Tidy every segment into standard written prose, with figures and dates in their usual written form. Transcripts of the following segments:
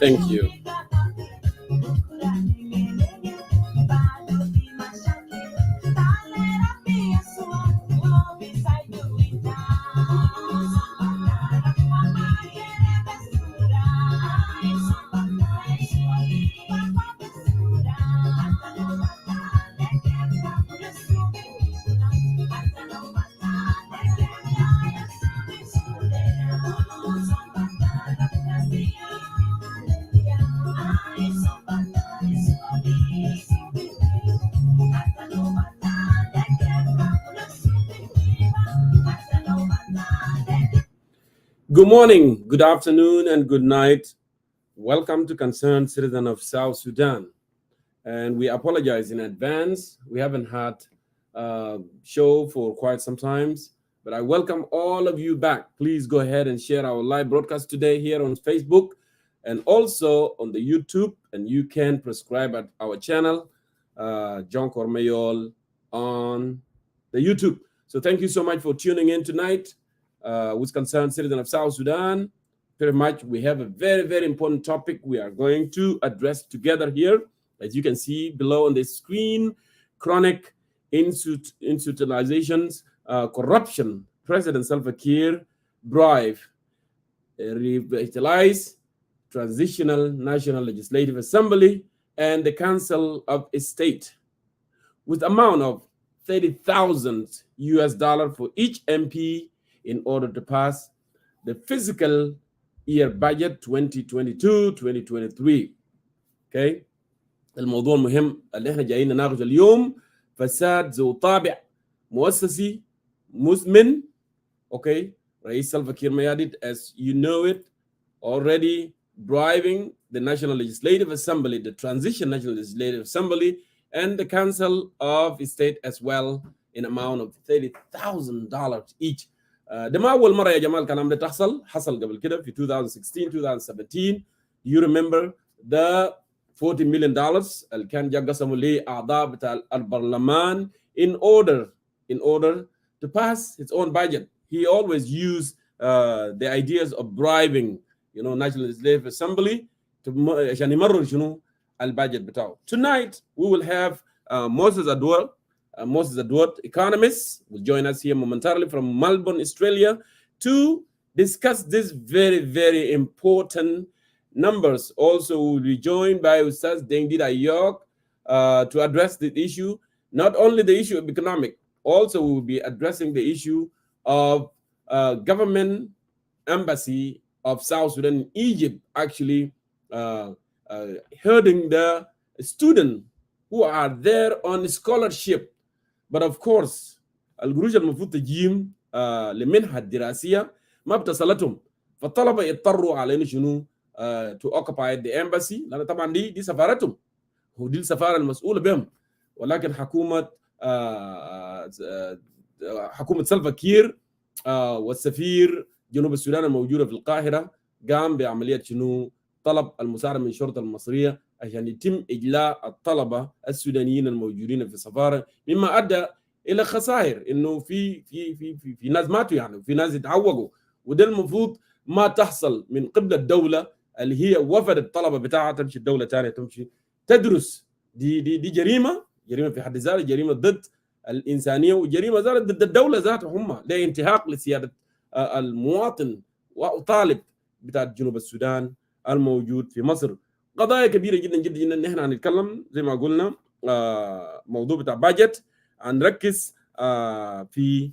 Thank you. Good morning, good afternoon, and good night. Welcome to Concerned Citizen of South Sudan. And we apologize in advance. We haven't had a show for quite some time, but I welcome all of you back. Please go ahead and share our live broadcast today here on Facebook and also on the YouTube. And you can subscribe at our channel, John Cormayol, on the YouTube. So thank you so much for tuning in tonight. With Concerned Citizen of South Sudan, very much we have a very, very important topic we are going to address together here. As you can see below on the screen, Chronic-Institutionalized Corruption, President Salva Kiir, Bribes, Revitalize, Transitional National Legislative Assembly, and the Council of State, with amount of $30,000 for each MP in order to pass the fiscal year budget 2022-2023. Okay. الموضوع المهم اللي احنا جايين نناقشه اليوم فساد ذو طابع مؤسسي مزمن. اوكي. Raise Salva Kiir Mayadit, as you know it, already bribing the National Legislative Assembly, the Transition National Legislative Assembly, and the Council of State as well, in amount of $30,000 each. ده ما أول مرة يا جماعة الكلام ده حصل قبل كده في 2016 2017. You remember the $40 million اللي كان جا قسموا لأعضاء بتاع البرلمان in order to pass his own budget. He always used the ideas of bribing, National Legislative Assembly عشان يمرر شنو البادجت بتاعه. Tonight we will have Moses Edward, economist, will join us here momentarily from Melbourne, Australia, to discuss this very, very important numbers. Also, we will be joined by Ustaz Dengdi Ayok to address the issue, not only the issue of economic, also we will be addressing the issue of government embassy of South Sudan in Egypt actually hurting the students who are there on scholarship. But of course القروش المفروض تجيم لمنحة دراسية ما بتصلتهم، فالطلبة يضطروا على إنه شنو to occupy the embassy، لأن طبعا دي سفارتهم، ودي السفارة المسؤولة بهم. ولكن حكومة سلفا كير والسفير جنوب السودان الموجودة في القاهرة قام بعملية شنو طلب المساعدة من الشرطة المصرية عشان يتم إجلاء الطلبة السودانيين الموجودين في السفارة، مما أدى إلى خسائر، إنه في ناس ماتوا يعني، وفي ناس يتعوقوا، وده المفروض ما تحصل من قبل الدولة اللي هي وفدت الطلبة بتاعها تمشي الدولة ثانية تمشي تدرس. دي جريمة في حد ذاتها، جريمة ضد الإنسانية، وجريمة ضد الدولة ذاتها، هم ده انتهاك لسيادة المواطن وطالب بتاع جنوب السودان الموجود في مصر. قضايا كبيرة جدا جدا جدا. نحن هنتكلم زي ما قلنا موضوع بتاع باجت، هنركز في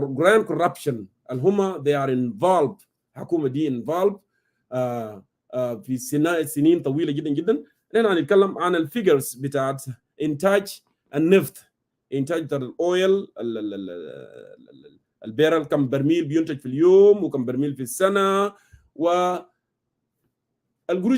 grand corruption اللي هم they are involved، حكومة دي involved في سنين طويلة جدا جدا. نحن هنتكلم عن الفيجرز بتاعت إنتاج النفط، إنتاج بتاع الأويل، البيرل كم برميل بينتج في اليوم وكم برميل في السنة، والقروش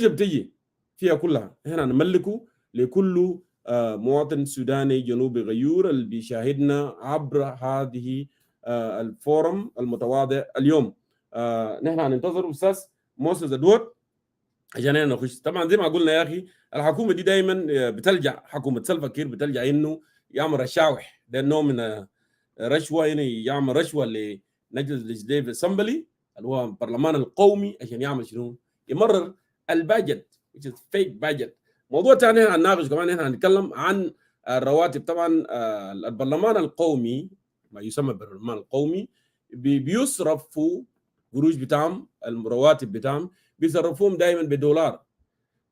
بتجي فيها كلها هنا نملكه لكل مواطن سوداني جنوبي غيور اللي بيشاهدنا عبر هذه الفورم المتواضع اليوم. نحن هننتظر أستاذ موسى زدور عشان نخش. طبعا زي ما قلنا يا أخي، الحكومة دي دايما بتلجأ، حكومة سلفا كير بتلجأ إنه يعمل رشاوح، ده نوع من رشوة، يعني يعمل رشوة لمجلس ليجيسليتيف اسمبلي اللي هو البرلمان القومي عشان يعمل شنو؟ يمرر الباجت which is fake budget. موضوع ثاني هنناقش كمان، هنا هنتكلم عن الرواتب. طبعا البرلمان القومي، ما يسمى البرلمان القومي، بيصرفوا قروش بتاعهم، الرواتب بتاعهم بيصرفوهم دائما بدولار.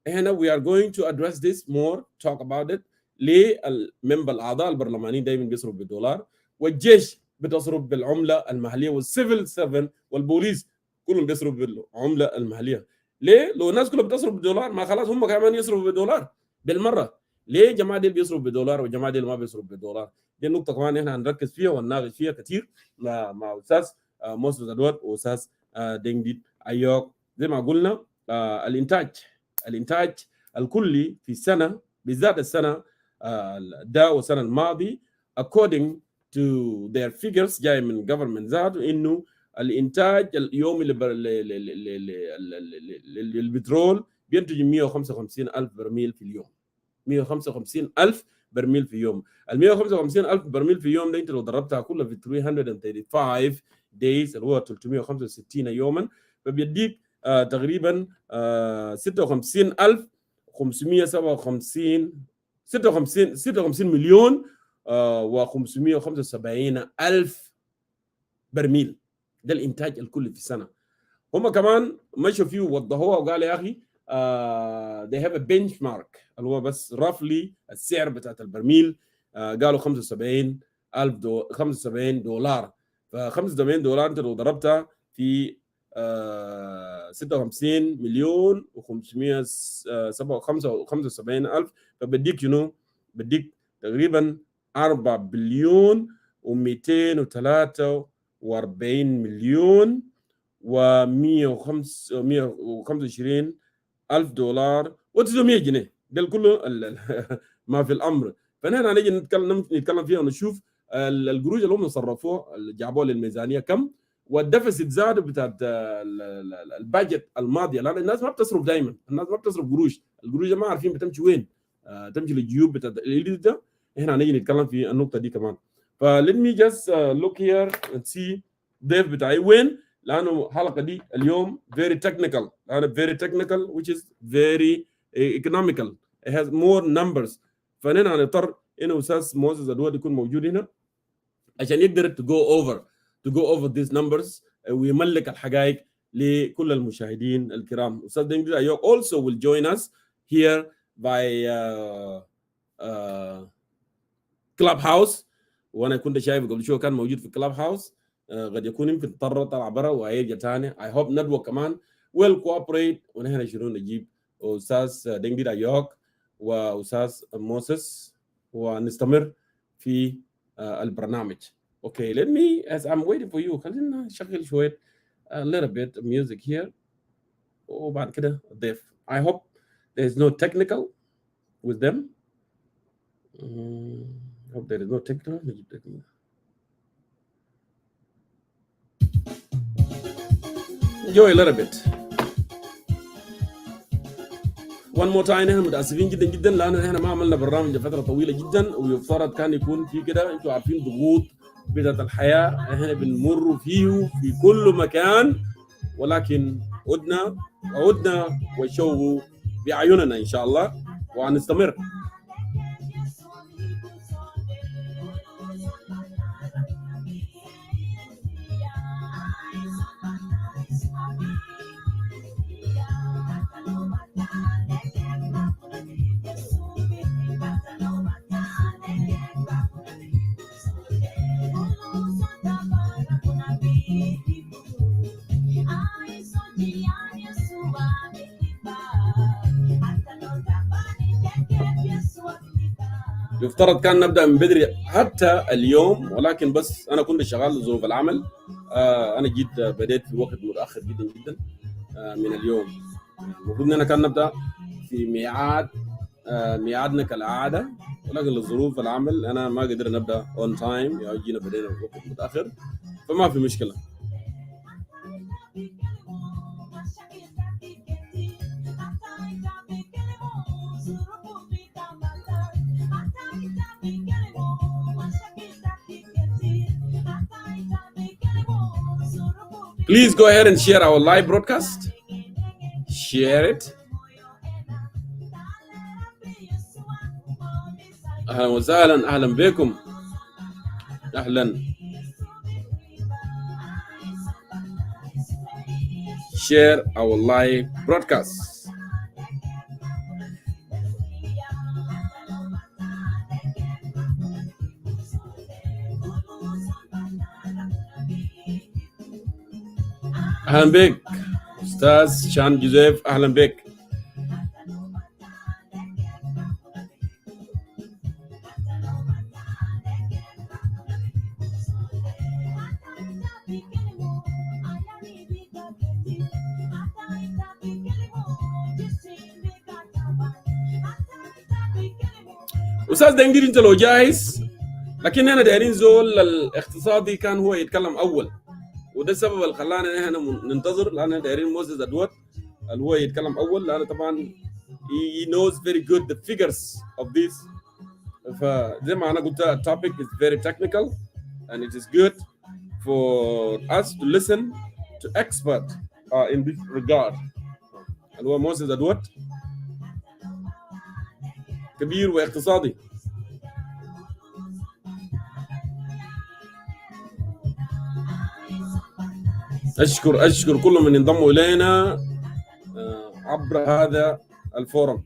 هنا we are going to address this more, talk about it. للممبر الأعضاء البرلمانيين دائما بيصرفوا بالدولار، والجيش بتصرف بالعملة المحلية، والسيفل سيرفنت والبوليس كلهم بيصرفوا بالعملة المحلية. ليه؟ لو الناس كلها بتصرف بالدولار، ما خلاص هم كمان يصرفوا بالدولار بالمرة. ليه جماعة دي بيصرفوا بالدولار وجماعة دي ما بيصرفوا بالدولار؟ دي النقطة كمان احنا هنركز فيها ونناقش فيها كثير مع أستاذ موسى زدور وأستاذ دينجدي أيوك. زي ما قلنا الإنتاج الكلي في السنة، بالذات السنة ده والسنة الماضي according to their figures جاي من government ذاته، إنه الإنتاج اليومي للبترول بينتج 155,000 برميل في اليوم. 155,000 برميل في يوم. ال 155,000 برميل في يوم ده انت لو ضربتها كلها في 335 days اللي هو 365 يوما، فبيديك تقريبا 56 مليون و575 ألف برميل. ده الانتاج الكلي في السنه. هم كمان مشوا فيه ووضحوها وقال يا اخي they have a benchmark اللي هو بس roughly السعر بتاعت البرميل قالوا 75 دولار. ف 75 دولار انت لو ضربتها في 56 مليون و575 ألف، فبديك شنو؟ بديك تقريبا 4 بليون و203 مليون و125 ألف دولار و900 جنيه. ده كله ما في الأمر. فنحن نيجي نتكلم فيها ونشوف القروش اللي هم صرفوه اللي جابوه للميزانية كم، والدفست زاد بتاعت الباجت الماضيه، لان الناس ما بتصرف دائما، الناس ما بتصرف قروش، القروش ما عارفين بتمشي وين، تمشي للجيوب بتاعت الإليت ده. احنا هنيجي نتكلم في النقطه دي كمان. فليت مي جاست لوك هير اند سي ضيف بتاعي وين، لانه الحلقه دي اليوم very technical، لانه very technical which is very economical، it has more numbers. فنحن هنضطر انه استاذ موسس ادوار يكون موجود هنا عشان يقدر to go over these numbers ويملك الحقائق لكل المشاهدين الكرام. أستاذ دينجر أيوك also will join us here by Clubhouse، وأنا كنت شايفه قبل شوي كان موجود في Clubhouse، قد يكون يمكن اضطر طلع برا وهيرجع تاني. I hope network كمان will cooperate ونحن نشيلون نجيب أستاذ دينجر أيوك وأستاذ موسس ونستمر في البرنامج. Okay, let me, as I'm waiting for you, خلينا نشغل شوية a little bit of music here. وبعد كده ضيف. I hope there is no technical with them. Hope there is no technical. نجيب technical. Enjoy a little bit. One more time. احنا متأسفين جدا جدا لأن احنا ما عملنا برنامج لفترة طويلة جدا، ويفترض كان يكون في كده، انتوا عارفين ضغوط بداية الحياة احنا بنمر فيه في كل مكان، ولكن عدنا وشوفوا بأعيننا إن شاء الله وهنستمر. يفترض كان نبدأ من بدري حتى اليوم، ولكن بس أنا كنت شغال لظروف العمل. أنا جيت بديت في وقت متأخر جدا جدا من اليوم. المفروض أننا كان نبدأ في ميعادنا كالعادة، ولكن لظروف العمل أنا ما قدر نبدأ on time، يعني جينا بدينا في وقت متأخر، فما في مشكلة. Please go ahead and share our live broadcast. Share it. أهلا وسهلا، أهلا بكم، أهلا. Share our live broadcast. أهلا بك أستاذ شان جوزيف، أهلا بك. أستاذ دنجر أنت لو جاهز، لكن أنا دايرين زول الاقتصادي كان هو يتكلم أول، وده السبب اللي خلانا احنا ننتظر، لان دايرين موسس ادوات اللي هو يتكلم اول، لان طبعا he knows very good the figures of this. فزي ما انا قلت the topic is very technical and it is good for us to listen to expert in this regard. اللي هو موسس ادوات كبير واقتصادي. أشكر كل من ينضموا إلينا عبر هذا الفورم.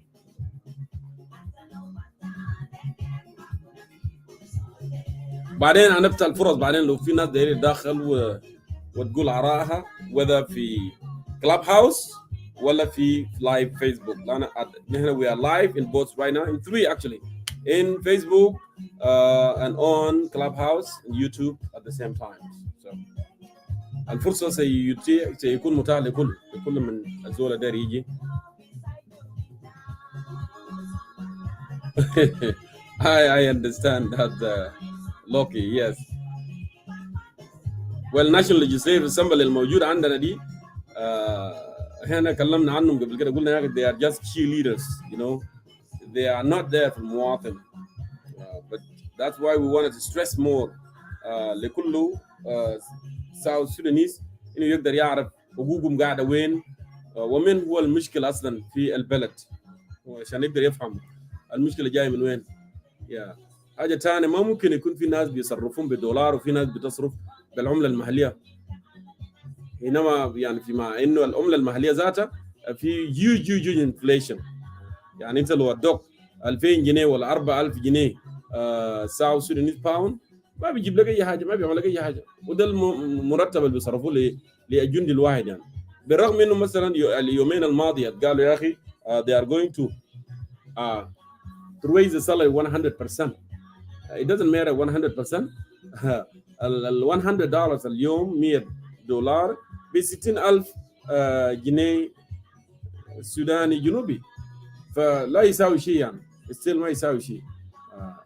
بعدين هنفتح الفرص بعدين لو في ناس دايرين تدخل وتقول آرائها، whether في كلاب هاوس ولا في لايف فيسبوك. لأن نحن we are live in both right now, in 3 actually, in Facebook and on Clubhouse and YouTube at the same time. So الفرصة سيكون متاح لكل من الزول داير يجي. I understand that, Loki, yes. Well, National Legislative Assembly الموجودة عندنا دي هنا كلمنا عنهم قبل كده، قلنا يا أخي they are just cheerleaders, you know, they are not there في المواطن. But that's why we wanted to stress more لكل South Sudanese إنه يقدر يعرف حقوقهم قاعدة وين ومن هو المشكلة أصلا في البلد، عشان يقدر يفهم المشكلة جاية من وين. حاجة تانية، ما ممكن يكون في ناس بيصرفون بالدولار وفي ناس بتصرف بالعملة المحلية، إنما يعني فيما إنه العملة المحلية ذاتها في huge inflation. يعني أنت لو ادوك 2000 جنيه ولا 4000 جنيه ساوث سودانيز باوند ما بيجيب لك أي حاجة، ما بيعمل لك أي حاجة، وده المرتب اللي بيصرفوه للجندي الواحد. يعني بالرغم إنه مثلا اليومين الماضية قالوا يا أخي they are going to raise the salary 100%. It doesn't matter 100%. ال $100 اليوم $100 ب 60,000 جنيه سوداني جنوبي، فلا يساوي شيء، يعني still ما يساوي شيء.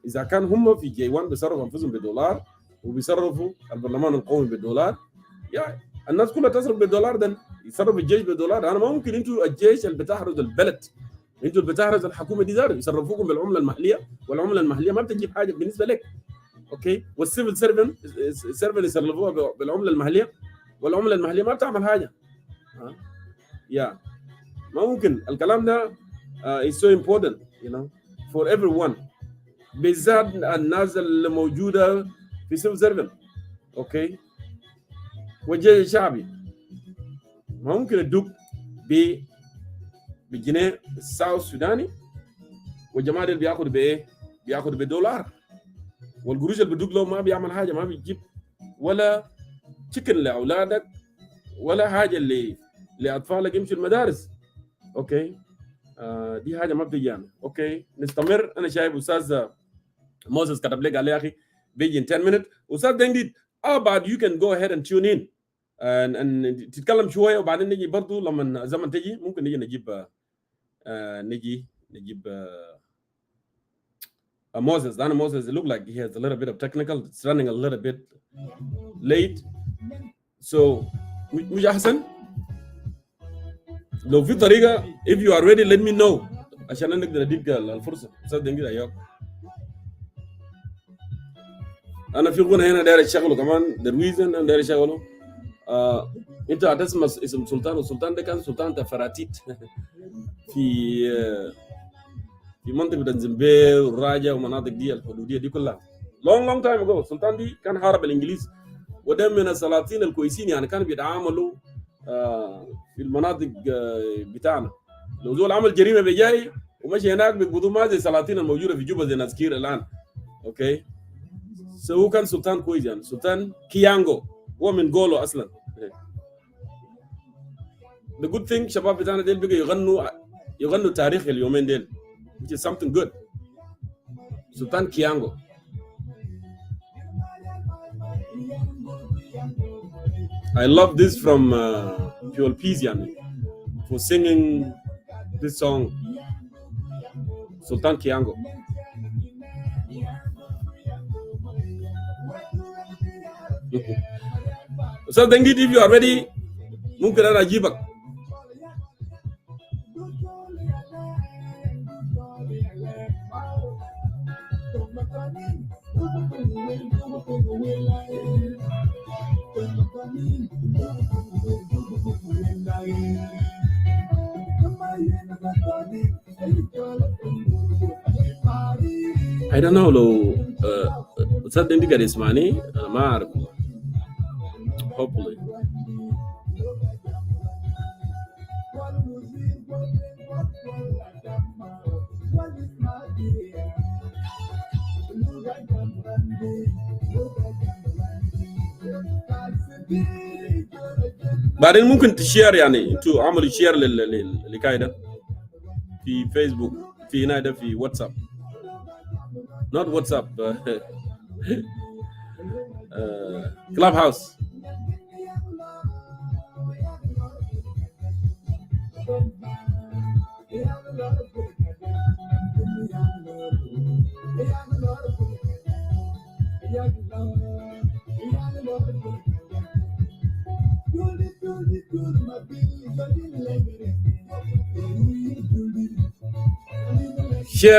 إذا كان هم في J1 بيصرفوا أنفسهم بالدولار وبيصرفوا البرلمان القومي بالدولار، يعني الناس كلها تصرف بالدولار، ده يصرف الجيش بالدولار. أنا ما ممكن أنتوا الجيش اللي بتحرس البلد، انتوا اللي بتحرس الحكومه دي ذاته يصرفوكم بالعمله المحليه، والعمله المحليه ما بتجيب حاجه بالنسبه لك. اوكي، والسيفل سيرفنت يصرفوها بالعمله المحليه، والعمله المحليه ما بتعمل حاجه. ما ممكن الكلام ده. is so important, you know, for everyone، بالذات الناس اللي موجوده في سيفل سيرفنت. اوكي، والجيش الشعبي ما ممكن تدوق بالجنيه الساوث السوداني، والجماعه اللي بياخذوا بايه؟ بياخذوا بالدولار، والقروش اللي بدوق له ما بيعمل حاجه، ما بيجيب ولا تشكن لاولادك ولا حاجه لاطفالك يمشوا المدارس. اوكي، دي حاجه ما بتجينا. اوكي، نستمر. انا شايف استاذ موسس كتب لك عليه يا اخي بيجي in 10 minutes. استاذ دنجد بعد you can go ahead and tune in and تتكلم شويه، وبعدين نجي برضو لما الزمن تجي ممكن نجي نجيب Moses. Then Moses, it looked like he has a little bit of technical. It's running a little bit late. So مش أحسن لو في طريقة if you are ready let me know عشان نقدر نديك الفرصة. صدق كده أيوة. أنا في غنى هنا داير أشغله كمان the reason أنا داير أشغله. أنت هتسمع اسم سلطان، والسلطان ده كان سلطان تفراتيت في منطقة زنبيل والراجة ومناطق دي الحدودية دي كلها long time ago. السلطان دي كان حارب الإنجليز، وده من السلاطين الكويسين، يعني كانوا بيتعاملوا في المناطق بتاعنا. لو زول عمل جريمة بجاي ومشي هناك بيقبضوه ما زي السلاطين الموجودة في جوبا زي ناس كير الآن. أوكي، هو كان سلطان كويس، يعني سلطان كيانغو، هو من جولو أصلا. the good thing شباب بتاعنا ديل بيجي يغنوا تاريخ اليومين ديل which is something good. Sultan Kiango. I love this from Pure Pizian for singing this song, Sultan Kiango. So then if you are ready, ممكن أنا أجيبك. I don't know لو أستاذ دندي قاعد يسمعني، أنا ما أعرف. Hopefully. بعدين ممكن تشير، يعني انتوا عملوا شير لكايدا في فيسبوك، في هنا ده في واتساب، not واتساب كلاب هاوس. Share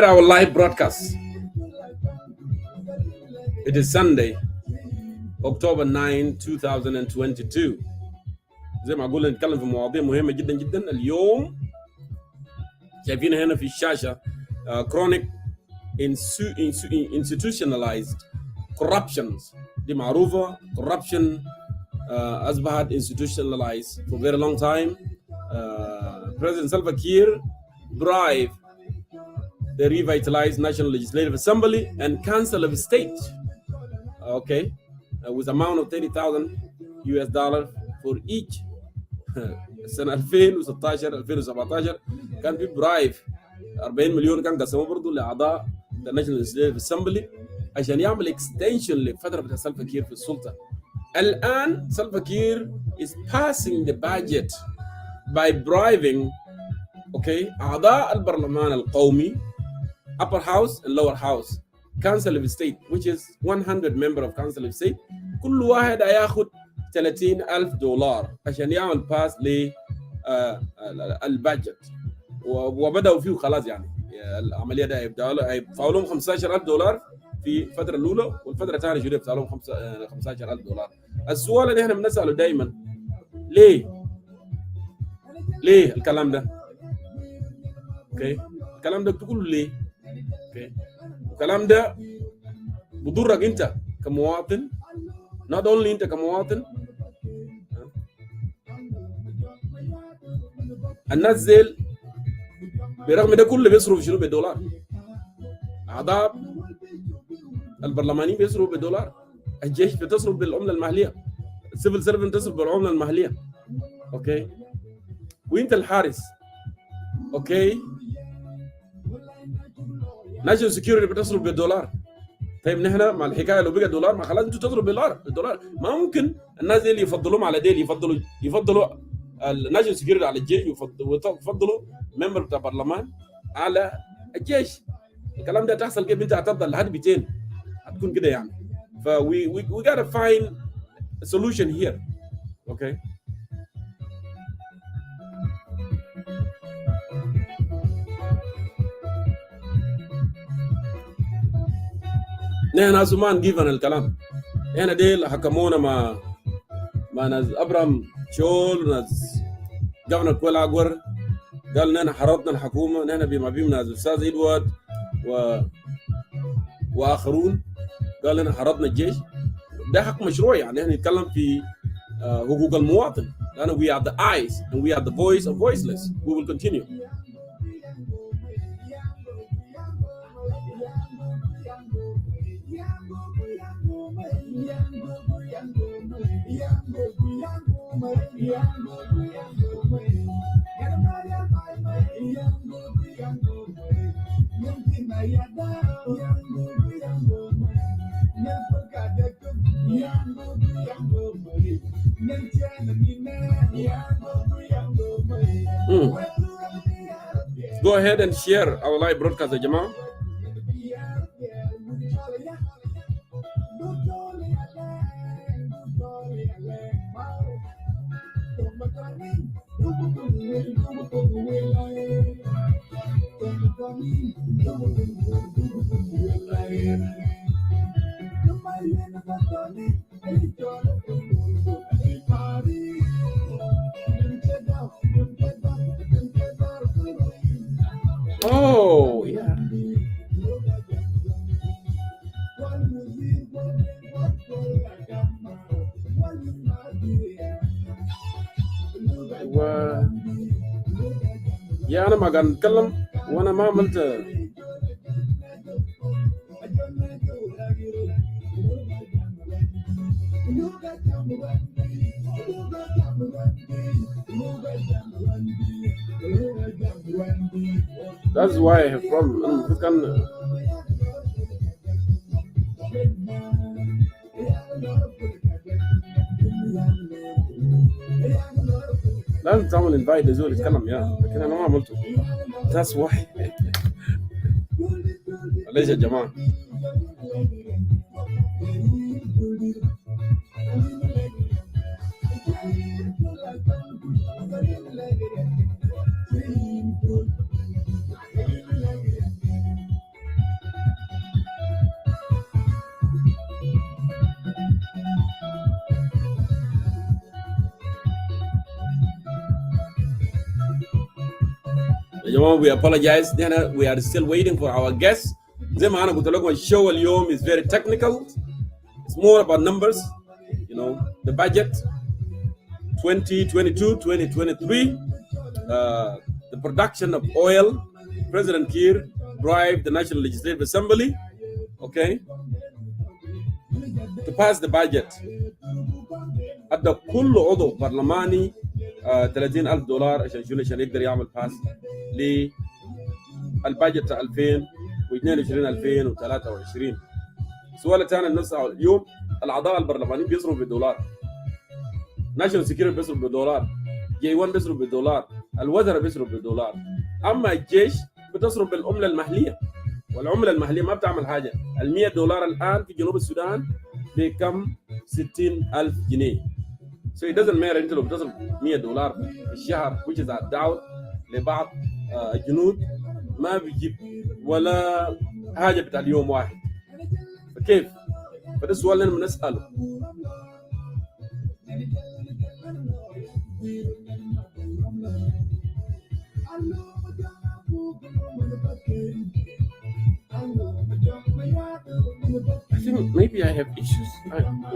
our live broadcast. It is Sunday, October 9, 2022. زي ما قلنا نتكلم في مواضيع مهمة جدا جدا اليوم. شايفين هنا في الشاشة Chronic-Institutionalized Corruptions. دي معروفة. Corruption أصبحت institutionalized for a very long time. President Salva Kiir bribed the revitalized National Legislative Assembly and Council of State, okay, with amount of $30,000 for each. سنة 2016 2017 كان في برايف 40 مليون كان قسموه برضه لأعضاء the National Legislative Assembly عشان يعمل اكستنشن لفترة بتاع سلفا كير في السلطة. الآن سلفا كير is passing the budget by bribing, okay, أعضاء البرلمان القومي, upper house and lower house, council of state, which is 100 member of council of state. كل واحد هياخد $30,000 عشان يعمل باس للبادجت. وبدأوا فيه خلاص يعني العملية ده هيدفعوا لهم $15,000 في الفترة الأولى، والفترة الثانية شو يدفعوا لهم $15,000. السؤال اللي احنا بنسأله دائما، ليه الكلام ده؟ اوكي، الكلام ده بتقول ليه؟ اوكي، الكلام ده بضرك انت كمواطن، not only انت كمواطن. الناس زيل برغم ده كله بيصرفوا شنو بالدولار. اعضاء البرلمانيين بيصرفوا بالدولار، الجيش بتصرف بالعمله المحليه، السيفل سيرفنت تصرف بالعمله المحليه، اوكي، وانت الحارس، اوكي، ناشونال سكيورتي بتصرف بالدولار. طيب نحن مع الحكايه لو بقى دولار، ما خلاص انتوا تصرفوا بالدولار. ما ممكن الناس دي اللي يفضلوهم على ديل، يفضلوا الناشونال سكيورتي على الجيش، ويفضلوا ممبر بتاع برلمان على الجيش. الكلام ده تحصل كيف؟ انت هتفضل لحد 200 هتكون كده يعني. ف we gotta find a solution here, okay. نحن ناس ما نجيفنا الكلام. احنا ديل حكمونا مع ناس ابرام شول وناس جفنا كويل اقور، قال نحن حرضنا الحكومه، نحن بما بيهم ناس الاستاذ ادوارد واخرون، قال لنا حرضنا الجيش. ده حق مشروع يعني. احنا نتكلم في حقوق المواطن، لانه we are the eyes and we are the voice of voiceless. We will continue. Go ahead and share our live broadcast يا جماعة. Oh, yeah. يا أنا ما قاعد أتكلم وأنا ما عملت. That's why I have problem. لازم تعمل انفايت لزول يتكلم يا، لكن انا ما عملته. That's why. ليش يا جماعه؟ We apologize. We are still waiting for our guests. زي ما أنا قلت لكم الشو اليوم is very technical. It's more about numbers. You know, the budget 2022-2023, the production of oil. President Kiir bribed the National Legislative Assembly, okay, to pass the budget. أدى كل عضو برلماني $30,000 عشان يقدر يعمل باس للبادجت 2022 2023. السؤال الثاني النص اليوم الاعضاء البرلمانيين بيصرفوا بالدولار، ناشونال سكيورتي بيصرف بالدولار، جي 1 بيصرف بالدولار، الوزراء بيصرف بالدولار، اما الجيش بتصرف بالعمله المحليه، والعمله المحليه ما بتعمل حاجه. $100 الان في جنوب السودان بكم؟ 60,000 جنيه. So it doesn't matter انت لو بتصرف $100 في الشهر which is الدعوة لبعض الجنود ما بيجيب ولا حاجه بتاع اليوم واحد. فكيف؟ فده السؤال اللي بنساله. I think maybe I have issues.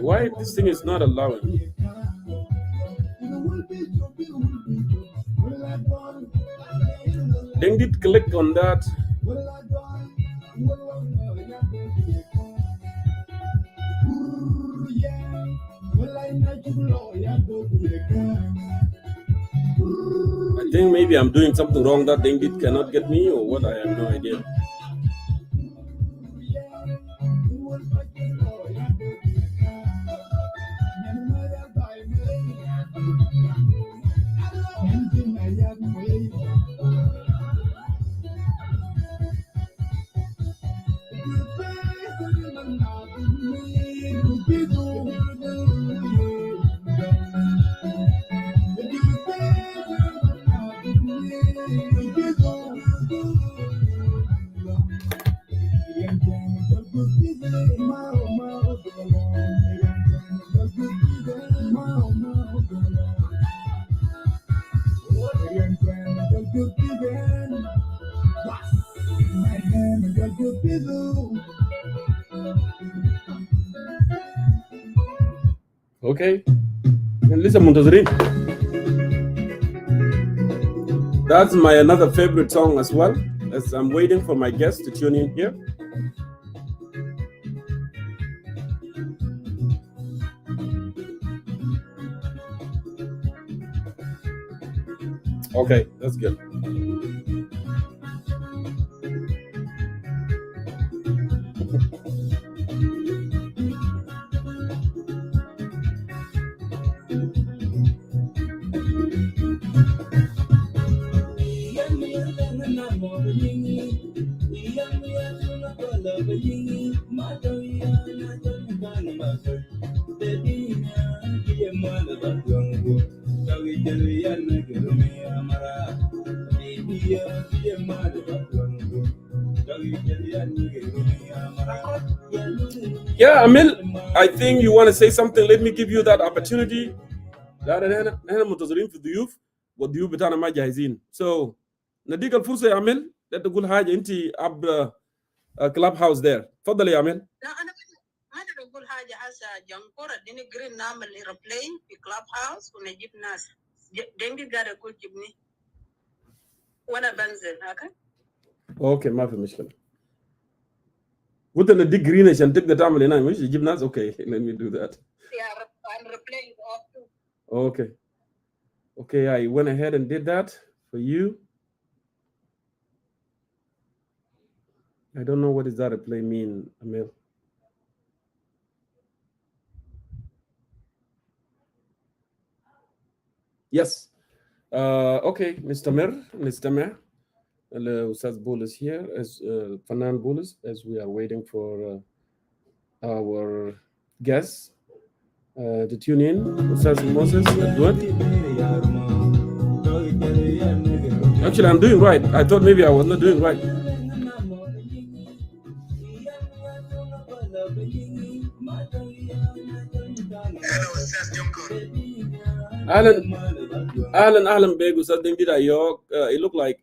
Why this thing is not allowing me? Then did click on that. I think maybe I'm doing something wrong that Dengit cannot get me, or what, I have no idea. Okay, listen, منتظرين. That's my another favorite song as well, as I'm waiting for my guests to tune in here. Okay, that's good. Yeah, Amil, I think you want to say something. Let me give you that opportunity. احنا منتظرين في الضيوف والضيوف بتاعنا ما جاهزين. So نديك الفرصة يا عمل لا تقول حاجة انت عبر كلاب هاوس there. تفضل يا عمل. لا انا بقول حاجة هسه جنكور اديني جرين نعمل ريبلاي في كلاب هاوس ونجيب ناس. دنجي قاعد اقول جبني وانا بنزل هكا. اوكي ما في مشكلة. قلت نديك جرين عشان تقدر تعمل هنا مش تجيب ناس. اوكي let me do that. Yeah, I'm replaying off too. Okay. Okay, I went ahead and did that for you. I don't know what does that replay mean, Amil. Yes. Okay, نستمع الأستاذ بولس here as فنان بولس as we are waiting for our guests to tune in. Ustaz Moses, what? Actually, I'm doing right. I thought maybe I was not doing right. Alan Beg, Ustaz Dengida York. It looked like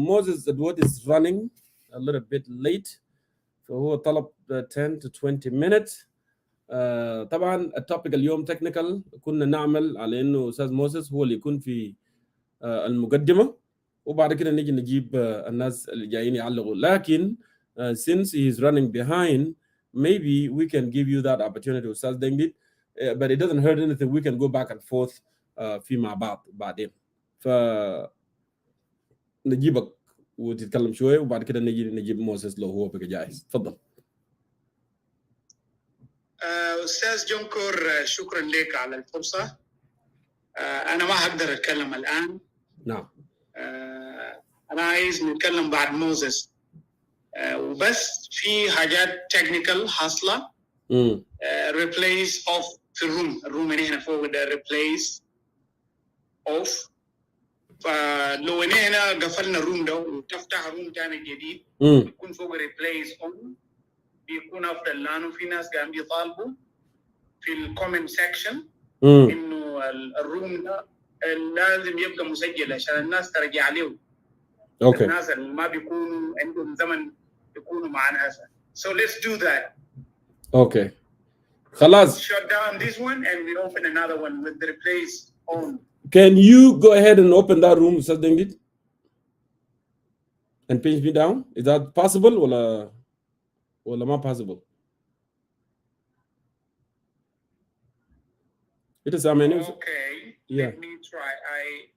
Moses Edward is running a little bit late. فهو طلب 10 to 20 minutes. طبعا التوبيك اليوم تكنيكال، كنا نعمل على انه استاذ موسيس هو اللي يكون في المقدمه، وبعد كده نيجي نجيب الناس اللي جايين يعلقوا. لكن since he is running behind, maybe we can give you that opportunity استاذ دنجد. But it doesn't hurt anything. We can go back and forth فيما بعض بعدين. ف نجيبك وتتكلم شويه، وبعد كده نجي نجيب موسيس لو هو بقى جاهز. تفضل. أستاذ جونكور، شكرا لك على الفرصة. أنا ما هقدر أتكلم الآن. نعم. أنا عايز نتكلم بعد موسيس، وبس في حاجات تكنيكال حاصلة. replace off في الروم اللي هنا فوق ده replace off. فلو هنا قفلنا الروم ده وتفتح روم تاني جديد يكون فوق replace on بيكون افضل، لانه في ناس قاعدين يطالبوا في الكومنت سيكشن انه الروم ده لازم يبقى مسجل عشان الناس ترجع له. اوكي. الناس اللي ما بيكونوا عندهم زمن يكونوا معنا هسه. So let's do that. اوكي. خلاص. Shut down this one and we open another one with the replace on. Can you go ahead and open that room, Ustaz Dengid? And pinch me down? Is that possible ولا ما possible? It is, I mean, okay. Yeah. Let me try.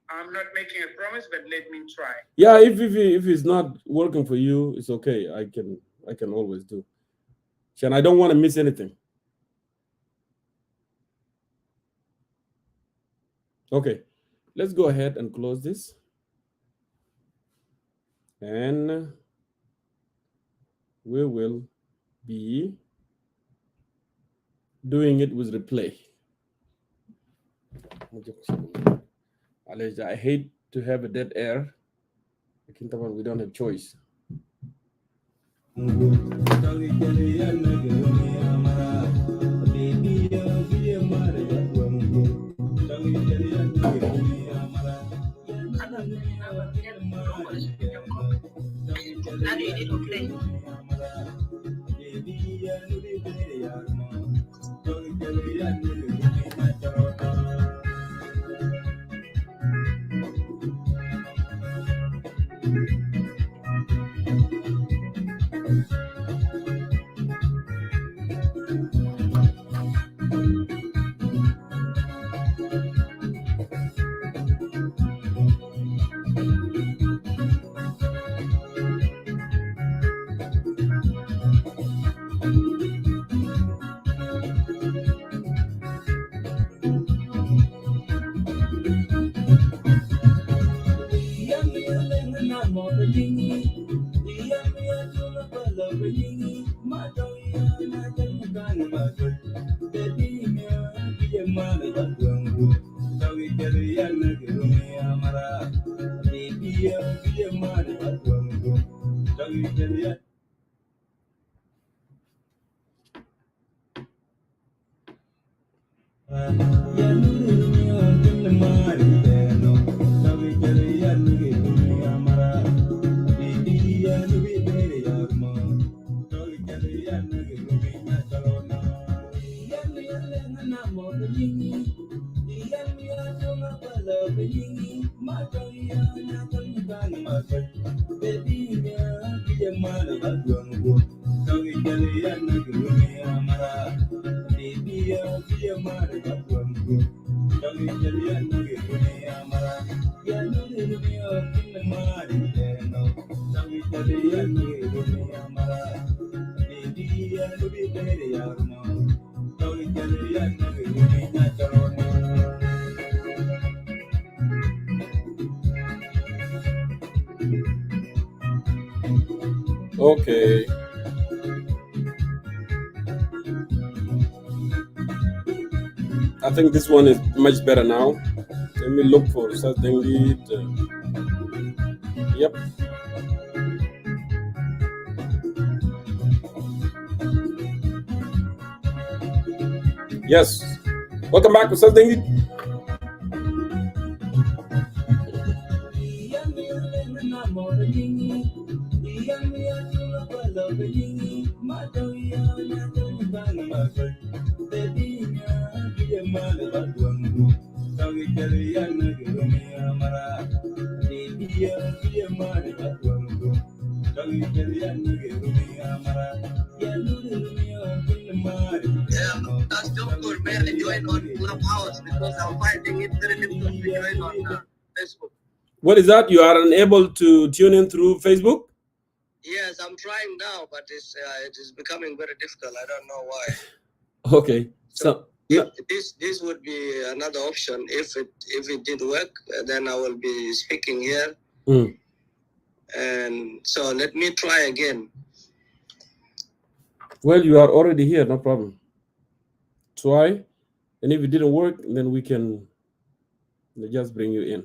I'm not making a promise, but let me try. Yeah, if it's not working for you, it's okay. I can always do. And I don't want to miss anything. Okay, let's go ahead and close this. And we will be doing it with replay. I hate to have a dead air. We don't have choice. Okay. I think this one is much better now. Let me look for something. Yep. Yes. Welcome back to something. What is that? You are unable to tune in through Facebook? Yes, I'm trying now, but it is becoming very difficult. I don't know why. Okay. So this would be another option. If it did work, then I will be speaking here. And so let me try again. Well, you are already here, no problem. Try, and if it didn't work, then we can just bring you in.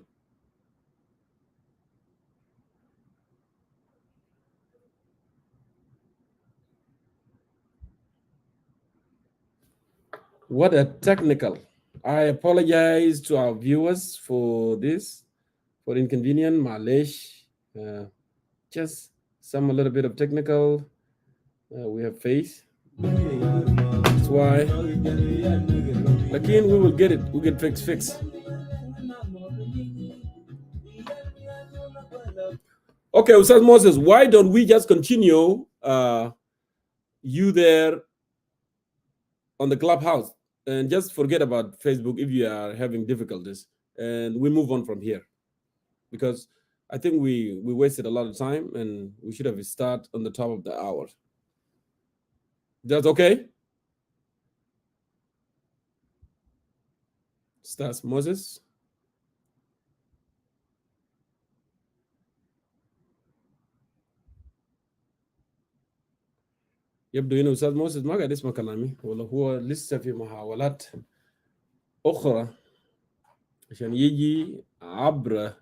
What a technical. I apologize to our viewers for this, for inconvenience, Malish. Just a little bit of technical we have faced. That's why. Again, we will get it. We'll get fixed. Okay, Ustaz Moses, why don't we just continue you there on the Clubhouse and just forget about Facebook if you are having difficulties, and we move on from here, because I think we wasted a lot of time and we should have started on the top of the hour. That's okay? Ustaz Moses? يبدو انه استاذ موسى ما قاعد يسمع كلامي ولا هو لسه في محاولات اخرى عشان يجي عبر.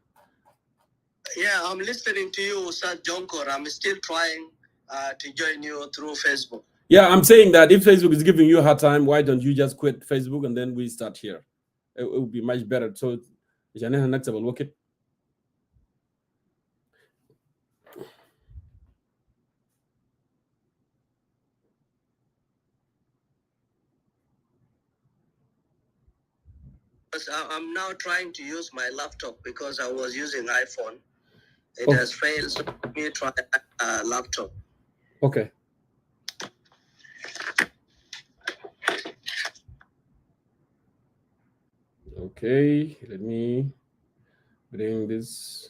Yeah, I'm listening to you, Ustaz Jonkor. I'm still trying to join you through Facebook. Yeah, I'm saying that if Facebook is giving you a hard time, why don't you just quit Facebook and then we start here? It would be much better. So عشان احنا نكسب الوقت. I'm now trying to use my laptop because I was using iPhone. It has failed, so let me try a laptop. Okay. Okay, let me bring this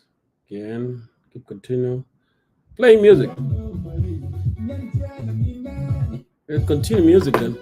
again. Continue playing music. Let's continue music then.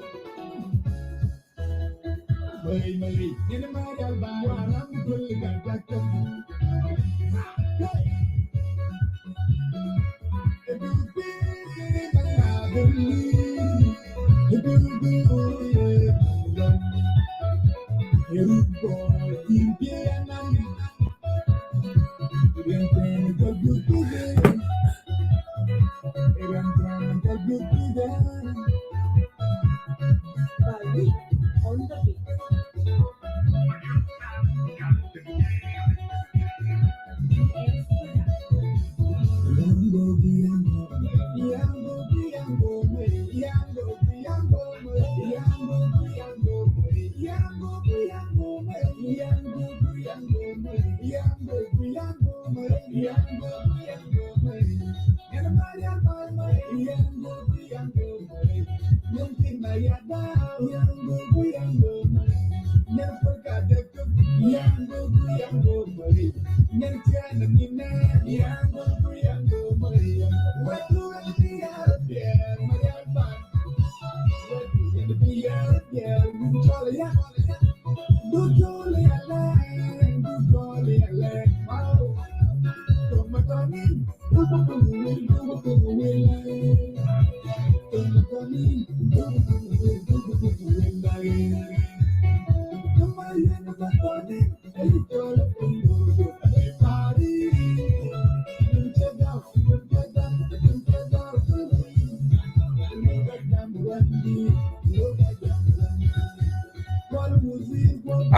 I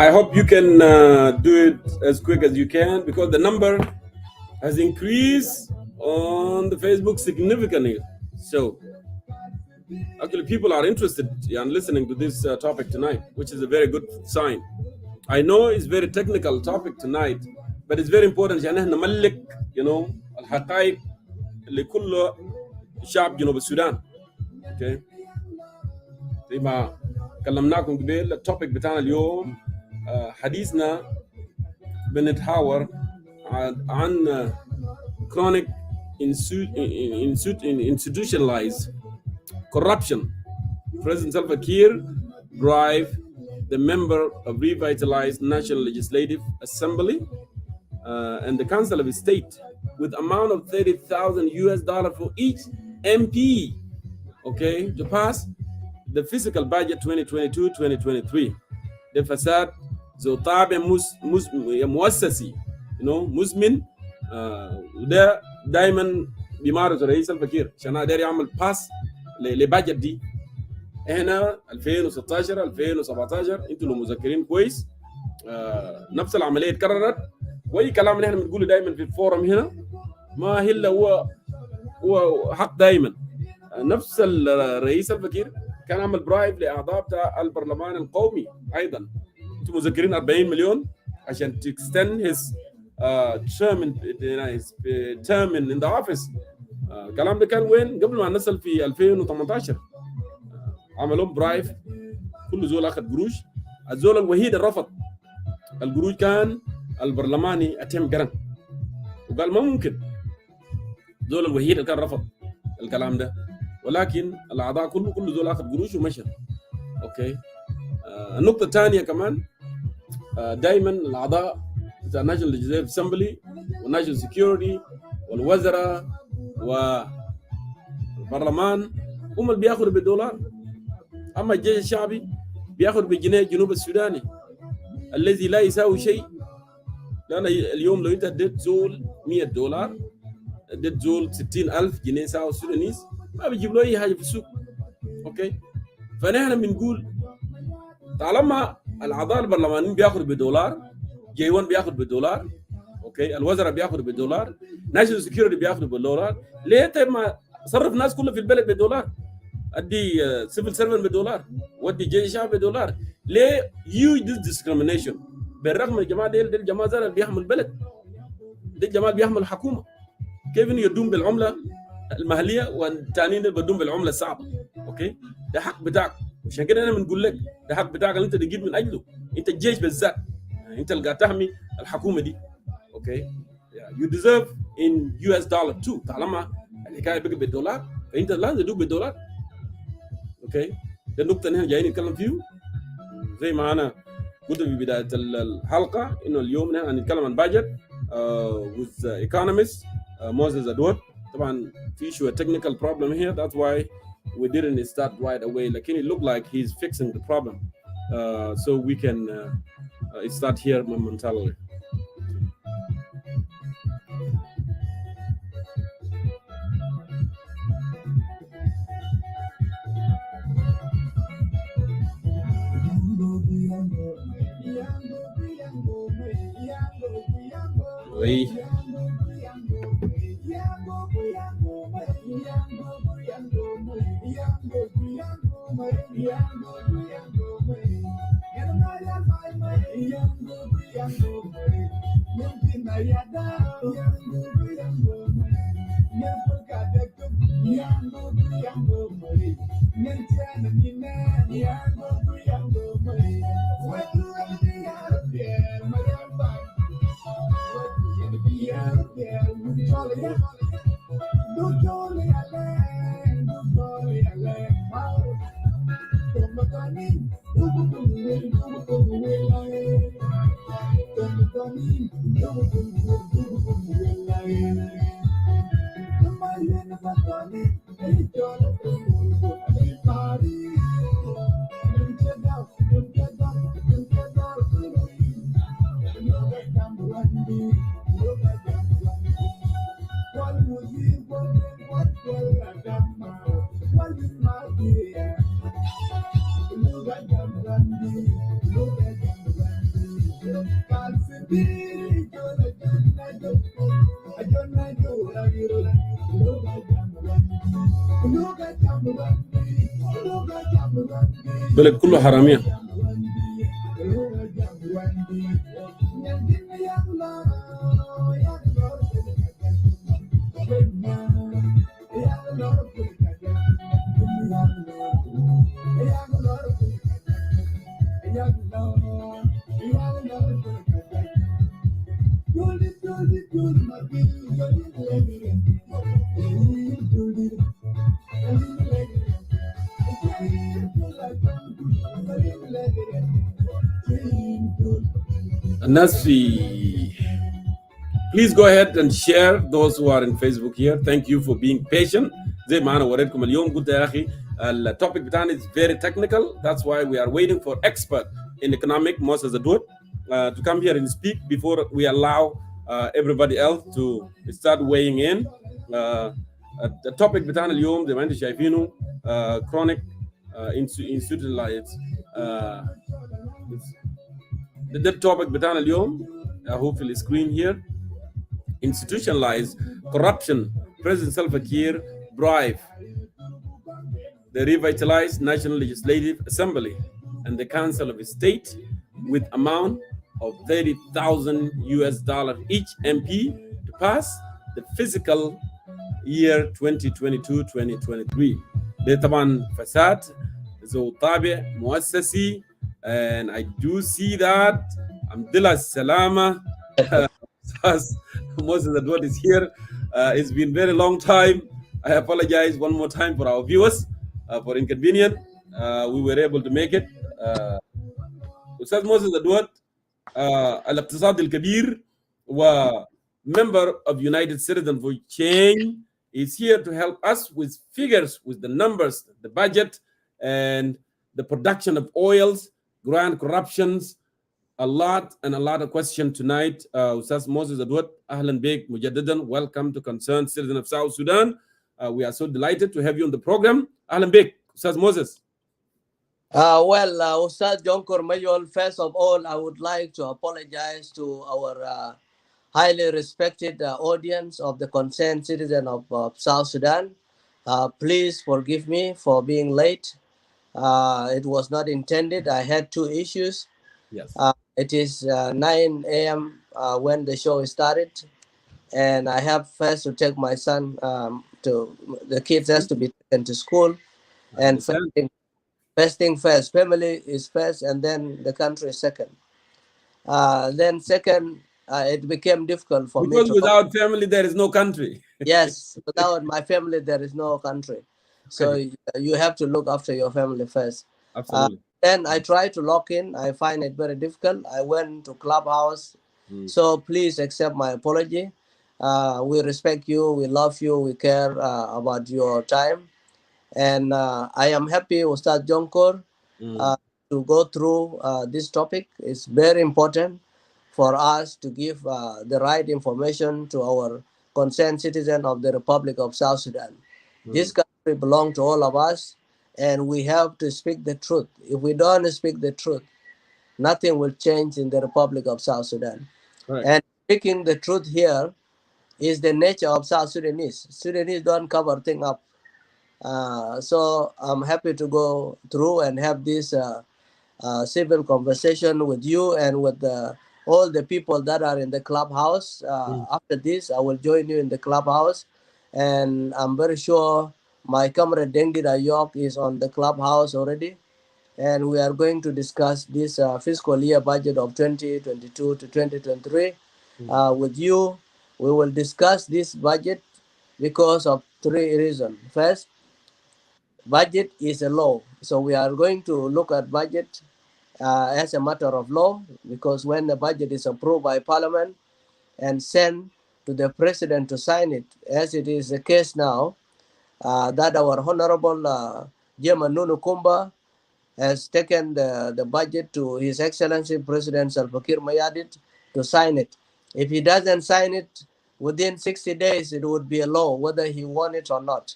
hope you can do it as quick as you can, because the number has increased on the Facebook significantly. So actually people are interested in listening to this topic tonight, which is a very good sign. I know it's very technical topic tonight, but it's very important عشان احنا نملك الحقائق لكل شعب جنوب السودان. اوكي زي ما كلمناكم قبل، التوبيك بتاعنا اليوم حديثنا بنتحاور عن Chronic-Institutionalized Corruption. President Salva Kiir bribed the member of revitalized National Legislative Assembly and the Council of State with amount of $30,000 for each MP, okay, to pass the fiscal budget 2022-2023. The فساد ذو طابع مؤسسي، مزمن، وده دايما بيمارس الرئيس سلفا كير عشان يقدر يعمل باس لباجت دي. هنا 2016 2017 انتوا لو مذكرين كويس، نفس العمليه اتكررت، واي كلام اللي احنا بنقوله دايما في الفورم هنا ما هي الا هو حق دايما. نفس الرئيس سلفا كير كان عمل برايب لاعضاء بتاع البرلمان القومي ايضا، انتم مذكرين 40 مليون عشان تكستند his term in the office. الكلام ده كان وين؟ قبل ما نصل في 2018 عملوا برايب، كل زول اخذ قروش. الزول الوحيد اللي رفض القروش كان البرلماني اتم قرن، وقال ما ممكن. زول الوحيد اللي كان رفض الكلام ده، ولكن الاعضاء كل زول اخذ قروش ومشى. اوكي. النقطه الثانيه كمان، دائما الاعضاء بتاع الناشونال ليجيسليتيف اسمبلي والناشونال سكيورتي والوزراء والبرلمان هم اللي بياخذوا بالدولار، اما الجيش الشعبي بياخذ بالجنيه الجنوب السوداني الذي لا يساوي شيء. لان اليوم لو انت اديت زول $100، اديت زول 60,000 جنيه ساوي سودانيز، ما بيجيب له اي حاجه في السوق. اوكي. فنحن بنقول طالما الاعضاء البرلمانيين بياخذوا بالدولار، J1 بياخذ بالدولار، اوكي، الوزراء بياخذوا بالدولار، ناشونال سكيورتي بياخذوا بالدولار، ليه طيب ما صرف الناس كلها في البلد بالدولار؟ ادي سيفل سيرفنت بالدولار، ودي جيش شعب بالدولار. ليه يو ذيس ديسكريميشن؟ بالرغم من الجماعه دي الجماعه اللي بيحمل البلد، دي الجماعه اللي بيحمل الحكومه، كيف انه يدوم بالعمله المحليه والثانيين بدوم بالعمله الصعبه؟ اوكي، ده حق بتاعك. عشان كده انا بنقول لك ده حق بتاعك اللي انت تجيب من اجله، انت الجيش بالذات، انت اللي قاعد تحمي الحكومه دي. اوكي، you deserve in US dollar too. طالما الحكايه بقى بالدولار فانت لازم تدوق بالدولار. اوكي، ده النقطه اللي احنا جايين نتكلم فيه. زي ما انا قلت في بدايه الحلقه انه اليوم احنا هنتكلم عن باجت with economist Moses Adward. طبعا في شويه technical problem here, that's why we didn't start right away. لكن it looked like he's fixing the problem, so we can start here momentarily. بلد كله حرامية. الناس في please go ahead and share those who are in Facebook here. Thank you for being patient. زي ما أنا وريتكم اليوم قلت يا أخي التوبيك بتاعنا is very technical. That's why we are waiting for expert in economic مؤسسة دول to come here and speak before we allow everybody else to start weighing in. The topic بتاعنا اليوم زي ما أنتم شايفينه chronic institutionalized the topic بتاعنا اليوم هو في السكرين here. Institutionalized corruption, President Salva Kiir bribe the revitalized National Legislative Assembly and the Council of State with amount of $30,000 each MP to pass the fiscal year 2022-2023. ده طبعا فساد ذو طابع مؤسسي, and I do see that Alhamdulillah Salama most of the word is here. It's been very long time. I apologize one more time for our viewers for inconvenience. We were able to make it. أستاذ موسى الأدوات الاقتصاد الكبير و member of United Citizens for Change is here to help us with figures, with the numbers, the budget, and the production of oils, grand corruptions, a lot of questions tonight. Ustaz Moses Adwat, Ahlan Bek Mujaddadan, welcome to Concerned Citizen of South Sudan. We are so delighted to have you on the program. Ahlan Bek, Ustaz Moses. Ustaz John Kormayol, first of all, I would like to apologize to our highly respected audience of the Concerned Citizen of South Sudan. Please forgive me for being late. It was not intended. I had two issues. Yes. It is 9 a.m. When the show started, and I have first to take my son the kids has to be taken to school, and first thing first, family is first, and then the country is second. Then second, it became difficult for me. Because without family, there is no country. Yes, without my family, there is no country. So you have to look after your family first. Absolutely. Then I tried to log in. I find it very difficult. I went to Clubhouse. So please accept my apology. We respect you. We love you. We care about your time. And I am happy, Ustad Jonkor, to go through this topic. It's very important for us to give the right information to our concerned citizen of the Republic of South Sudan. This country belongs to all of us, and we have to speak the truth. If we don't speak the truth, nothing will change in the Republic of South Sudan. Right. And speaking the truth here is the nature of South Sudanese. Sudanese don't cover things up. So I'm happy to go through and have this civil conversation with you and with all the people that are in the clubhouse. After this, I will join you in the clubhouse, and I'm very sure my comrade Dengi Ayok is on the clubhouse already, and we are going to discuss this fiscal year budget of 2022 to 2023 with you. We will discuss this budget because of three reasons. First, budget is a law, so we are going to look at budget as a matter of law, because when the budget is approved by Parliament and sent to the President to sign it, as it is the case now, that our Honorable German Nunu Kumba has taken the budget to His Excellency President Salva Kiir Mayardit to sign it. If he doesn't sign it within 60 days, it would be a law, whether he want it or not.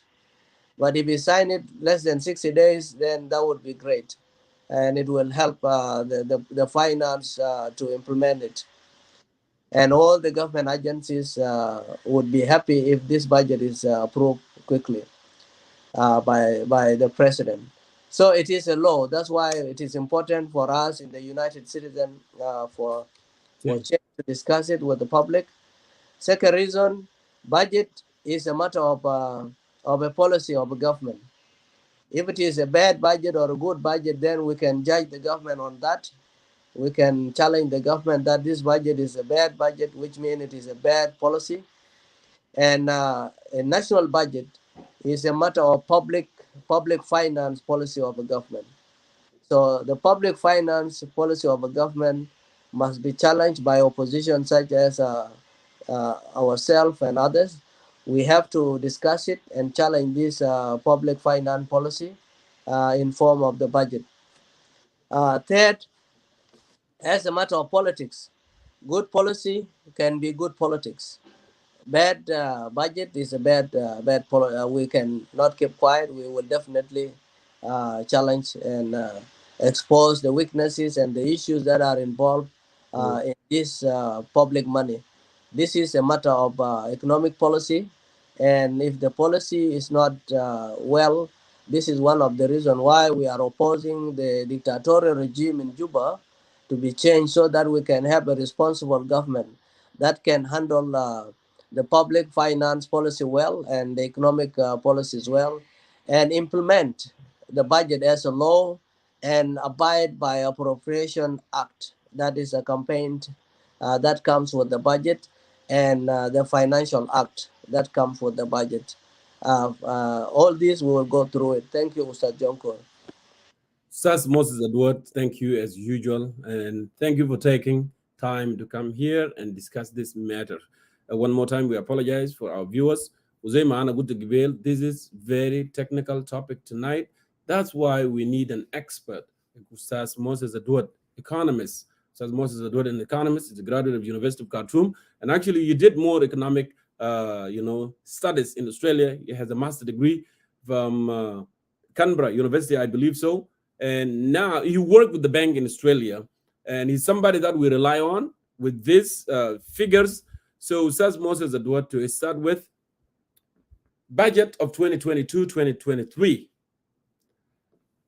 But if he sign it less than 60 days, then that would be great. and it will help the finance to implement it. And all the government agencies would be happy if this budget is approved quickly by the president. So it is a law. That's why it is important for us in the United Citizen for change to discuss it with the public. Second reason, budget is a matter of a policy of a government. If it is a bad budget or a good budget, then we can judge the government on that. We can challenge the government that this budget is a bad budget, which means it is a bad policy. And a national budget is a matter of public finance policy of a government. So the public finance policy of a government must be challenged by opposition such as ourselves and others. We have to discuss it and challenge this public finance policy in form of the budget. Third, as a matter of politics, good policy can be good politics. Bad budget is a bad we can not keep quiet. We will definitely challenge and expose the weaknesses and the issues that are involved in this public money. This is a matter of economic policy, and if the policy is not well, this is one of the reasons why we are opposing the dictatorial regime in Juba to be changed so that we can have a responsible government that can handle the public finance policy well and the economic policies well, and implement the budget as a law and abide by appropriation act that is accompanied that comes with the budget, and the financial act that comes with the budget. All these we will go through it. Thank you, Mr. Jonko. Sas Moses Edward, thank you as usual, and thank you for taking time to come here and discuss this matter. One more time, we apologize for our viewers. This is very technical topic tonight. That's why we need an expert, Ustaz Moses Edward, economist. Ustaz Moses Edward, an economist, is a graduate of University of Khartoum, and actually, you did more economic, studies in Australia. He has a master's degree from Canberra University, I believe so. And now he worked with the bank in Australia, and he's somebody that we rely on with these figures. So, Ustaz Moses Edward, to start with, budget of 2022-2023.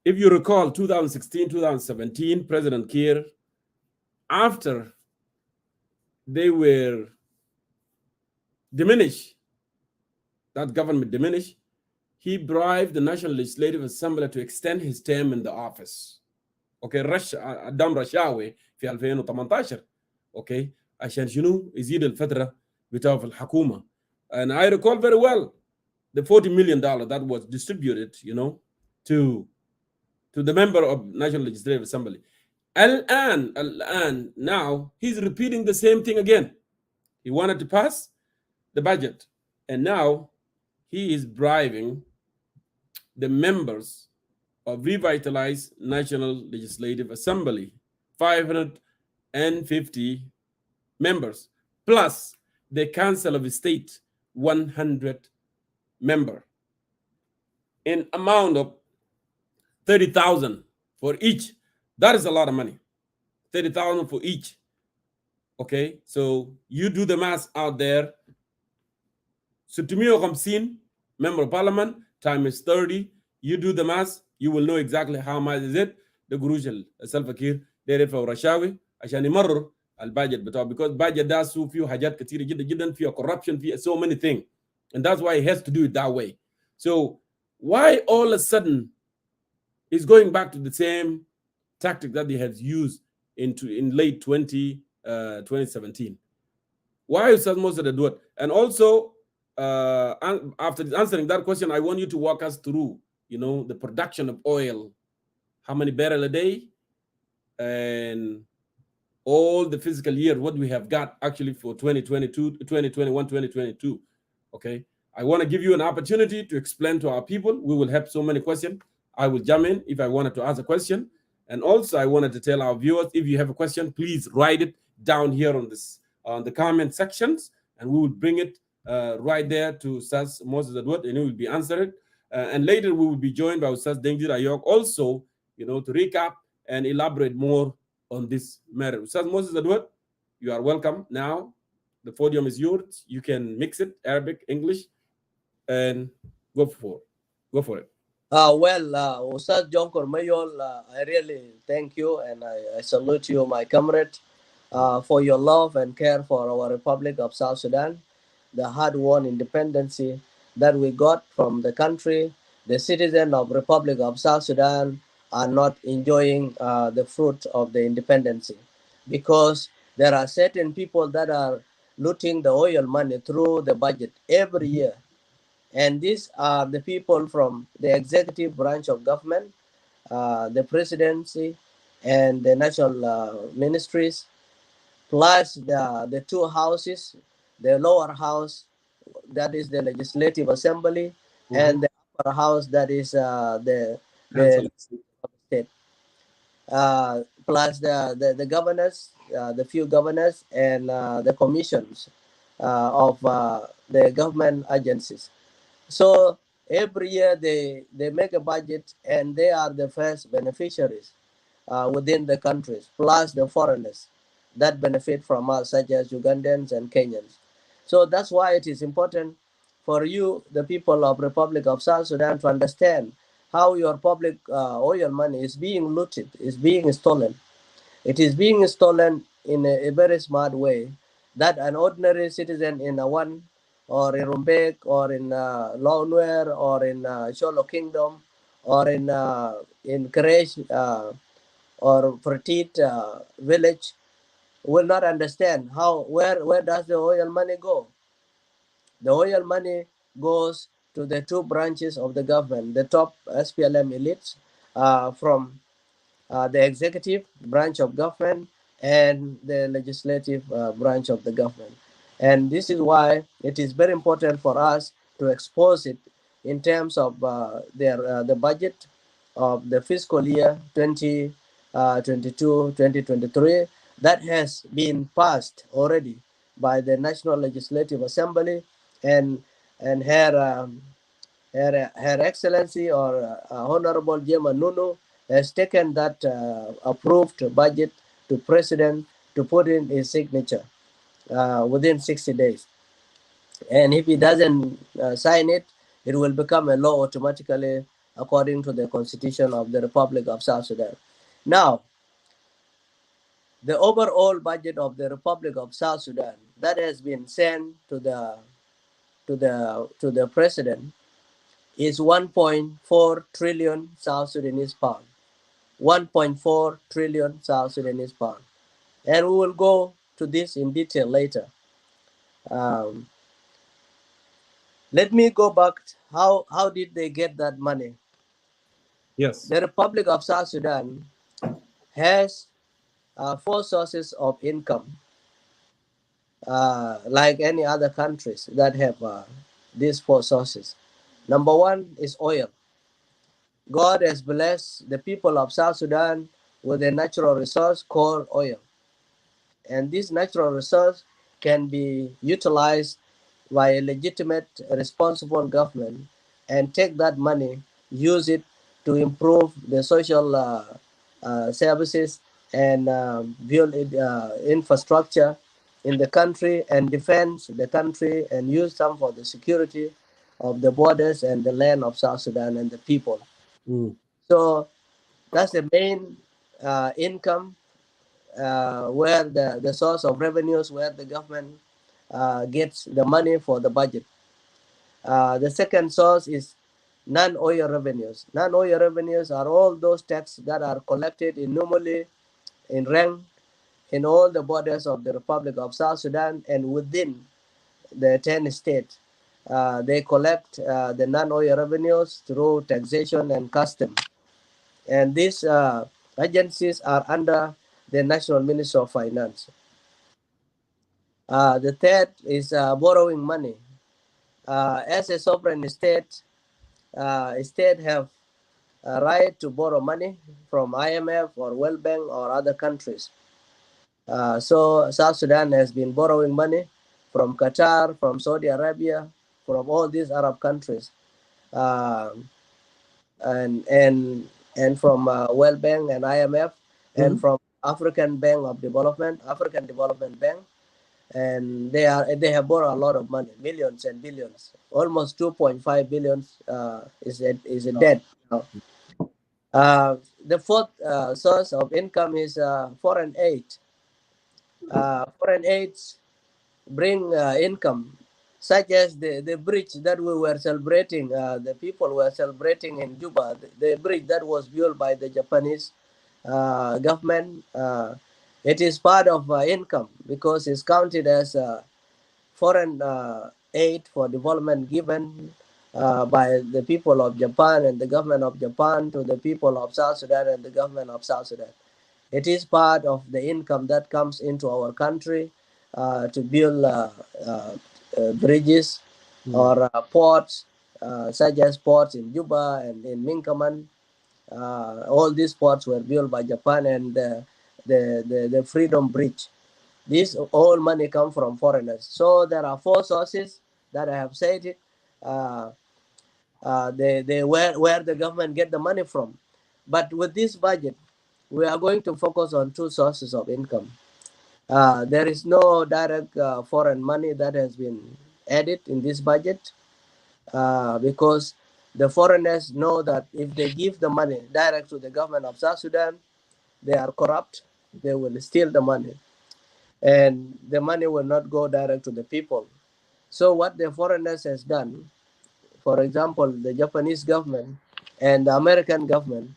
If you recall, 2016-2017, President Kiir, after they were diminished, that government diminished, he bribed the National Legislative Assembly to extend his term in the office. Okay, قدام رشاوي في 2018. Okay, عشان شنو يزيد الفترة بتاعه في الحكومة. And I recall very well the $40 million that was distributed, to the member of National Legislative Assembly. الآن, now he's repeating the same thing again. He wanted to pass the budget, and now he is bribing the members of revitalized National Legislative Assembly, 550 members, plus the Council of State, 100 member, in amount of 30,000 for each. That is a lot of money, 30,000 for each. Okay, so you do the math out there. 650 member of parliament times 30. You do the math, you will know exactly how much is it. The Guruj Salva Kiir داير يدفع رشاوي عشان يمرر البادجت بتاعه, because budget ده فيه حاجات كتير جدا جدا, فيه corruption, فيه so many things, and that's why he has to do it that way. So why all of a sudden is going back to the same tactic that he has used in late 2017? Why is that most of the do it? And also, after answering that question, I want you to walk us through, the production of oil, how many barrels a day, and all the fiscal year, what we have got actually for 2022, 2021, 2022. Okay, I want to give you an opportunity to explain to our people. We will have so many questions. I will jump in if I wanted to ask a question. And also, I wanted to tell our viewers, if you have a question, please write it down here on the comment sections, and we will bring it right there to Ustaz Moses Edward, and it will be answered. And later, we will be joined by Ustaz Dengjir Ayok also, to recap and elaborate more on this matter. Ustaz Moses Edward, you are welcome. Now, the podium is yours. You can mix it, Arabic, English, and go for it. Ustaz John Kormayol, I really thank you and I salute you, my comrade, for your love and care for our Republic of South Sudan, the hard-won independence that we got from the country. The citizens of Republic of South Sudan are not enjoying the fruit of the independence because there are certain people that are looting the oil money through the budget every year. And these are the people from the executive branch of government, the presidency, and the national ministries, plus the two houses, the lower house, that is the legislative assembly, and the upper house, that is the state, plus the governors, the few governors, and the commissions of the government agencies. So every year they make a budget and they are the first beneficiaries within the countries, plus the foreigners that benefit from us, such as Ugandans and Kenyans. So that's why it is important for you, the people of Republic of South Sudan, to understand how your public oil money is being looted, is being stolen. It is being stolen in a very smart way that an ordinary citizen in a one or in Rumbek or in Lawnware or in Sholo Kingdom or in Kresh or Fertit village will not understand where does the oil money go. The oil money goes to the two branches of the government, the top SPLM elites from the executive branch of government and the legislative branch of the government. And this is why it is very important for us to expose it in terms of the budget of the fiscal year 2022-2023 that has been passed already by the National Legislative Assembly and her Excellency or Honorable Jema Nunu has taken that approved budget to President to put in his signature within 60 days. And if he doesn't sign it, it will become a law automatically according to the Constitution of the Republic of South Sudan. Now, the overall budget of the Republic of South Sudan that has been sent to the President is 1.4 trillion South Sudanese pound. 1.4 trillion South Sudanese pound. And we will go to this in detail later. Let me go back. How did they get that money? Yes. The Republic of South Sudan has 4 sources of income, like any other countries that have these 4 sources. Number 1 is oil. God has blessed the people of South Sudan with a natural resource called oil. And this natural resource can be utilized by a legitimate, responsible government and take that money, use it to improve the social services and build infrastructure in the country and defend the country and use some for the security of the borders and the land of South Sudan and the people. So that's the main income where the source of revenues, where the government gets the money for the budget. The second source is non-oil revenues. Non-oil revenues are all those taxes that are collected normally in rank in all the borders of the Republic of South Sudan and within the 10 states. They collect the non-oil revenues through taxation and custom. And these agencies are under the National Ministry of Finance. The third is borrowing money. As a sovereign state, state have a right to borrow money from IMF or World Bank or other countries. So South Sudan has been borrowing money from Qatar, from Saudi Arabia, from all these Arab countries. And and from World Bank and IMF, and from African Development Bank, and they have borrowed a lot of money, millions and billions, almost 2.5 billions is a debt. The fourth source of income is foreign aid. Foreign aids bring income, such as the bridge that we were celebrating, the people were celebrating in Juba, the bridge that was built by the Japanese government. It is part of income because it's counted as foreign aid for development given by the people of Japan and the government of Japan to the people of South Sudan and the government of South Sudan. It is part of the income that comes into our country to build bridges or ports, such as ports in Juba and in Minkaman. All these ports were built by Japan, and the Freedom Bridge. This all money come from foreigners. So there are four sources that I have said it. Where the government get the money from. But with this budget, we are going to focus on two sources of income. There is no direct foreign money that has been added in this budget because the foreigners know that if they give the money direct to the government of South Sudan, they are corrupt, they will steal the money, and the money will not go direct to the people. So what the foreigners has done, for example, the Japanese government and the American government,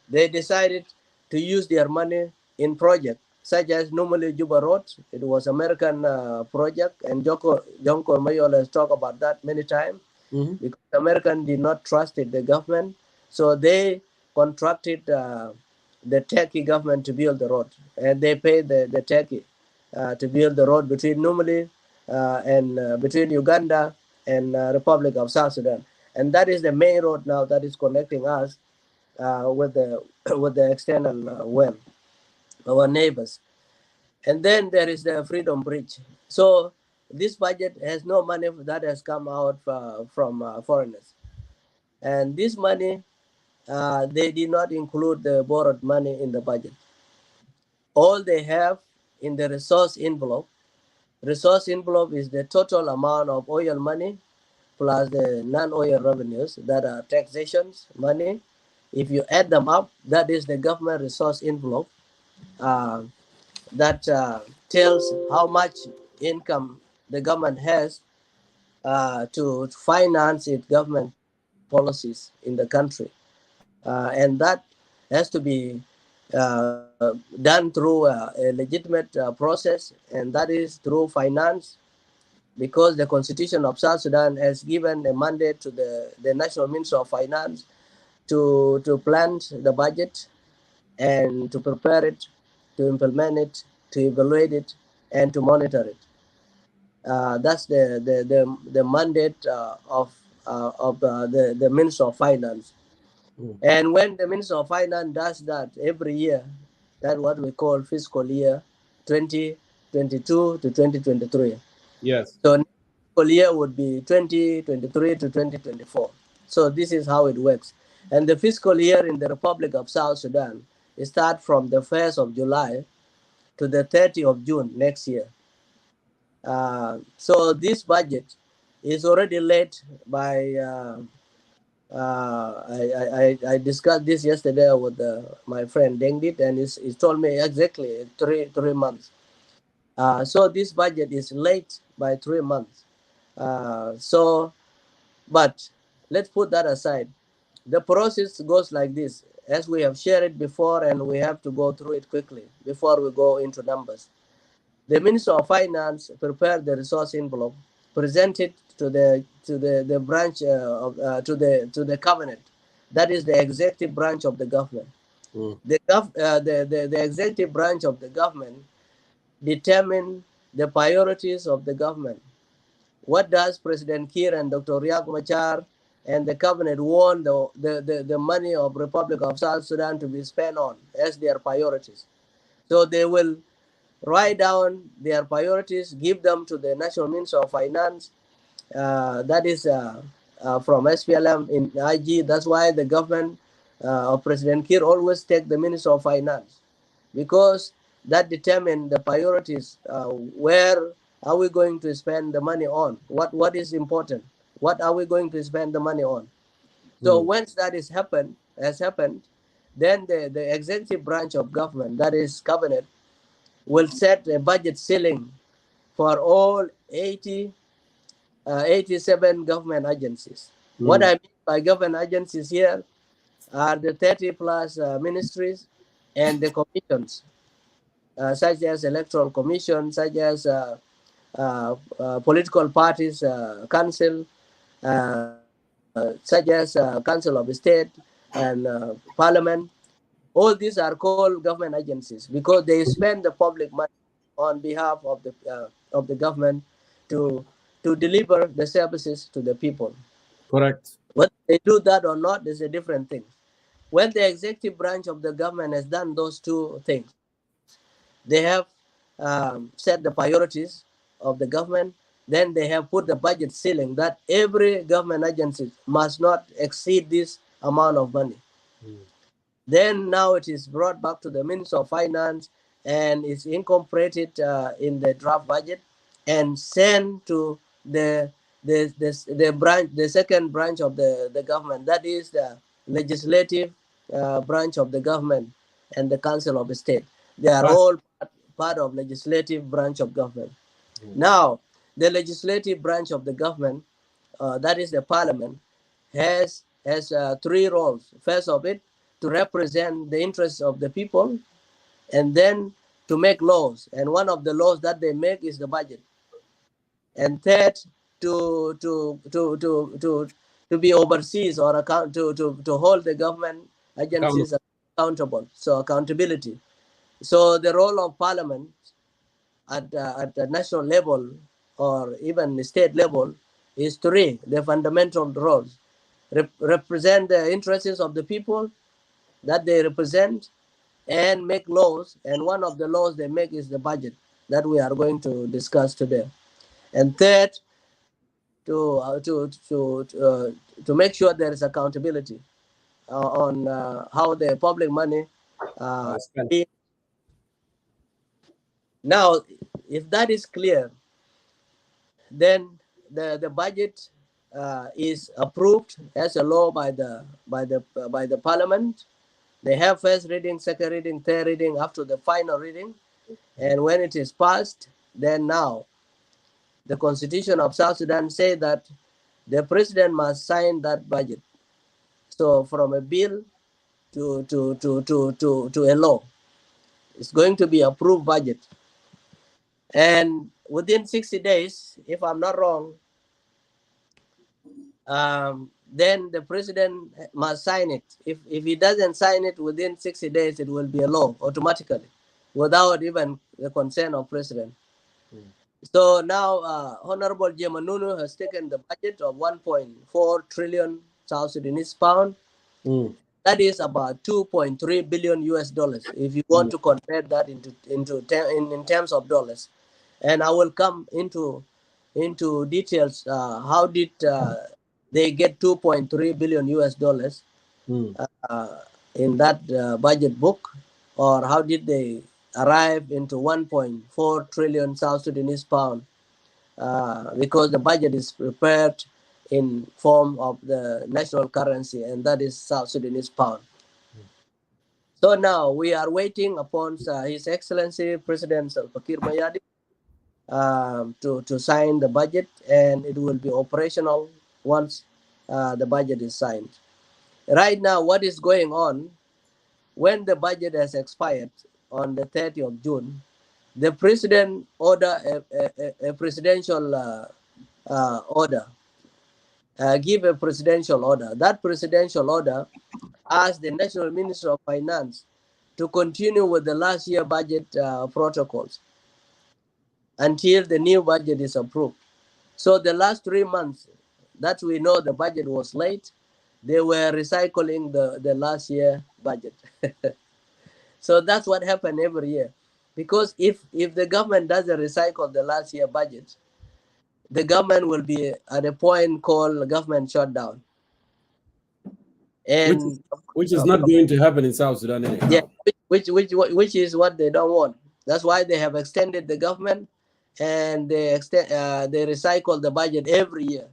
they decided to use their money in projects such as normally Juba Road. It was American project, and John Cormayola has talked about that many times because American did not trust the government, so they contracted the Turkey government to build the road, and they paid the Turkey to build the road between Numali and between Uganda and Republic of South Sudan, and that is the main road now that is connecting us with the with the external world, our neighbors. And then there is the Freedom Bridge. So this budget has no money that has come out from foreigners, and this money they did not include the borrowed money in the budget. All they have in the resource envelope. Resource envelope is the total amount of oil money plus the non-oil revenues that are taxations money. If you add them up, that is the government resource envelope that tells how much income the government has to finance its government policies in the country. And that has to be done through a legitimate process, and that is through finance, because the Constitution of South Sudan has given a mandate to the National Minister of Finance to plan the budget and to prepare it, to implement it, to evaluate it, and to monitor it. That's the mandate of the Minister of Finance. And when the Minister of Finance does that every year, that's what we call fiscal year 2022 to 2023. Yes. So fiscal year would be 2023 to 2024. So this is how it works. And the fiscal year in the Republic of South Sudan starts from the 1st of July to the 30th of June next year. So this budget is already led by I discussed this yesterday with my friend Dengdit, and he told me exactly three months. So this budget is late by 3 months. But let's put that aside. The process goes like this, as we have shared it before, and we have to go through it quickly before we go into numbers. The Minister of Finance prepared the resource envelope, presented to the branch to the cabinet. That is the executive branch of the government. The executive branch of the government determine the priorities of the government. What does President Kiir and Dr. Riek Machar and the cabinet want the money of Republic of South Sudan to be spent on as their priorities? So they will write down their priorities, give them to the National Minister of Finance. That is from SPLM in IG. That's why the government of President Kiir always take the Minister of Finance, because that determines the priorities. Where are we going to spend the money on? What is important? What are we going to spend the money on? So once that has happened, then the executive branch of government, that is cabinet, will set a budget ceiling for all 87 government agencies. What I mean by government agencies here are the 30 plus ministries and the commissions, such as electoral commission, such as political parties council, such as council of state and parliament. All these are called government agencies because they spend the public money on behalf of the government to deliver the services to the people. Correct. Whether they do that or not is a different thing. When the executive branch of the government has done those two things, they have set the priorities of the government. Then they have put the budget ceiling that every government agency must not exceed this amount of money. Then now it is brought back to the Minister of Finance and is incorporated in the draft budget and sent to the second branch of the government, that is the legislative branch of the government and the Council of State. They are all part of legislative branch of government. Now, the legislative branch of the government, that is the parliament, has three roles. First of it, to represent the interests of the people, and then to make laws. And one of the laws that they make is the budget. And third, to be overseas or to hold the government agencies accountable. So accountability. So the role of parliament at the national level or even the state level is three, the fundamental roles. Represent the interests of the people that they represent and make laws. And one of the laws they make is the budget that we are going to discuss today. And third, to make sure there is accountability on how the public money spent. Now, if that is clear, then the budget is approved as a law by the parliament. They have first reading, second reading, third reading, up to the final reading. And when it is passed, then now the Constitution of South Sudan say that the president must sign that budget. So from a bill to a law, it's going to be approved budget. And within 60 days, if I'm not wrong, then the president must sign it. If he doesn't sign it within 60 days, it will be a law automatically, without even the consent of president. So now, Honorable Jemanunu has taken the budget of 1.4 trillion South Sudanese pound. That is about 2.3 billion US dollars, if you want to convert that in terms of dollars. And I will come into details. How did they get 2.3 billion US dollars in that budget book, or how did they arrive into 1.4 trillion South Sudanese pound? Because the budget is prepared in form of the national currency, and that is South Sudanese pound. So now we are waiting upon His Excellency President Salva to sign the budget, and it will be operational once the budget is signed. Right now, what is going on, when the budget has expired on the 30th of June, the president order a presidential order, give a presidential order. That presidential order asks the National Minister of Finance to continue with the last year budget protocols until the new budget is approved. So the last 3 months that we know the budget was late, they were recycling the last year budget. So that's what happened every year. Because if the government doesn't recycle the last year budget, the government will be at a point called government shutdown. and which is not going to happen in South Sudan anyhow. yeah, which is what they don't want. That's why they have extended the government, and they recycle the budget every year,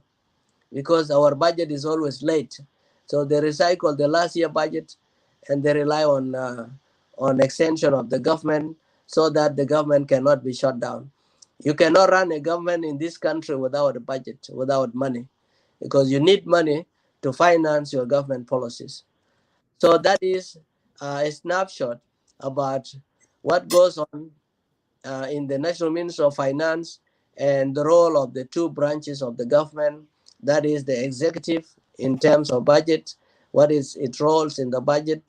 because our budget is always late. So they recycle the last year budget, and they rely on extension of the government, so that the government cannot be shut down. You cannot run a government in this country without a budget, without money, because you need money to finance your government policies. So that is a snapshot about what goes on in the National Ministry of Finance, and the role of the two branches of the government, that is the executive in terms of budget, what is its roles in the budget,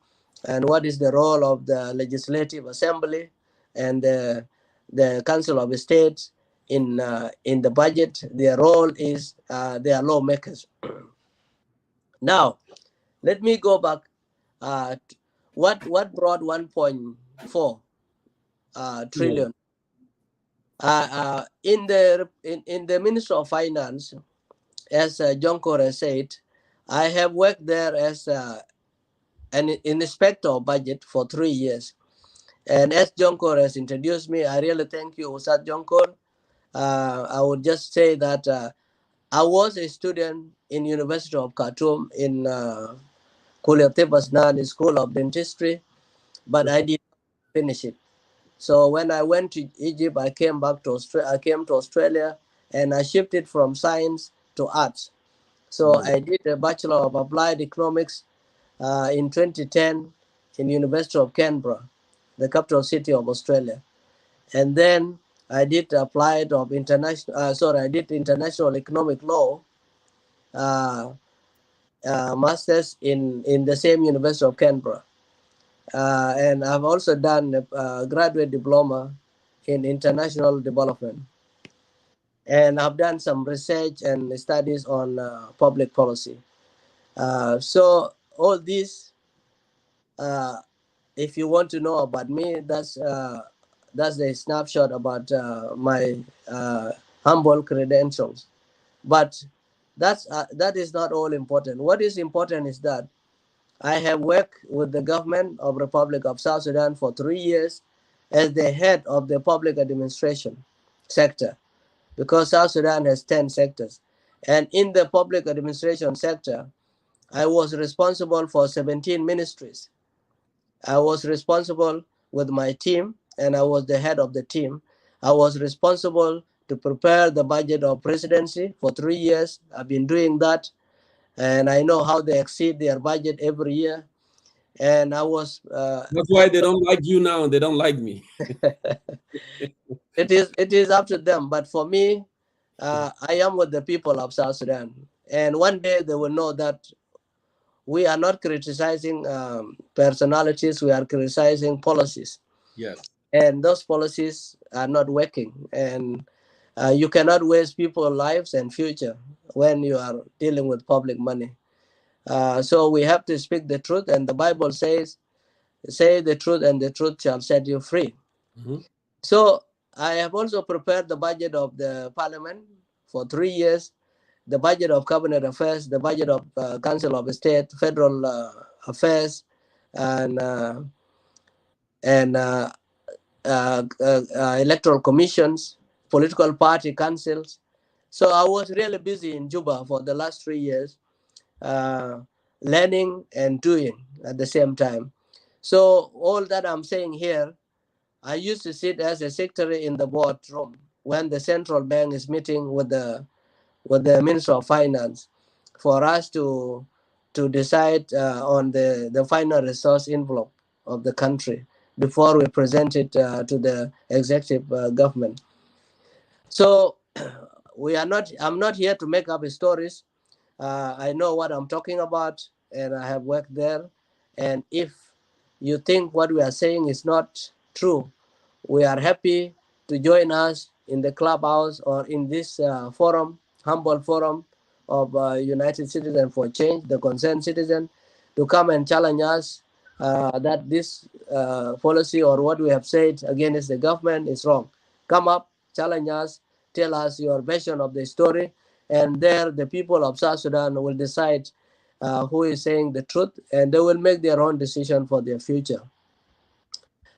and what is the role of the Legislative Assembly and the Council of State in the budget. Their role is they are lawmakers. Now, let me go back. What brought 1.4 trillion? In the Ministry of Finance, as John Corey said, I have worked there as an inspector of budget for 3 years. And as John Corey has introduced me, I really thank you, Ustad John Corey. I would just say that I was a student in University of Khartoum in Kuliat Basnan School of Dentistry, but I did not finish it. So when I went to Egypt, I came back to Australia. I came to Australia, and I shifted from science to arts. So I did a Bachelor of Applied Economics in 2010 in University of Canberra, the capital city of Australia. And then I did applied of international. I did international economic law, masters in the same University of Canberra. And I've also done a graduate diploma in international development. And I've done some research and studies on public policy. So all this, if you want to know about me, that's the snapshot about my humble credentials. But that is not all important. What is important is that I have worked with the government of Republic of South Sudan for 3 years as the head of the public administration sector, because South Sudan has 10 sectors. And in the public administration sector, I was responsible for 17 ministries. I was responsible with my team, and I was the head of the team. I was responsible to prepare the budget of presidency for 3 years. I've been doing that, and I know how they exceed their budget every year. And I was that's why they don't like you now. They don't like me. it is up to them, but for me, I am with the people of South Sudan, and one day they will know that we are not criticizing personalities, we are criticizing policies. Yes. And those policies are not working, and you cannot waste people's lives and future when you are dealing with public money. So we have to speak the truth, and the Bible says, say the truth and the truth shall set you free. Mm-hmm. So I have also prepared the budget of the parliament for 3 years, the budget of cabinet affairs, the budget of council of state, federal affairs, and electoral commissions, political party councils. So I was really busy in Juba for the last 3 years, learning and doing at the same time. So all that I'm saying here, I used to sit as a secretary in the boardroom when the central bank is meeting with the Minister of Finance for us to decide on the final resource envelope of the country before we present it to the executive government. So I'm not here to make up stories. I know what I'm talking about, and I have worked there. And if you think what we are saying is not true, we are happy to join us in the clubhouse or in this forum, humble forum of United Citizens for Change, the concerned citizen, to come and challenge us that this policy or what we have said against the government is wrong. Come up, challenge us, tell us your version of the story, and there the people of South Sudan will decide who is saying the truth, and they will make their own decision for their future.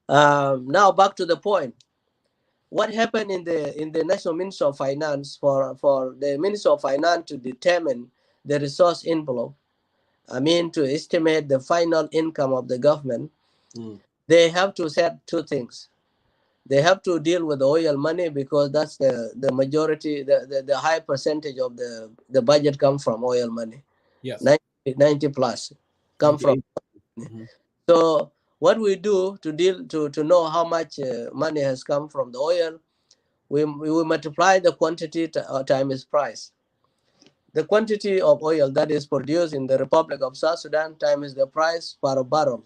Now back to the point. What happened in the National Ministry of Finance for the Ministry of Finance to determine the resource envelope, I mean to estimate the final income of the government, they have to set two things. They have to deal with the oil money because that's the majority, the high percentage of the budget come from oil money. Yes. 90 plus come from. So what we do to deal to know how much money has come from the oil, we multiply the quantity times price. The quantity of oil that is produced in the Republic of South Sudan times the price per barrel.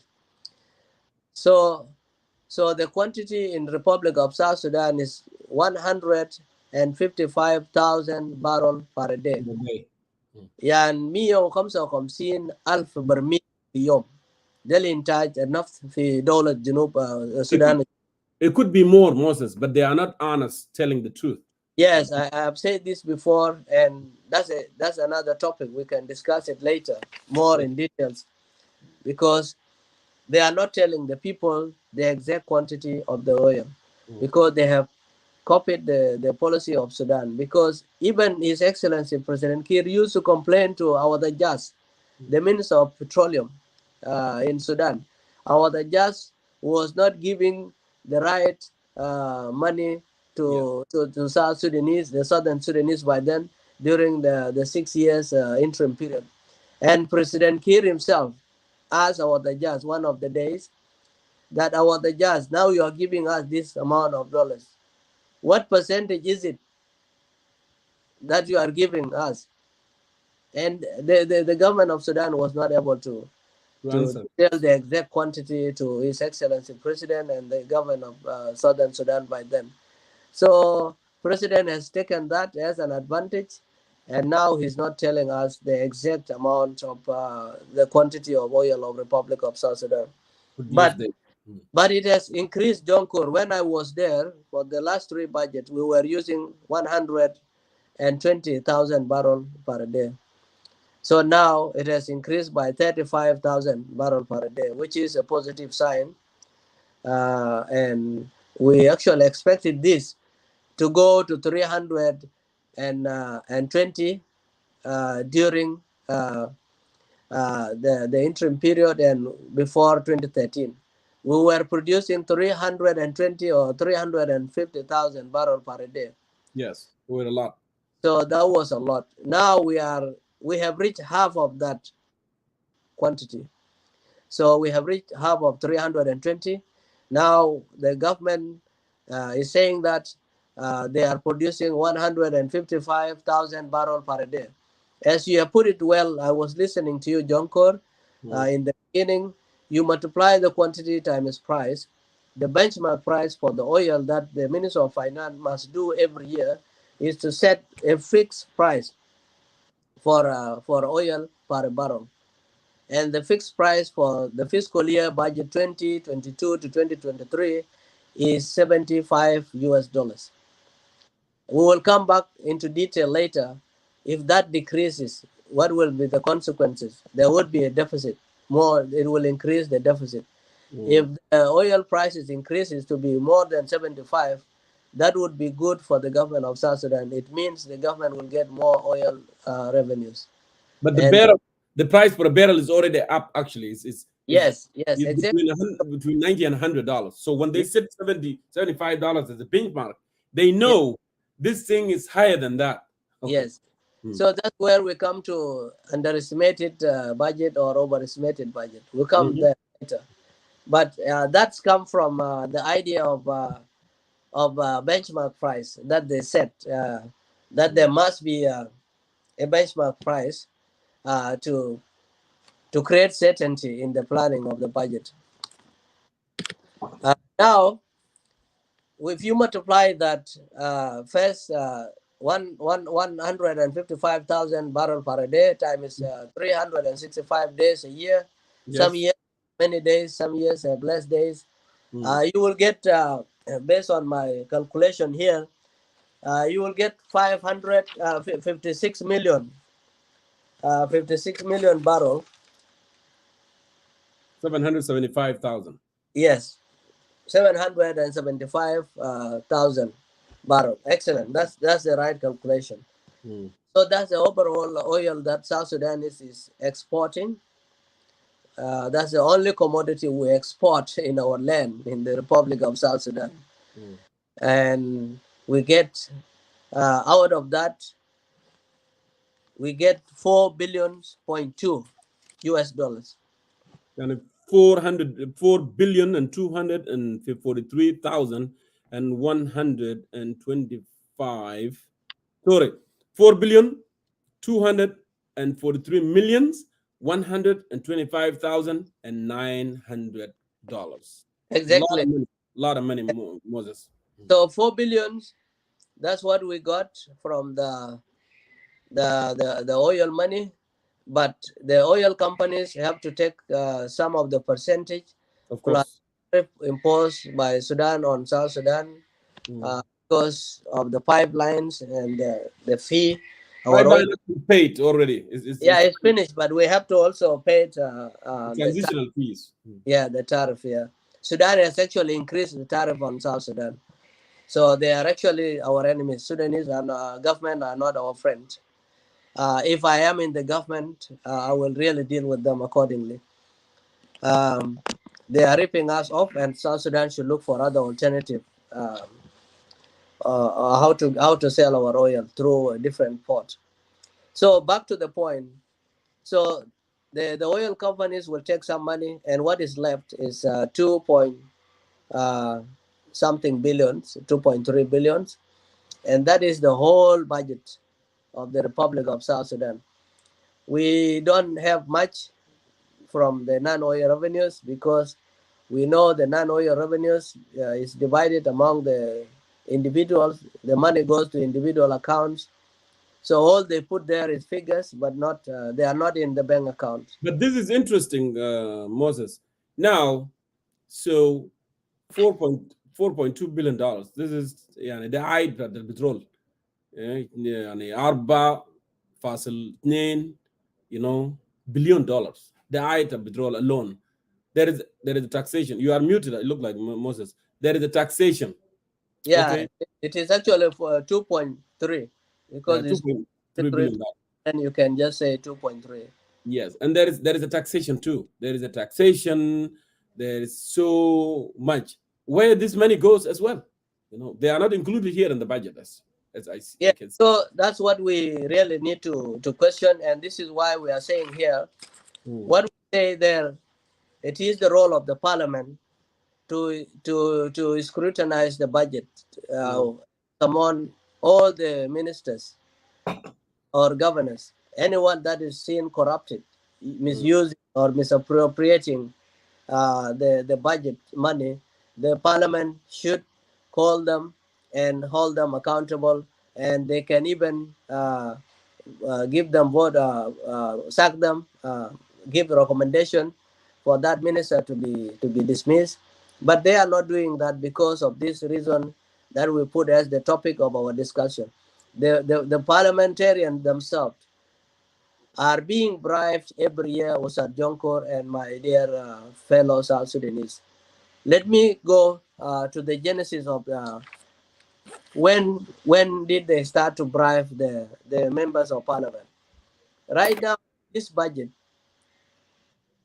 So the quantity in the Republic of South Sudan is 155,000 barrels per day. يعني 155,000 برميل في يوم. ده الإنتاج النفط في دولة جنوب السودان. It could be more, Moses, but they are not honest telling the truth. Yes, I have said this before, and that's another topic. We can discuss it later, more in details, because they are not telling the people the exact quantity of the oil, because they have copied the policy of Sudan. Because even His Excellency President Kiir used to complain to our Dajas, the Minister of Petroleum in Sudan. Our Dajas was not giving the right money to South Sudanese, the Southern Sudanese by then, during the 6 years interim period. And President Kiir himself asked our Dajas one of the days that our Dajas, now you are giving us this amount of dollars. What percentage is it that you are giving us? And the government of Sudan was not able to tell the exact quantity to His Excellency President and the government of Southern Sudan by then. So President has taken that as an advantage, and now he's not telling us the exact amount of the quantity of oil of Republic of South Sudan. But it has increased, John Core. When I was there for the last 3 budgets, we were using 120,000 barrels per day. So now it has increased by 35,000 barrels per day, which is a positive sign. And we actually expected this to go to 320 during the interim period and before 2013. We were producing 320 or 350,000 barrels per day. Yes, we were a lot. So that was a lot. Now we have reached half of that quantity. So we have reached half of 320. Now the government is saying that they are producing 155,000 barrels per day. As you have put it well, I was listening to you, John Core, in the beginning. You multiply the quantity times price. The benchmark price for the oil that the Minister of Finance must do every year is to set a fixed price for oil per barrel. And the fixed price for the fiscal year budget 2022 to 2023 is $75. We will come back into detail later. If that decreases, what will be the consequences? There would be a deficit. More, it will increase the deficit. If the oil prices increases to be more than 75, that would be good for the government of South Sudan. It means the government will get more oil revenues. But the price for a barrel is already up. Actually, yes, exactly, between $90 and $100. So when they set $75 as a benchmark, they know this thing is higher than that. Okay. Yes. So that's where we come to underestimated budget or overestimated budget. We'll come there later. But that's come from the idea of benchmark price that they set, that there must be a benchmark price to create certainty in the planning of the budget. Now, if you multiply that first 155,000 barrels per day times 365 days a year, some years many days, some years have less days, you will get, based on my calculation here, you will get 556 million 56 million barrel. 775,000. Yes, 775,000 barrel. Excellent. That's the right calculation. So that's the overall oil that South Sudan is exporting. That's the only commodity we export in our land, in the Republic of South Sudan. And we get, out of that, we get $4.2 billion US dollars. And 4,243,125. Sorry, 4,243,125,900. Exactly. Lot of money, Moses. So 4 billion, that's what we got from the oil money, but the oil companies have to take some of the percentage, of course, imposed by Sudan on South Sudan because of the pipelines and the fee. Pipeline paid already. It's finished, but we have to also pay transitional fees. Yeah, the tariff. Yeah, Sudan has actually increased the tariff on South Sudan, so they are actually our enemies. Sudanese and government are not our friends. If I am in the government, I will really deal with them accordingly. They are ripping us off, and South Sudan should look for other alternative. How to sell our oil through a different port. So back to the point. So the oil companies will take some money, and what is left is 2.something billions, 2.3 billions, and that is the whole budget of the Republic of South Sudan. We don't have much from the non-oil revenues because we know the non-oil revenues is divided among the individuals. The money goes to individual accounts. So all they put there is figures, but not they are not in the bank account. But this is interesting, Moses. Now, so $4.2 billion. This is the عائد البترول. يعني 4.2 billion dollars. The عائد البترول alone. There is a taxation. You are muted. It look like Moses. There is a taxation. Yeah, okay. It is actually for 2.3 because it's 2.3 billion. And you can just say 2.3. Yes, and there is a taxation too. There is a taxation. There is so much where this money goes as well. They are not included here in the budget as I see. Yeah, so that's what we really need to question, and this is why we are saying here. What we say there, it is the role of the parliament to scrutinize the budget. Summon all the ministers or governors, anyone that is seen corrupted, misusing or misappropriating the budget money, the parliament should call them and hold them accountable, and they can even give them vote, sack them, give recommendation for that minister to be dismissed. But they are not doing that because of this reason that we put as the topic of our discussion. The parliamentarians themselves are being bribed every year, Osad Jonkor and my dear fellow South Sudanese. Let me go to the genesis of when did they start to bribe the members of parliament. Right now, this budget,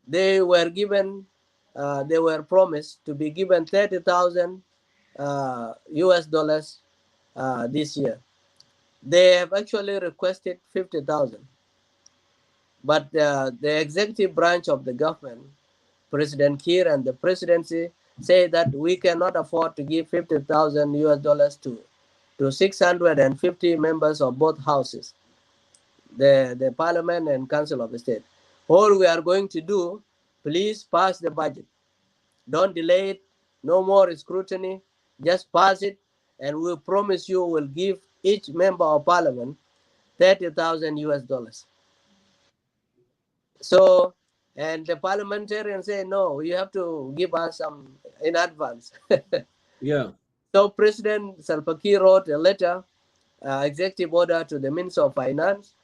they were given, they were promised to be given 30,000 US dollars this year. They have actually requested 50,000. But the executive branch of the government, President Kiir and the presidency, say that we cannot afford to give 50,000 US dollars to 650 members of both houses, the parliament and council of the state. All we are going to do, please pass the budget. Don't delay it. No more scrutiny. Just pass it, and we promise you we'll give each member of parliament 30,000 US dollars. So, and the parliamentarians say, no, you have to give us some in advance. Yeah. So President Salva Kiir wrote a letter, executive order to the Minister of Finance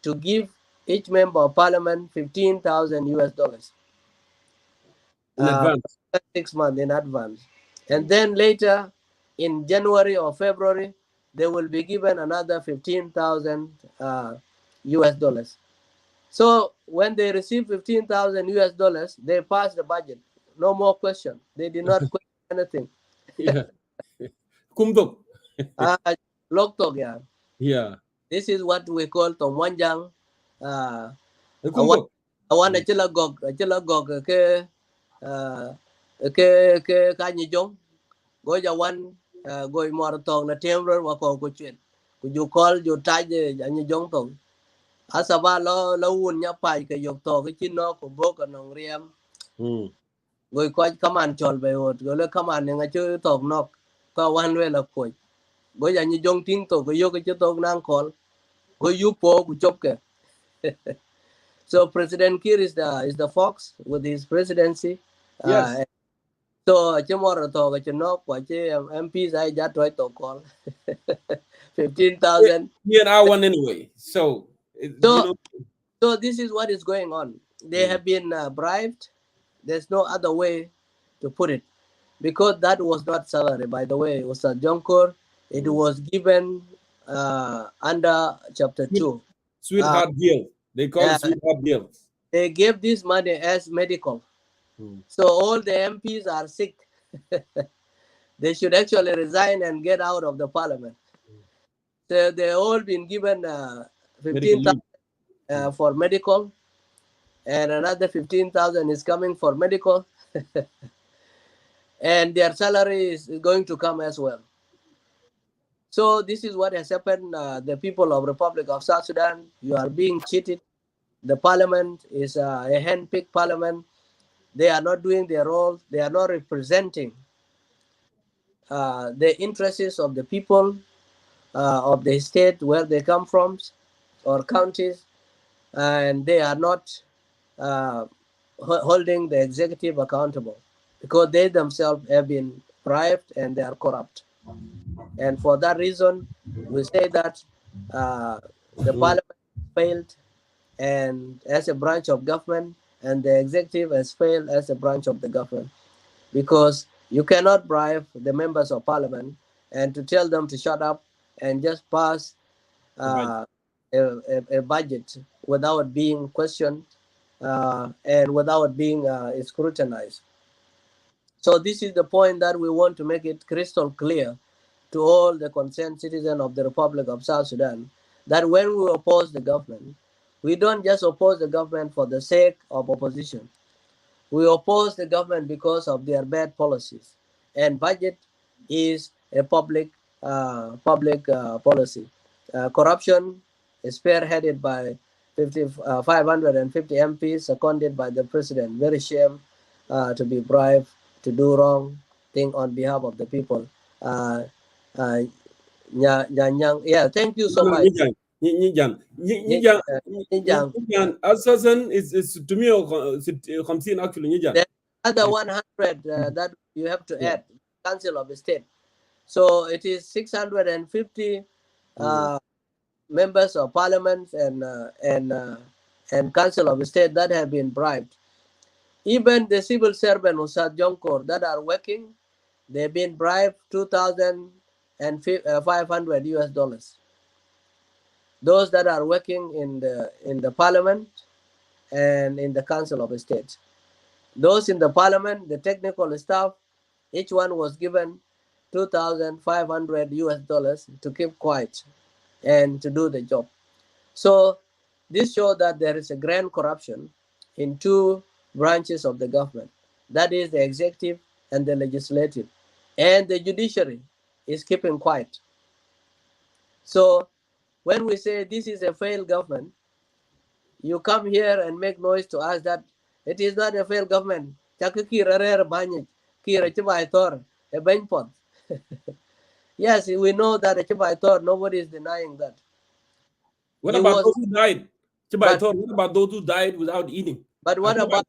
to give each member of parliament $15,000 in advance. 6 months in advance. And then later in January or February, they will be given another $15,000. So when they receive $15,000, they pass the budget. No more question. They did not question anything. Yeah. Kumdok. Loktok, yeah. Yeah. This is what we call Tongwanjang. Kumdok. Awan achilagog ke kanyijong goja wan goy moratong na temrer wa ko kuchin ku ju call ju taje anyijong tong asaba lo un nya pai ke yok to ke chino ko boko nong riam goy ko kaman chol be hot go le kaman nga chu tok nok ko wan we la ko goja anyijong ting to ko yo ke tok nang call go yu po ku chop ke. So President Kiir is the fox with his presidency. Yes. So tomorrow to MPs I just try to call 15,000. Me and I won anyway. So this is what is going on. They have been bribed. There's no other way to put it, because that was not salary. By the way, it was a Jonkor. It was given under Chapter 2. Sweetheart deal. They call it sweetheart deal. They gave this money as medical. So all the MPs are sick. They should actually resign and get out of the parliament. So they all been given 15,000 for medical, and another 15,000 is coming for medical, and their salary is going to come as well. So this is what has happened. The people of Republic of South Sudan, you are being cheated. The parliament is a hand-picked parliament. They are not doing their role. They are not representing the interests of the people of the state where they come from, or counties, and they are not holding the executive accountable, because they themselves have been bribed and they are corrupt. And for that reason, we say that the parliament failed and as a branch of government, and the executive has failed as a branch of the government, because you cannot bribe the members of parliament and to tell them to shut up and just pass a budget without being questioned and without being scrutinized. So this is the point that we want to make it crystal clear to all the concerned citizens of the Republic of South Sudan, that when we oppose the government, we don't just oppose the government for the sake of opposition. We oppose the government because of their bad policies, and budget is a public policy. Corruption is spearheaded by 550 MPs seconded by the president. Very shame to be bribed to do wrong thing on behalf of the people. Yeah, thank you so much. Assassin is to me 50 actually. The other 100 that you have to add, Council of the State. So it is 650 members of parliament and Council of the State that have been bribed. Even the civil servants that are working, they've been bribed $2,500. Those that are working in the parliament and in the Council of the State. Those in the parliament, the technical staff, each one was given $2,500 to keep quiet and to do the job. So this shows that there is a grand corruption in two branches of the government. That is the executive and the legislative. And the judiciary is keeping quiet. So when we say this is a failed government, you come here and make noise to us that it is not a failed government. Yes, we know that nobody is denying that. What about those who died? What about those who died without eating? But what about,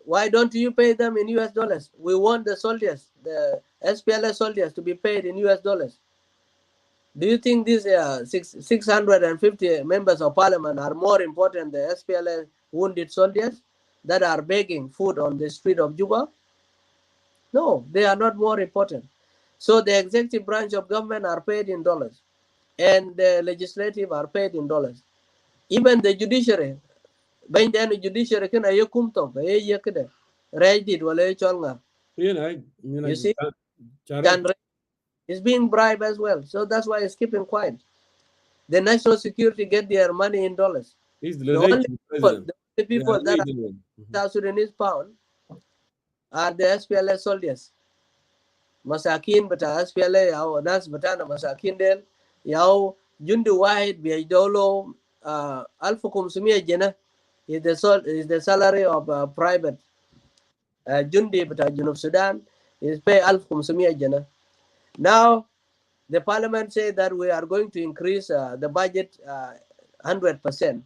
why don't you pay them in US dollars? We want the soldiers, the SPLA soldiers, to be paid in US dollars. Do you think these 650 members of parliament are more important than the SPLA wounded soldiers that are begging food on the street of Juba? No, they are not more important. So the executive branch of government are paid in dollars, and the legislative are paid in dollars. Even the judiciary, when the judiciary can ayakum to, ayakade, right it wale cholnga. You see, is being bribed as well. So that's why it's keeping quiet. The national security get their money in dollars. The only people that are South Sudanese pound are the SPLA soldiers. Masakin bata SPLA yao nas batana masakin del yao jundi wahid biyadolo 1500 jana is the salary of private jundi bata Junub Sudan is pay 1500 jana. Now the parliament say that we are going to increase the budget 100%.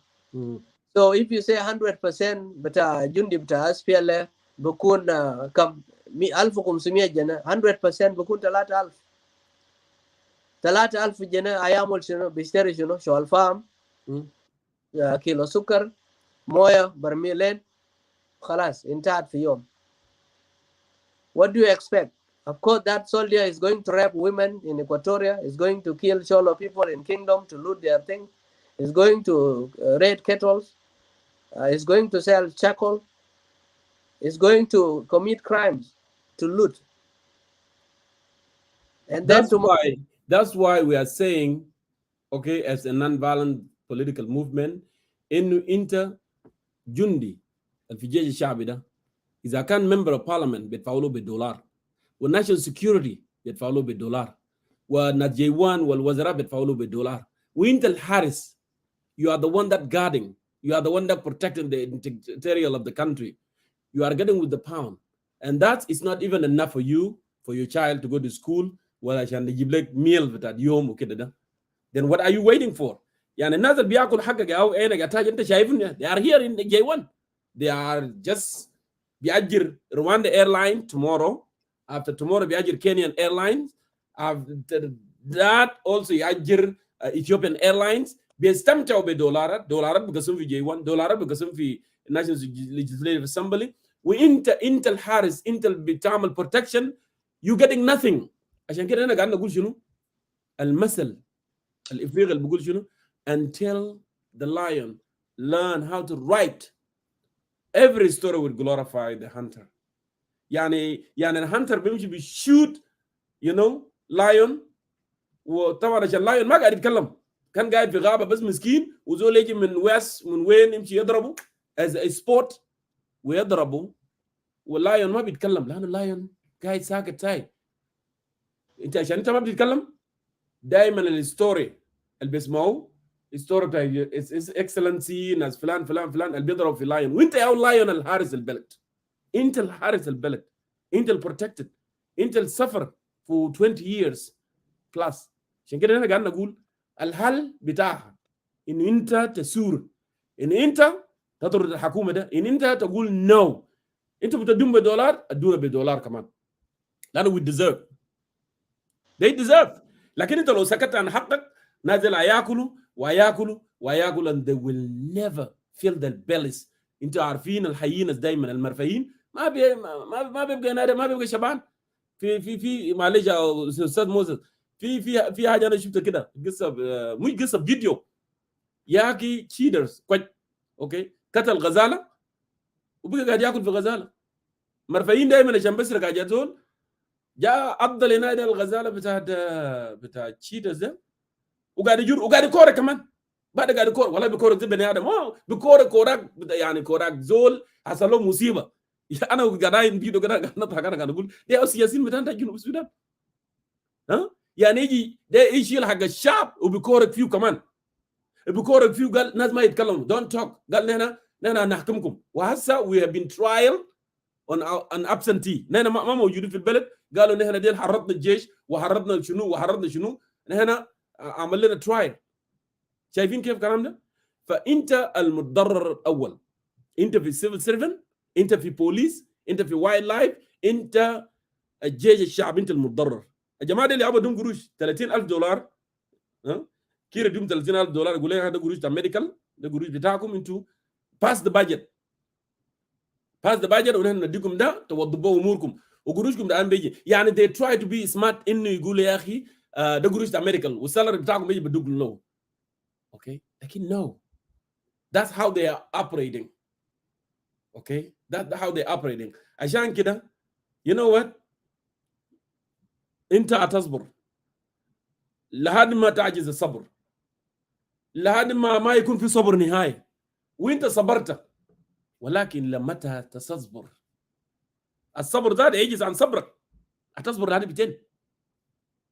So if you say 100%, but jundi bata SPLA bukun kam 1500 jana 100% bukun 3000 jana ayamul shino bishtari shino shawal farm kilo sukar moya barmilen khalas intahat fi yom. What do you expect? Of course, that soldier is going to rape women in Equatoria, is going to kill Cholo people in Kingdom to loot their things, is going to raid kettles, is going to sell charcoal, is going to commit crimes to loot. And that's why we are saying, okay, as a non-violent political movement, in inter jundi al-fijeji shabida is a can member of parliament بيتفاولوا بالدولار والnational security بيتفاولوا بالدولار والنجيوان والوزراء بيتفاولوا بالدولار وانت الحارس, you are the one that guarding, you are the one that protecting the integrity of the country, you are getting with the pound, and that is not even enough for you, for your child to go to school ولا عشان يجيب لك meal بتاع يوم وكده ده. Then what are you waiting for? يعني الناس اللي بياكل حقك او عينك يحتاج انت شايفهم they are here in the J1, they are just بيأجر Rwanda airline tomorrow, after tomorrow بيأجر Kenyan airlines, after that also يأجر Ethiopian airlines, بيستمتعوا بدولارات بقسم في J1, دولارات بقسم في National Legislative Assembly, وانت الحارس انت اللي بتعمل protection, you getting nothing. عشان كده انا قاعد نقول شنو المثل الافريقي اللي بيقول شنو until the lion learn how to write, every story will glorify the hunter. يعني الهانتر بيمشي بيشوت lion, وطبعا عشان lion ما قاعد يتكلم, كان قاعد في غابه بس مسكين, وزول يجي من وين يمشي يضربه as a sport ويضربه, واللايون ما بيتكلم لانه اللايون قاعد ساكت ساي. انت عشان انت ما بتتكلم دائما الستوري اللي بيسمعوه الستوري بتاع اس اكسلنسي ناس فلان فلان فلان اللي بيضرب في لايون, وانت يا لايون الحارس البلد, انت الحارس البلد, انت البروتكتد, انت السفر for 20 years plus. عشان كده انا قاعد نقول الحل بتاعها ان انت تسور, ان انت تطرد الحكومه ده, ان انت تقول نو, انت بتدوم بدولار ادونا بدولار كمان لانه we deserve, they deserve. لكن انت لو سكت عن حقك نازل ياكلوا وياكلوا وياكلوا and they will never fill their bellies. انتوا عارفين الحيينس دايما المرفيين ما بيبقى نادر, ما بيبقى شبعان. في معلش استاذ موسى, في حاجه انا شفتها كده قصه, مش قصه فيديو, ياكي تشيدرز اوكي قتل غزاله وبقى قاعد ياكل في غزاله. مرفيين دايما عشان بسرق حاجات زول, جاء افضل ينادي الغزاله بتاع تشيدرز ده وقاعد يجر وقاعد يكورك كمان, بعد قاعد يكورك والله بيكورك زي بني ادم, بيكورك يعني كورك زول حصل له مصيبه. انا قاعدين فيديو قاعد نضحك, انا قاعد اقول ده السياسيين بتاعنا جنوب السودان, ها يعني يجي ده يشيل حق الشعب وبيكورك فيه كمان, بيكورك فيه قال ناس ما يتكلموا don't talk, قال نحن نحكمكم. وهسه we have been trial on absentee, نحن ما موجودين في البلد, قالوا نحن ديل حرضنا الجيش وحرضنا شنو نحن عمل لنا ترايل. شايفين كيف الكلام ده؟ فانت المتضرر الاول, انت في السيفل سيرفنت, انت في بوليس, انت في وايلد لايف, انت الجيش الشعب, انت المتضرر. الجماعه دي اللي عبدهم قروش $30,000 كير يدوم $30,000 يقول لك هذا قروش ميديكال، ده قروش بتاعكم انتوا pass the budget ونحن نديكم ده توضبوا اموركم وقروشكم ده بيجي. يعني they try to be smart انه يقول يا اخي ده قروش ميديكال والسالري بتاعكم بيجي بدوق له. Okay, لكن no, that's how they are operating. Okay, that's how they are operating. عشان كده you know what, انت هتصبر لحد ما تعجز الصبر، لحد ما يكون في صبر نهاية، وانت صبرت. ولكن لما تصبر الصبر ده يعجز عن صبرك، هتصبر لحد 200،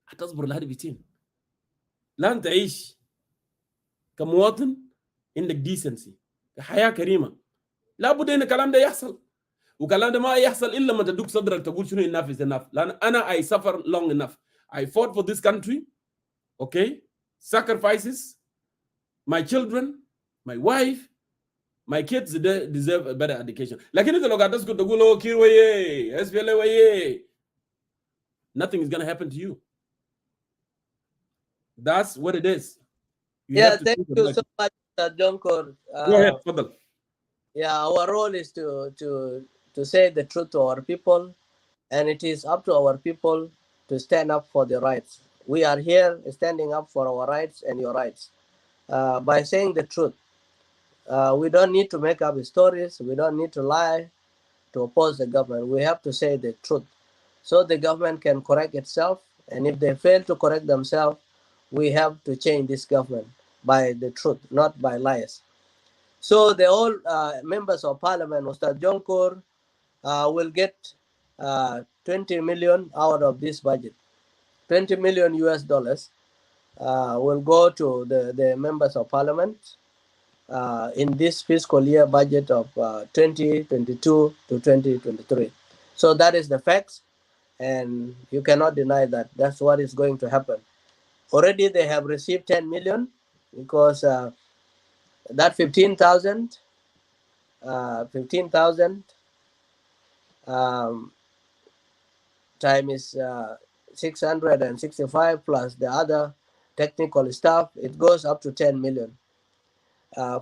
هتصبر لحد 200. لن تعيش كمواطن عندك ديسنسي، حياة كريمة. لابد ان الكلام ده يحصل، وكلام ده ما يحصل الا لما تدوك صدرك تقول شنو enough is enough. لان انا I suffer long enough. I fought for this country. Okay, sacrifices. My children, my wife, my kids deserve a better education. لكن انت لو قاعد تسكت تقول له كير ويه SPLA ويه, nothing is going to happen to you. That's what it is. Yeah, thank you so much, Jonkor. Go ahead, Fadal. Yeah, our role is to say the truth to our people, and it is up to our people to stand up for their rights. We are here standing up for our rights and your rights by saying the truth. We don't need to make up stories. We don't need to lie to oppose the government. We have to say the truth so the government can correct itself. And if they fail to correct themselves, we have to change this government by the truth, not by lies. So the all members of parliament, Mr. Jonkor, will get 20 million out of this budget. 20 million US dollars will go to the members of parliament in this fiscal year budget of 2022 to 2023. So that is the facts, and you cannot deny that. That's what is going to happen. Already they have received 10 million because that 15,000 time is 665 plus the other technical stuff. It goes up to 10 million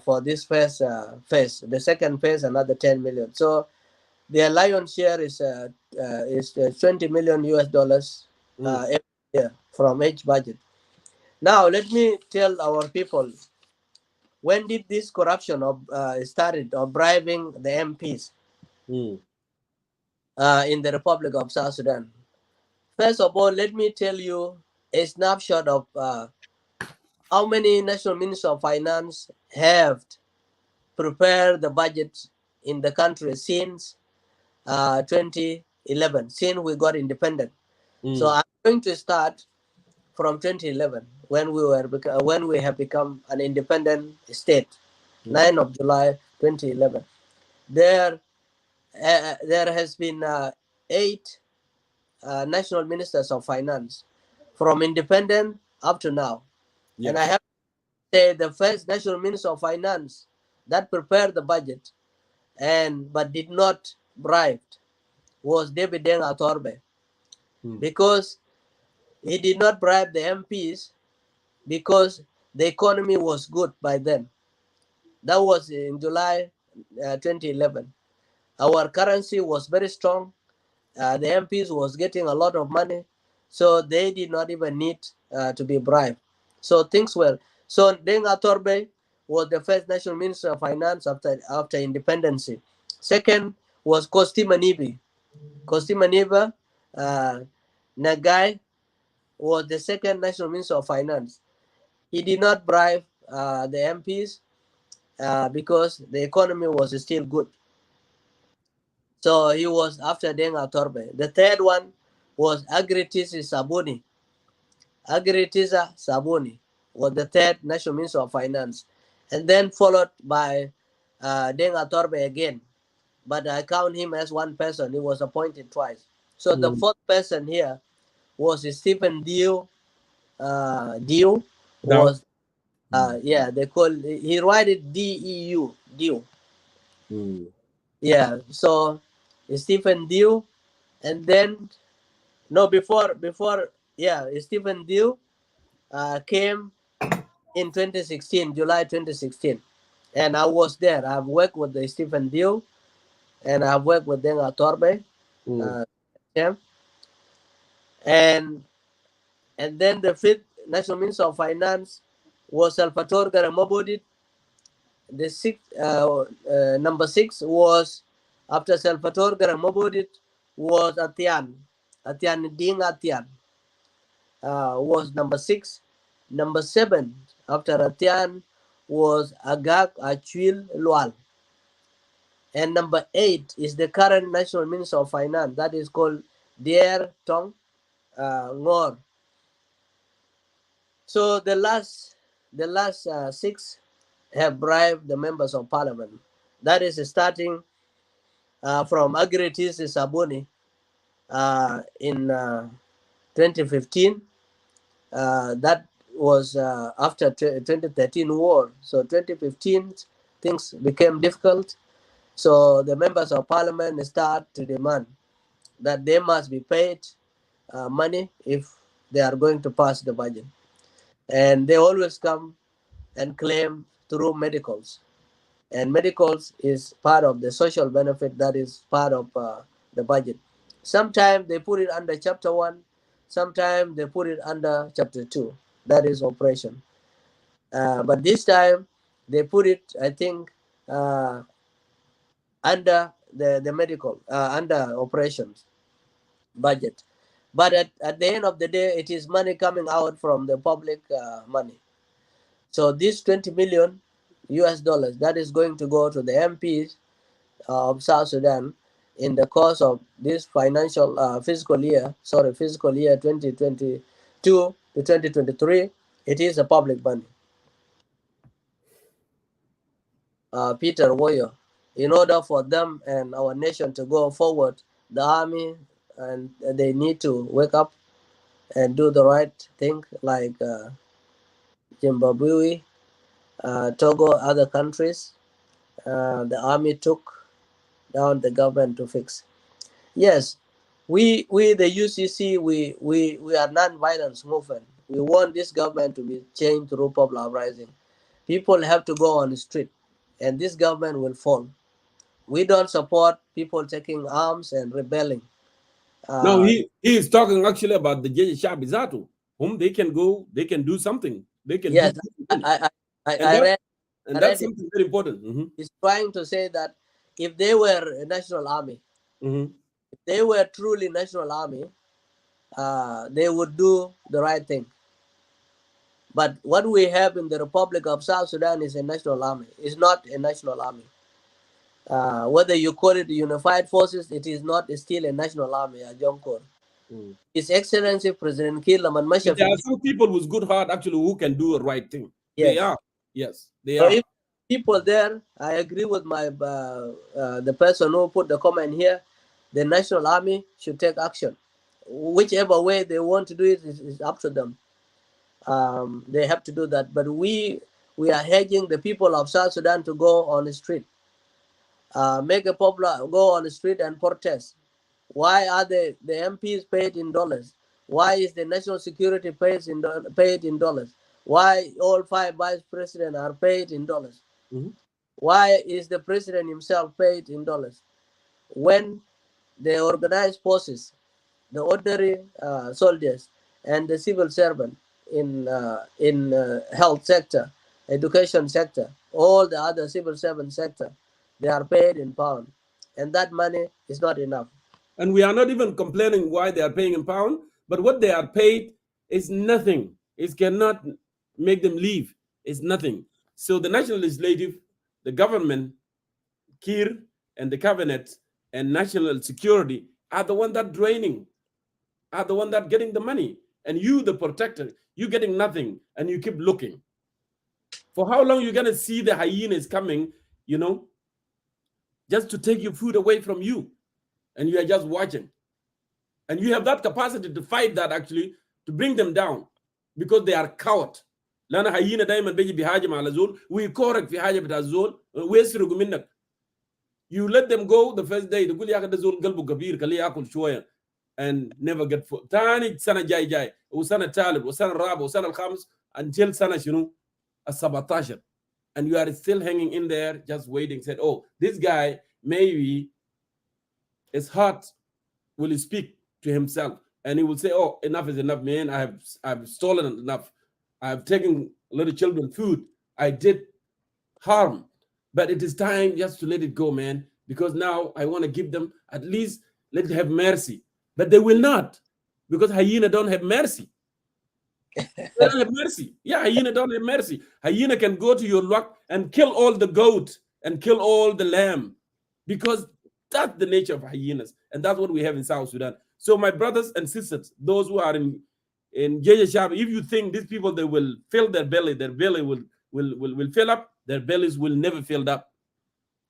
for this first phase. The second phase, another 10 million. So their lion's share is 20 million US dollars every year from each budget. Now let me tell our people, when did this corruption started of bribing the MPs in the Republic of South Sudan? First of all, let me tell you a snapshot of how many national ministers of finance have prepared the budget in the country since 2011, since we got independent. So I'm going to start from 2011 when we have become an independent state, 9 of July 2011. There has been 8 national ministers of finance from independent up to now. Yes. And I have to say the first national minister of finance that prepared the budget but did not bribe was David Deng Atorbe, because he did not bribe the MPs because the economy was good by then. That was in July 2011. Our currency was very strong. The MPs was getting a lot of money, so they did not even need to be bribed. So things were. So Deng Atorbe was the first national minister of finance after independence. Second was Kosti Manibi. Kosti Maniba Nagai was the second national minister of finance. He did not bribe the MPs because the economy was still good. So he was after Deng Atorbe. The third one was Agritisa Sabuni. Agritisa Sabuni was the third national minister of finance. And then followed by Deng Atorbe again. But I count him as one person. He was appointed twice. So the fourth person here was Stephen Dew. Dew was, they call, he write it D-E-U, Dew. Yeah, so Stephen Dew, and then, no, before, Stephen Dew, came in 2016, July 2016. And I was there. I've worked with the Stephen Dew, and I've worked with Denga Torbe. And then the fifth National Minister of Finance was Salvatore Garamobodit. The sixth, number 6 was, after Salvatore Garamobodit, was Atian Ding Atian was number 6. Number 7 after Atian was Agag Achwil Lual. And number 8 is the current National Minister of Finance, that is called Dier Tong Ngor. So the last 6 have bribed the members of parliament. That is starting from Agritis Sabuni in 2015. That was after 2013 war. So 2015 things became difficult. So the members of parliament start to demand that they must be paid money if they are going to pass the budget. And they always come and claim through medicals. And medicals is part of the social benefit that is part of the budget. Sometimes they put it under chapter 1, sometimes they put it under chapter 2, that is operation. But this time they put it, I think, under the medical, under operations budget. But at the end of the day, it is money coming out from the public money. So this 20 million US dollars that is going to go to the MPs of South Sudan in the course of this fiscal year 2022 to 2023, it is a public money. Peter Woyo, in order for them and our nation to go forward, the army, and they need to wake up and do the right thing, like Zimbabwe, Togo, other countries. The army took down the government to fix. Yes, we the UCC, we are non-violence movement. We want this government to be changed through popular uprising. People have to go on the street, and this government will fall. We don't support people taking arms and rebelling. No, he is talking actually about the Jeje Shabizatu, whom they can go, they can do something. They can. Yes, do I read. And that's something very important. He's trying to say that if they were a national army, if they were truly national army, they would do the right thing. But what we have in the Republic of South Sudan is a national army. It's not a national army. Whether you call it the Unified Forces, it is not still a national army, His Excellency President Kiir there are some people with good heart actually who can do the right thing. Yes. They are. Yes, they so are. If people there, I agree with my the person who put the comment here. The national army should take action. Whichever way they want to do it is up to them. They have to do that. But we are hedging the people of South Sudan to go on the street. Make a popular go on the street and protest. Why are the MPs paid in dollars? Why is the national security paid in dollars? Why all 5 vice presidents are paid in dollars? Why is the president himself paid in dollars? When the organized forces, the ordinary soldiers, and the civil servant in health sector, education sector, all the other civil servant sector, they are paid in pound, and that money is not enough. And we are not even complaining why they are paying in pound, but what they are paid is nothing. It cannot make them leave. It's nothing. So the national legislative, the government, Kiir, and the cabinet, and national security are the one that draining, are the one that getting the money. And you, the protector, you getting nothing, and you keep looking. For how long you going to see the hyenas coming, just to take your food away from you? And you are just watching. And you have that capacity to fight that, actually, to bring them down, because they are coward. لأن حيينا دائما بيجي بحاجة مع الزول ويكورك في حاجة بتاع الزول ويسرقوا منك. You let them go the first day. تقول يا أخي ده زول قلبه كبير خليه يأكل شوية. and never get food. Tani sana jai jai, usana talib, usana rab, usana al-khams, until sana shunu as-17. And you are still hanging in there, just waiting. Said, oh, this guy maybe his heart will speak to himself, and he will say, oh, enough is enough, man. I've stolen enough. I've taken little children food. I did harm, but it is time just to let it go, man, because now I want to give them at least, let have mercy. But they will not, because hyena don't have mercy. They don't have mercy. Yeah, hyena don't have mercy. Hyena can go to your luck and kill all the goat and kill all the lamb, because that's the nature of hyenas, and that's what we have in South Sudan. So my brothers and sisters, those who are in Jeje Shab, if you think these people, they will fill their belly will fill up, their bellies will never fill up.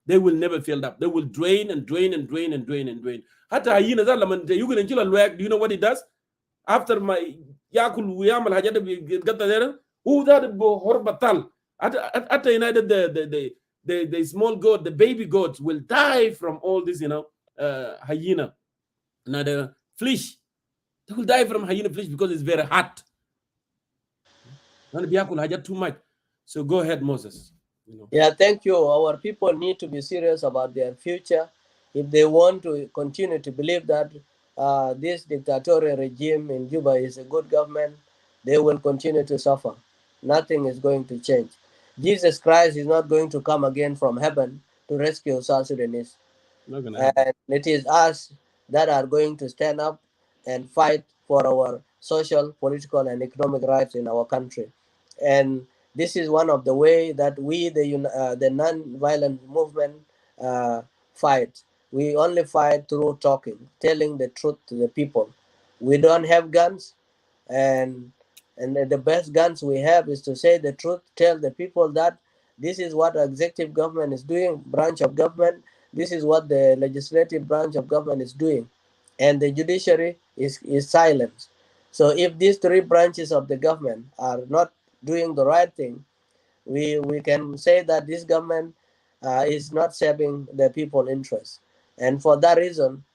They will never fill up. They will drain and drain and drain and drain and drain. Hata hyena that laman you can enjoy do you know what it does? After my yakul wiyamal hajada gata there, who that horbatal. At United the small goat, the baby goats will die from all this, hyena. Now the flesh, they will die from hyena flesh because it's very hot. Too much. So go ahead, Moses. Yeah, thank you. Our people need to be serious about their future. If they want to continue to believe that this dictatorial regime in Juba is a good government, they will continue to suffer. Nothing is going to change. Jesus Christ is not going to come again from heaven to rescue South Sudanese. And it is us that are going to stand up and fight for our social, political, and economic rights in our country. And this is one of the way that we, the non-violent movement, fight. We only fight through talking, telling the truth to the people. We don't have guns, and the best guns we have is to say the truth, tell the people that this is what the executive government is doing, branch of government, this is what the legislative branch of government is doing, and the judiciary is silent. So if these three branches of the government are not doing the right thing, we can say that this government is not serving the people's interests. And for that reason,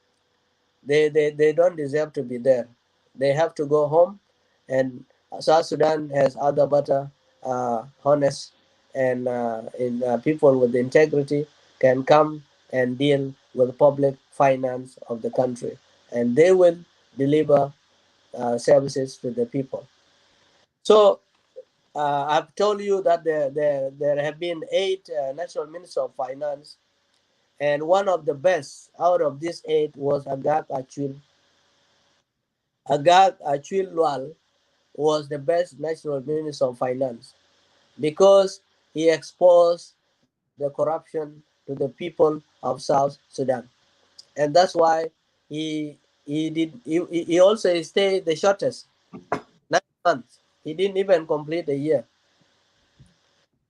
they don't deserve to be there. They have to go home, and South Sudan has other better, honest, and people with integrity can come and deal with public finance of the country, and they will deliver services to the people. So I've told you that there have been 8 national ministers of finance, and one of the best out of these 8 was Agag Achul. Agag Achul Lual was the best national minister of finance because he exposed the corruption to the people of South Sudan, and that's why he also stayed the shortest, 9 months. He didn't even complete a year.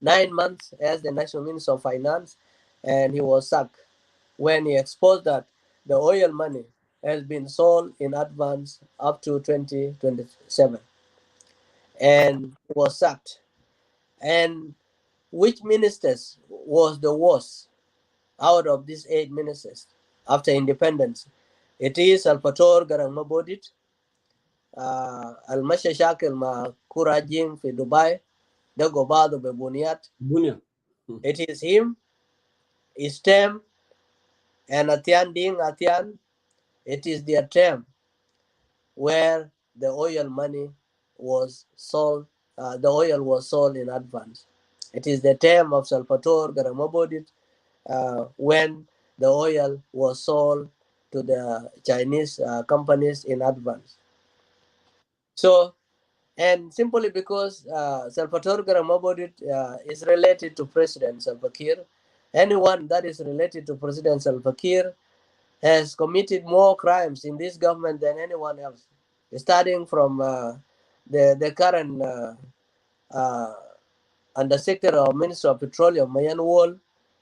9 months as the national minister of finance, and he was sacked when he exposed that the oil money has been sold in advance up to 2027, and was sacked. And which ministers was the worst out of these 8 ministers after independence? It is Salvatore Garang-Mabodit, Al-Masha Shakil Ma Kurajing fi Dubai, Dago Bado Bebuniat. It is him, his term, and Atian Ding Atian. It is their term where the oil money was sold, the oil was sold in advance. It is the term of Salvatore Garang-Mabodit when the oil was sold to the Chinese companies in advance. So, and simply because Salvatore Garang-Mabodit is related to President Salva Kiir, anyone that is related to President Salva Kiir has committed more crimes in this government than anyone else, starting from the current Undersecretary of Minister of Petroleum, Mayan Wall,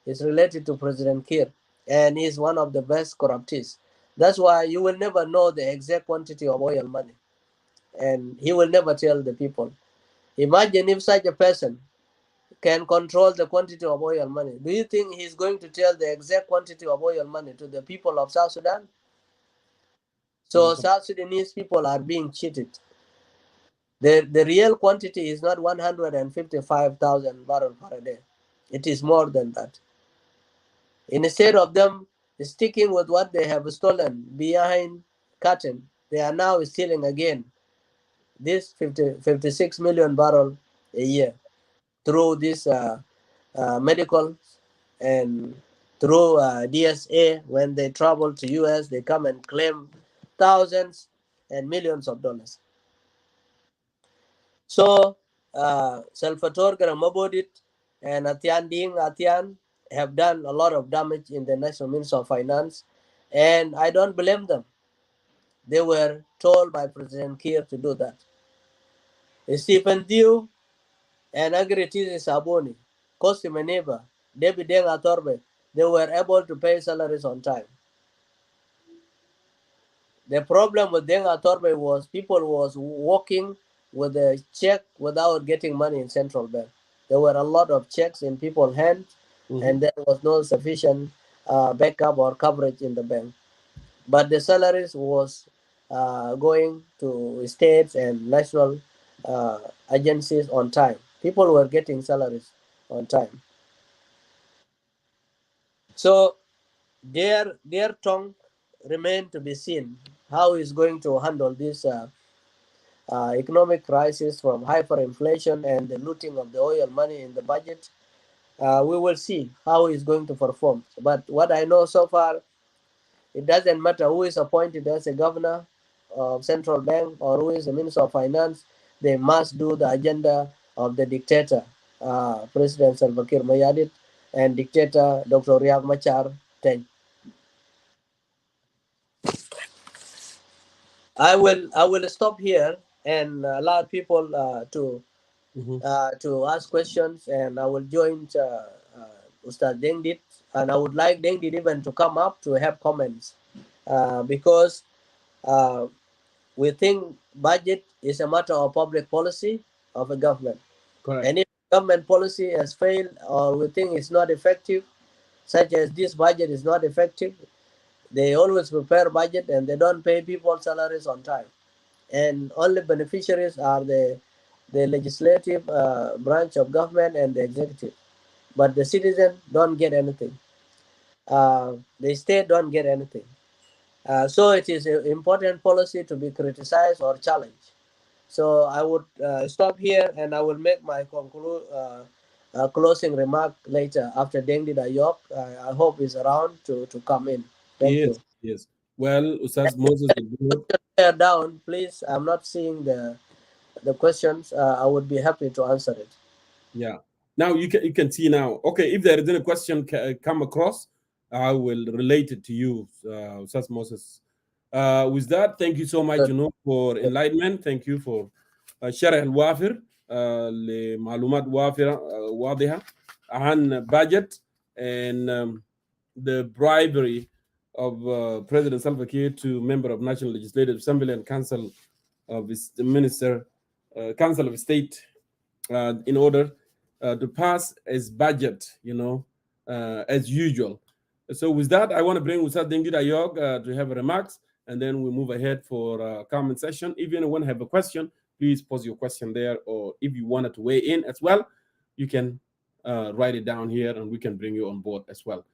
is related to President Kiir, and he's one of the best corruptees. That's why you will never know the exact quantity of oil money, and he will never tell the people. Imagine if such a person can control the quantity of oil money. Do you think he's going to tell the exact quantity of oil money to the people of South Sudan? So South Sudanese people are being cheated. The real quantity is not 155,000 barrels per day. It is more than that. Instead of them sticking with what they have stolen behind curtain, they are now stealing again this 56 million barrel a year through this medical and through DSA. When they travel to US, they come and claim thousands and millions of dollars. So Salvatore Garamabodit and Atian have done a lot of damage in the National Ministry of Finance, and I don't blame them. They were told by President Kiir to do that. Stephen Dew and Agritis Saboni, Kosti Meneba, David Denga Torbe, they were able to pay salaries on time. The problem with Denga Torbe was people was walking with a check without getting money in central bank. There were a lot of checks in people's hands, and there was no sufficient backup or coverage in the bank. But the salaries was going to states and national agencies on time. People were getting salaries on time. So their tongue remained to be seen how is going to handle this economic crisis from hyperinflation and the looting of the oil money in the budget. We will see how he's going to perform. But what I know so far, it doesn't matter who is appointed as a governor of central bank or who is the minister of finance. They must do the agenda of the dictator, President Salva Kiir Mayardit, and dictator Dr. Riek Machar. I will stop here and allow people to ask questions, and I will join Ustad Dengdit, and I would like Dengdit even to come up to have comments because we think budget is a matter of public policy of a government. Correct. And if government policy has failed or we think it's not effective, such as this budget is not effective, they always prepare budget and they don't pay people salaries on time. And only beneficiaries are the legislative branch of government and the executive. But the citizen don't get anything. The state don't get anything. So it is an important policy to be criticized or challenged. So I would stop here and I will make my closing remark later after Dengdi Dayok. I hope he's around to come in. Thank you. Yes. Well, Ustaz Moses, down, please. I'm not seeing the questions. I would be happy to answer it. Yeah. Now you can see now. Okay, if there is any question come across, I will relate it to you, Ustaz Moses. With that, thank you so much, for enlightenment. Thank you for شرح الوافر لمعلومات وافرة واضحة عن budget and the bribery of President Salva Kiir to member of National Legislative Assembly and Council of the Minister, Council of State, in order to pass his budget, as usual. So with that, I want to bring Ustad Dengdi Dayok to have remarks, and then we move ahead for comment session. If anyone have a question, please pose your question there, or if you wanted to weigh in as well, you can write it down here, and we can bring you on board as well.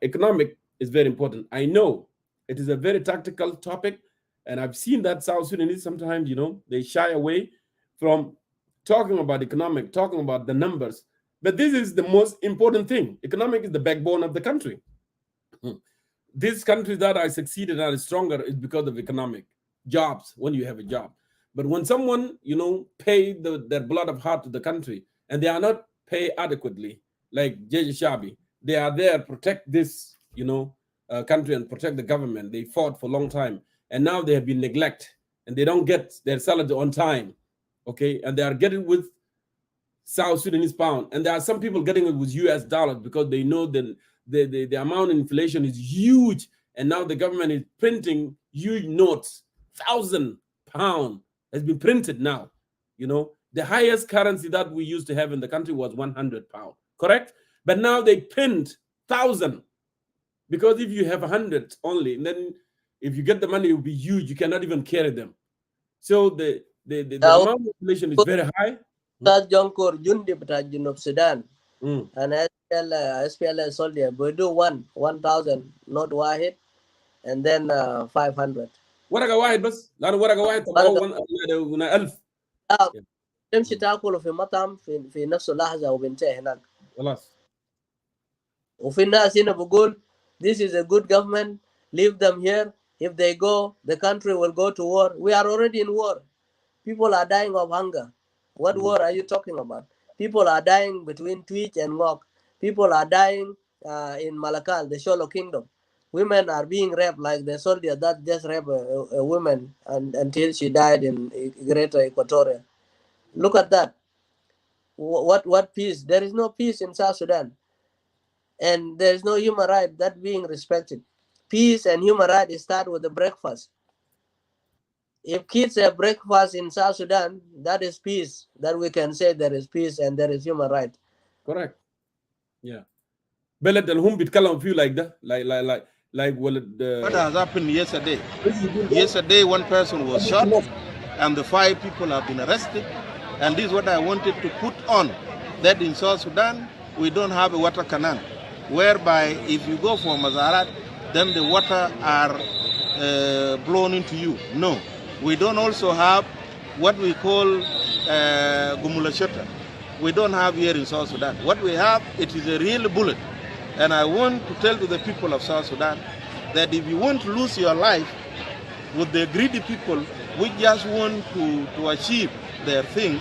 Economic is very important. I know it is a very tactical topic, and I've seen that South Sudanese sometimes, they shy away from talking about economic, talking about the numbers. But this is the most important thing. Economic is the backbone of the country. These countries that are succeeded and are stronger is because of economic jobs, when you have a job. But when someone, pay their blood of heart to the country, and they are not paid adequately, like J.J. Shabi, they are there to protect this, country and protect the government. They fought for a long time, and now they have been neglected, and they don't get their salary on time, okay? And they are getting with South Sudanese pound, and there are some people getting it with US dollars because they know that the amount of inflation is huge, and now the government is printing huge notes. £1,000 has been printed now. The highest currency that we used to have in the country was £100, correct? But now they print 1,000, because if you have 100 only, then if you get the money, it will be huge. You cannot even carry them. So the amount of population is very high. That Jonkor Jundi of Sudan and SPLA soldier, we do 1,000, not Wahid, and then 500. ورقة واحد بس لأنه ورقة واحد طبعا 1000. تمشي تاكل في مطعم في نفس اللحظة وبنتهي هناك. خلاص. وفي الناس هنا بقول this is a good government, leave them here. If they go, the country will go to war. We are already in war. People are dying of hunger. What war are you talking about? People are dying between Twitch and Ngok. People are dying in Malakal, the Sholo Kingdom. Women are being raped like the soldier that just raped a woman until she died in Greater Equatoria. Look at that. What peace? There is no peace in South Sudan. And there is no human right that being respected. Peace and human rights start with the breakfast. If kids have breakfast in South Sudan, that is peace. That we can say there is peace and there is human right. Correct. Yeah. بلد الهم بيتكلموا فيه like that, like what has happened yesterday? Yesterday, one person was shot, and the 5 people have been arrested. And this is what I wanted to put on, that in South Sudan we don't have a water canal, whereby if you go for Mazarat, then the water are blown into you. No. We don't also have what we call Gumulashota. We don't have here in South Sudan. What we have, it is a real bullet. And I want to tell to the people of South Sudan that if you want to lose your life with the greedy people who just want to achieve their thing,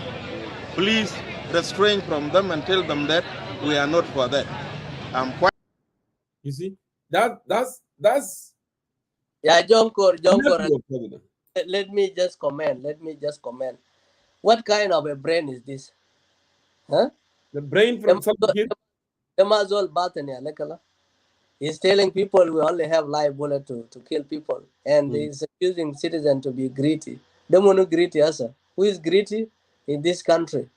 please restrain from them and tell them that we are not for that. I'm quite. You see, that's. Yeah, Jonkor. Let me just comment. What kind of a brain is this? Huh? The brain from Salva. He's telling people we only have live bullet to kill people, and he's accusing citizens to be greedy. Who is greedy in this country?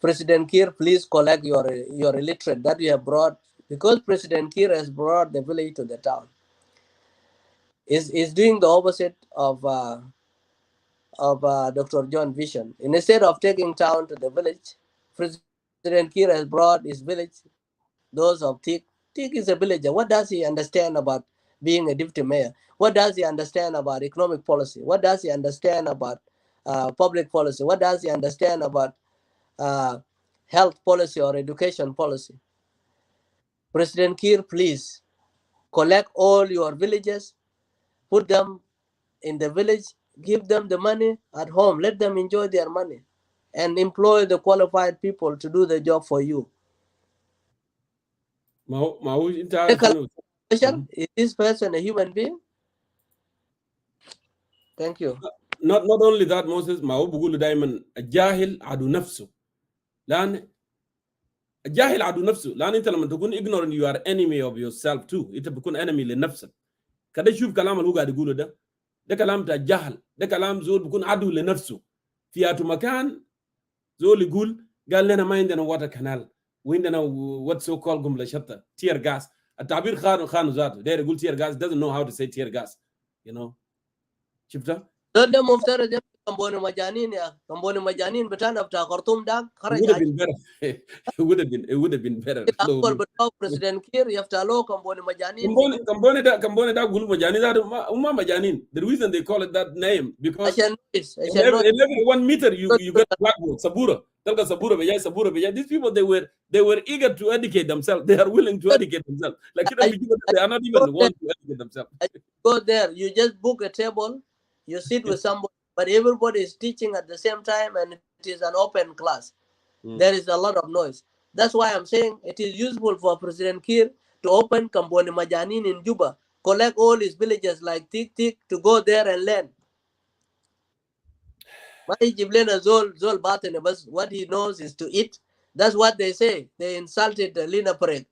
President Kiir, please collect your illiterate that you have brought, because President Kiir has brought the village to the town. Is doing the opposite of Dr. John Vision. Instead of taking town to the village, President Kiir has brought his village, those of Tik. Tik is a villager. What does he understand about being a deputy mayor? What does he understand about economic policy? What does he understand about public policy? What does he understand about health policy or education policy? President Kiir, please collect all your villagers, put them in the village, give them the money at home, let them enjoy their money, and employ the qualified people to do the job for you. Is this person a human being? Thank you. Not only that, Moses, ما هو بقول دائما الجاهل عدو نفسه. لأن الجاهل عدو نفسه. لأن أنت لما تكون ignorant, you are enemy of yourself too. أنت بتكون enemy لنفسك. كده شوف كلام اللي هو قاعد يقوله ده كلام بتاع الجهل. ده كلام زول بيكون عدو لنفسه. في أي مكان زول يقول قال لنا ما عندنا water canal وعندنا what so called قنبلة شتى tear gas. التعبير خانوا ذاته. ده يقول tear gas, doesn't know how to say tear gas. You know. شفتها؟ ده مفترض كمبوني مجانين يا كمبوني مجانين بتاعنا بتاع خرطوم ده خرج. It would have been better. أقول بتاع President Kiir يفتح له كمبوني مجانين. كمبوني ده قول مجانين ده هم مجانين. The reason they call it that name because in every 1 meter you get blackboard sabura. تلقى sabura بجاي. These people they were eager to educate themselves. They are willing to educate themselves. Like they are not even want to educate themselves. Go there. You just book a table. You sit with somebody, but everybody is teaching at the same time, and it is an open class. There is a lot of noise. That's why I'm saying it is useful for President Kiir to open Kamboni Majanin in Juba, collect all his villagers like Tik to go there and learn. What he knows is to eat. That's what they say. They insulted Lina Parek.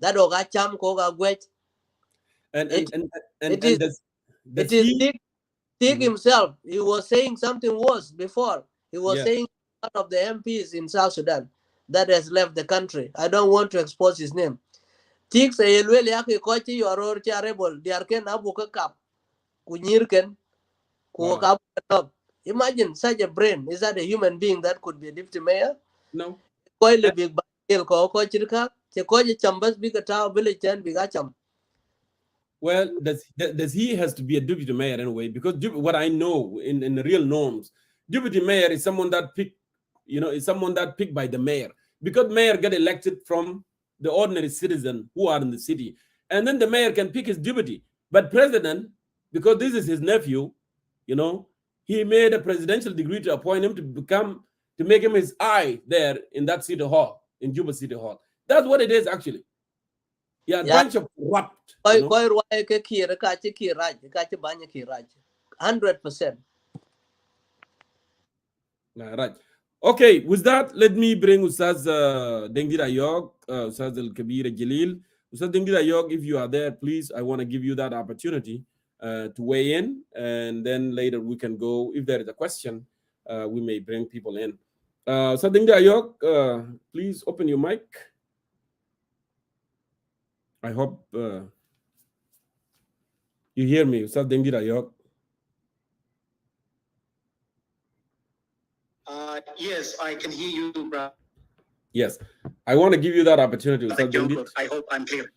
That oga cham koga gwech. It is Tik himself. He was saying something worse before. He was saying one of the MPs in South Sudan that has left the country. I don't want to expose his name. Tik say you are rebel. They are ken abu kakap. kunyirken Wow. imagine such a brain. Is that a human being that could be a deputy mayor? No. Koi le big bail ko chirka che ko chambas big town village and big cham. Well, does he has to be a deputy mayor anyway? Because what I know in the real norms, deputy mayor is someone that picked, is someone that picked by the mayor. Because mayor get elected from the ordinary citizen who are in the city, and then the mayor can pick his deputy. But president, because this is his nephew, he made a presidential decree to appoint him to make him his eye there in that city hall, in Juba City Hall. That's what it is actually. Yeah, a bunch of corrupt. Koi ruai ke Kiir ka che Kiiraj ka che banya Kiiraj 100%. Right. Okay, with that, let me bring Ustaz Dengir Ayog, Ustaz Al Kabir Jalil. Ustaz Dengir Ayog, if you are there, please, I want to give you that opportunity to weigh in, and then later we can go. If there is a question, we may bring people in. Ustaz Dengir Ayog, please open your mic. I hope you hear me, Ustaz Dengir Ayog. Yes, I can hear you, bro. Yes, I want to give you that opportunity. I hope I'm clear.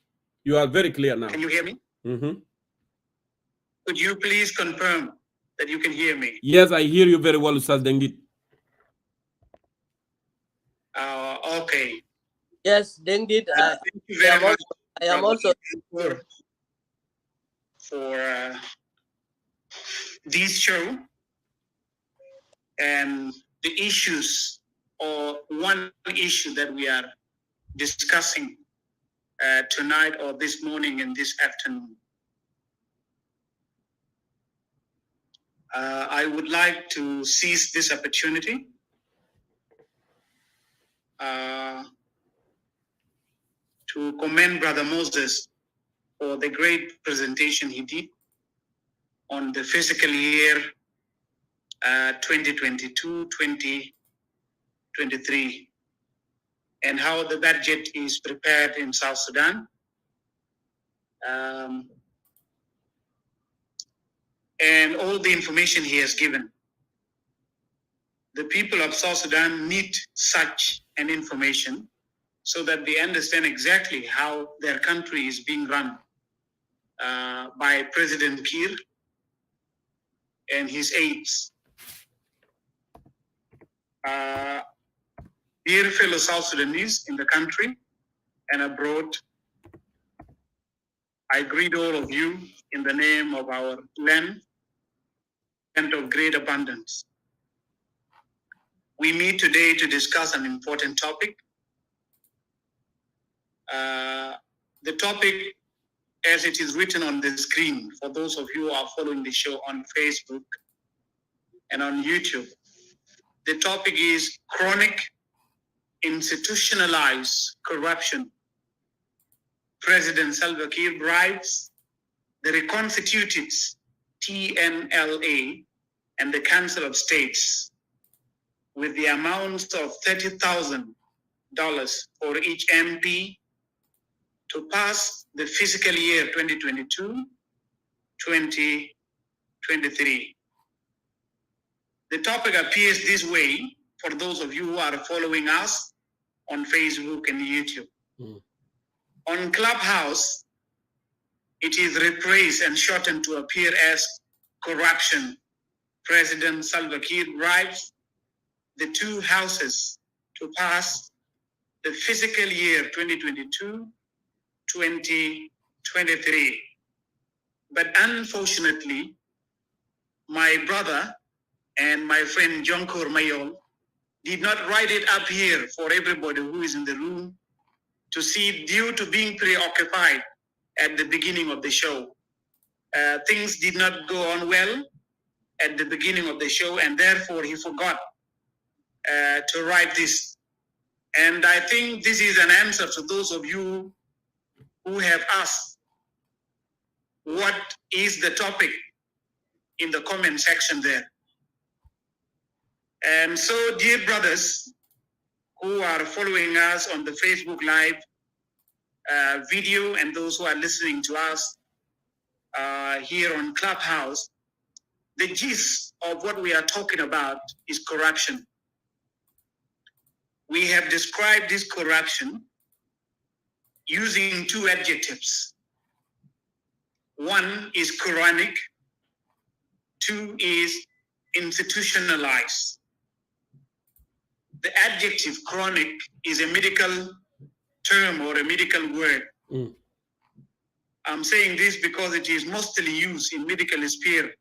You are very clear now. Can you hear me? Mm-hmm. Could you please confirm that you can hear me? Yes, I hear you very well, Ustaz Dengit. Okay. Yes, Dengit. Thank you very much. I am also for this show and the issues, or one issue that we are discussing tonight or this morning and this afternoon. I would like to seize this opportunity to commend Brother Moses for the great presentation he did on the fiscal year 2022-2023 and how the budget is prepared in South Sudan. And all the information he has given. The people of South Sudan need such an information so that they understand exactly how their country is being run by President Kiir and his aides. Dear fellow South Sudanese in the country and abroad, I greet all of you in the name of our land and of great abundance. We meet today to discuss an important topic. The topic, as it is written on the screen, for those of you who are following the show on Facebook and on YouTube, the topic is Chronic-Institutionalized Corruption. President Salva Kiir bribes the reconstituted TNLA and the Council of States with the amounts of $30,000 for each MP to pass the fiscal year 2022-2023. The topic appears this way for those of you who are following us on Facebook and YouTube. On Clubhouse, it is rephrased and shortened to appear as corruption. President Salva Kiir bribes the two houses to pass the fiscal year 2022-2023. But unfortunately, my brother and my friend Jonkor Mayol did not write it up here for everybody who is in the room to see, due to being preoccupied at the beginning of the show. Things did not go on well at the beginning of the show, and therefore he forgot to write this. And I think this is an answer to those of you who have asked what is the topic in the comment section there. And so, dear brothers who are following us on the Facebook Live video and those who are listening to us here on Clubhouse, the gist of what we are talking about is corruption. We have described this corruption using two adjectives. One is chronic, two is institutionalized. The adjective chronic is a medical term or a medical word. I'm saying this because it is mostly used in medical sphere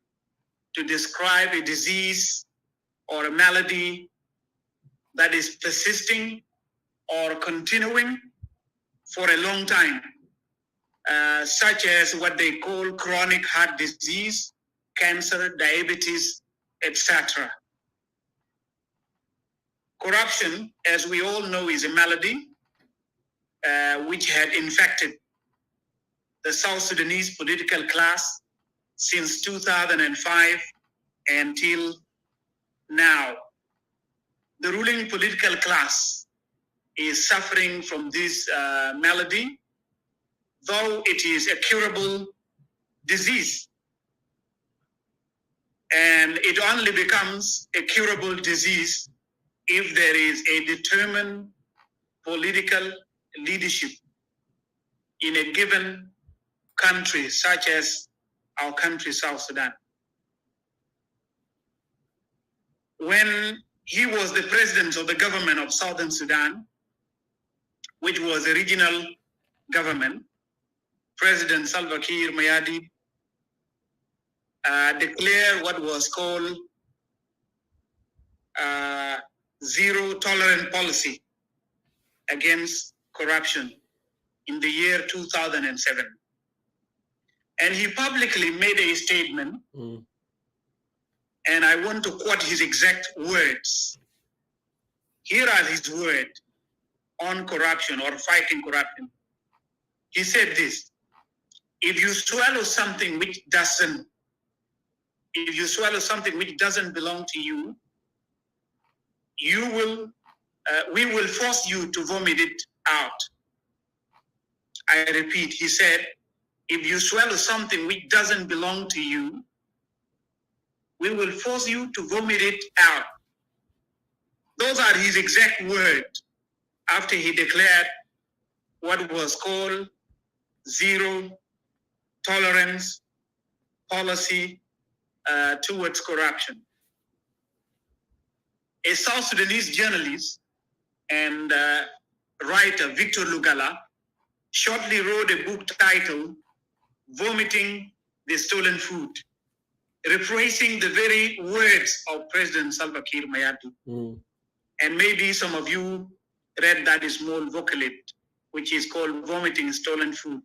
to describe a disease or a malady that is persisting or continuing for a long time, such as what they call chronic heart disease, cancer, diabetes, etc. Corruption, as we all know, is a malady which had infected the South Sudanese political class since 2005 until now. The ruling political class is suffering from this malady, though it is a curable disease. And it only becomes a curable disease if there is a determined political leadership in a given country, such as our country, South Sudan. When he was the president of the government of Southern Sudan, which was a regional government, President Salva Kiir Mayadi declared what was called zero tolerance policy against corruption in the year 2007. And he publicly made a statement, and I want to quote his exact words. Here are his words on corruption or fighting corruption. He said this: if you swallow something which doesn't belong to you, we will force you to vomit it out. I repeat, he said, if you swallow something which doesn't belong to you, we will force you to vomit it out. Those are his exact words after he declared what was called zero tolerance policy towards corruption. A South Sudanese journalist and writer, Victor Lugala, shortly wrote a book titled Vomiting the Stolen Food, rephrasing the very words of President Salva Kiir Mayadi. And maybe some of you read that small booklet, which is called Vomiting Stolen Food,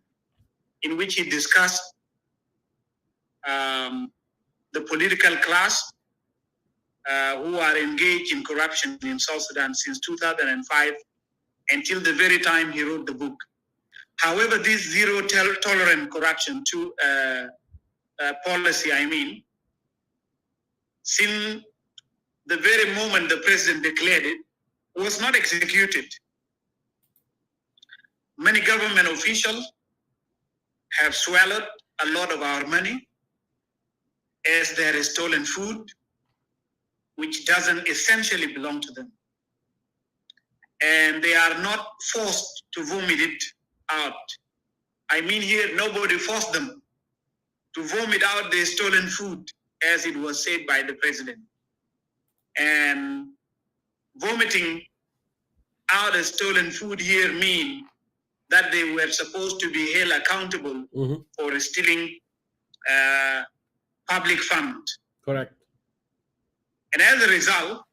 in which he discussed the political class who are engaged in corruption in South Sudan since 2005 until the very time he wrote the book. However, this zero tolerance corruption to policy, since the very moment the president declared it, was not executed. Many government officials have swallowed a lot of our money as there is stolen food, which doesn't essentially belong to them. And they are not forced to vomit it out. Here, nobody forced them to vomit out the stolen food, as it was said by the president. And vomiting out the stolen food here means that they were supposed to be held accountable for stealing public funds. Correct. And as a result,